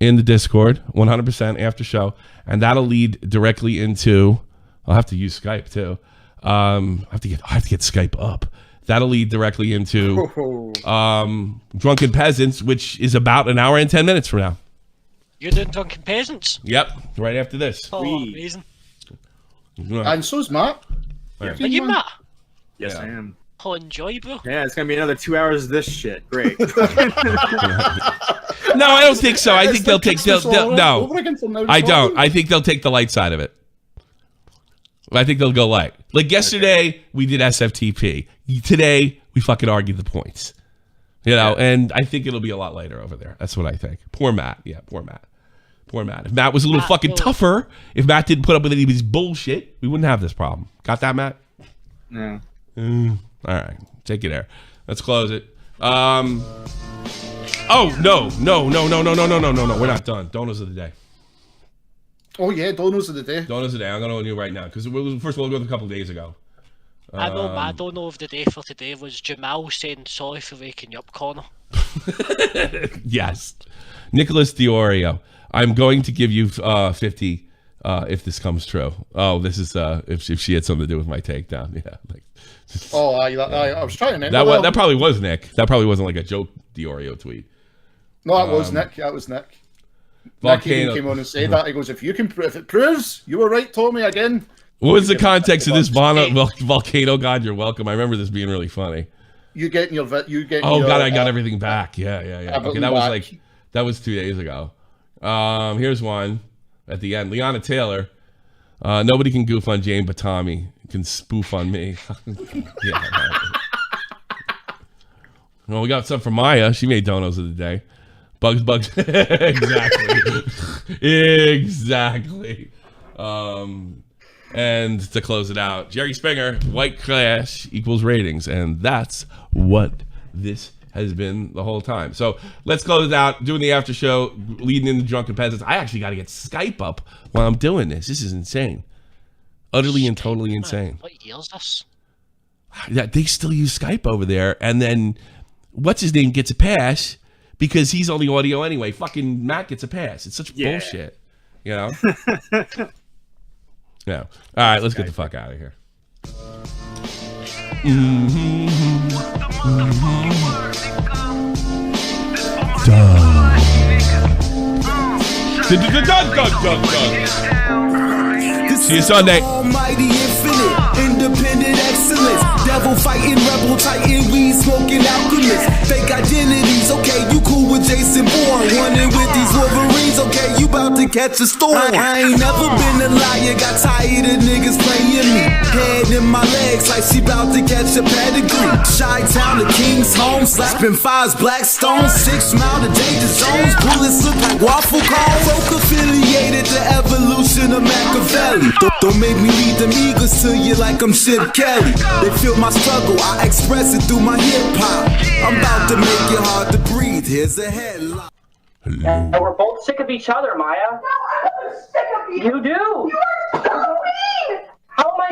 Speaker 2: in the Discord, 100% after show, and that'll lead directly into. I'll have to use Skype too. I have to get Skype up. That'll lead directly into Drunken Peasants, which is about an hour and 10 minutes from now.
Speaker 11: You're doing Drunken Peasants?
Speaker 2: Yep, right after this.
Speaker 11: Oh, amazing.
Speaker 3: And so's Matt.
Speaker 11: Are you Matt?
Speaker 4: Yes, I am.
Speaker 11: Oh, enjoy, bro.
Speaker 4: Yeah, it's going to be another 2 hours of this shit. Great.
Speaker 2: No, I don't think so. I think they'll take... No, I don't. I think they'll take the light side of it. I think they'll go light. Like yesterday, we did SFTP. Today, we fucking argued the points. You know, and I think it'll be a lot later over there. That's what I think. Poor Matt. Yeah, poor Matt. Poor Matt. If Matt was a little fucking tougher, if Matt didn't put up with any of his bullshit, we wouldn't have this problem. Got that, Matt?
Speaker 4: No.
Speaker 2: All right. Take it there. Let's close it. Oh, no. We're not done. Donos of the day.
Speaker 3: Oh, yeah, donos of the day.
Speaker 2: Donos of the day. I'm going to do it right now. Because first of all, we'll go a couple of days ago.
Speaker 11: I know my dono of the day for today was Jamal saying sorry for waking you up, Connor.
Speaker 2: Yes. Nicholas Diorio. I'm going to give you 50 if this comes true. Oh, this is if she had something to do with my takedown. Yeah.
Speaker 3: I was trying to
Speaker 2: that probably was Nick. That probably wasn't like a joke Diorio tweet.
Speaker 3: No, that was Nick. That was Nick. Nick even came on and said that. He goes, if it proves you were right, Tommy, again.
Speaker 2: What was the context of this volcano god? You're welcome. I remember this being really funny.
Speaker 3: You getting your
Speaker 2: Oh god, I got everything back. Yeah. Okay, that was 2 days ago. Here's one at the end. Liana Taylor. Nobody can goof on Jane but Tommy can spoof on me. Yeah. Well, we got some from Maya. She made donos of the day. Bugs. Exactly. And to close it out, Jerry Springer, white trash equals ratings. And that's what this has been the whole time. So let's close it out, doing the after show, leading into Drunken Peasants. I actually got to get Skype up while I'm doing this. This is insane. Utterly and totally insane.
Speaker 11: What year is this?
Speaker 2: Yeah, they still use Skype over there. And then, what's his name gets a pass because he's only audio anyway. Fucking Matt gets a pass. It's such bullshit. You know? Yeah. All right, let's get the fuck out of here. See you Sunday.
Speaker 15: Almighty infinite, independent excellence. Devil fighting, rebel titan, weed smoking alchemist. Fake identities, okay, you cool with Jason Bourne. Running with these Wolverines, okay, you about to catch a storm. I ain't never been a liar, got tired of niggas playing me. Head in my legs like she about to catch a pedigree. Chi-town, the king's home, slapping fives, black stones. 6 mile to danger zones, bullets look like waffle cones. Folk affiliated to evolution of Machiavelli. Don't make me lead them eagles to you like I'm Chip Kelly. They feel my struggle, I express it through my hip-hop. I'm about to make it hard to breathe, here's a headline.
Speaker 5: And we're both sick of each other, Maya. No, I'm sick of you. You do. You are so mean. How am I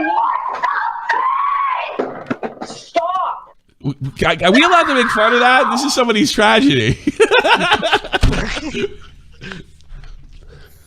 Speaker 5: mean? Stop.
Speaker 2: Are we allowed to make fun of that? This is somebody's tragedy.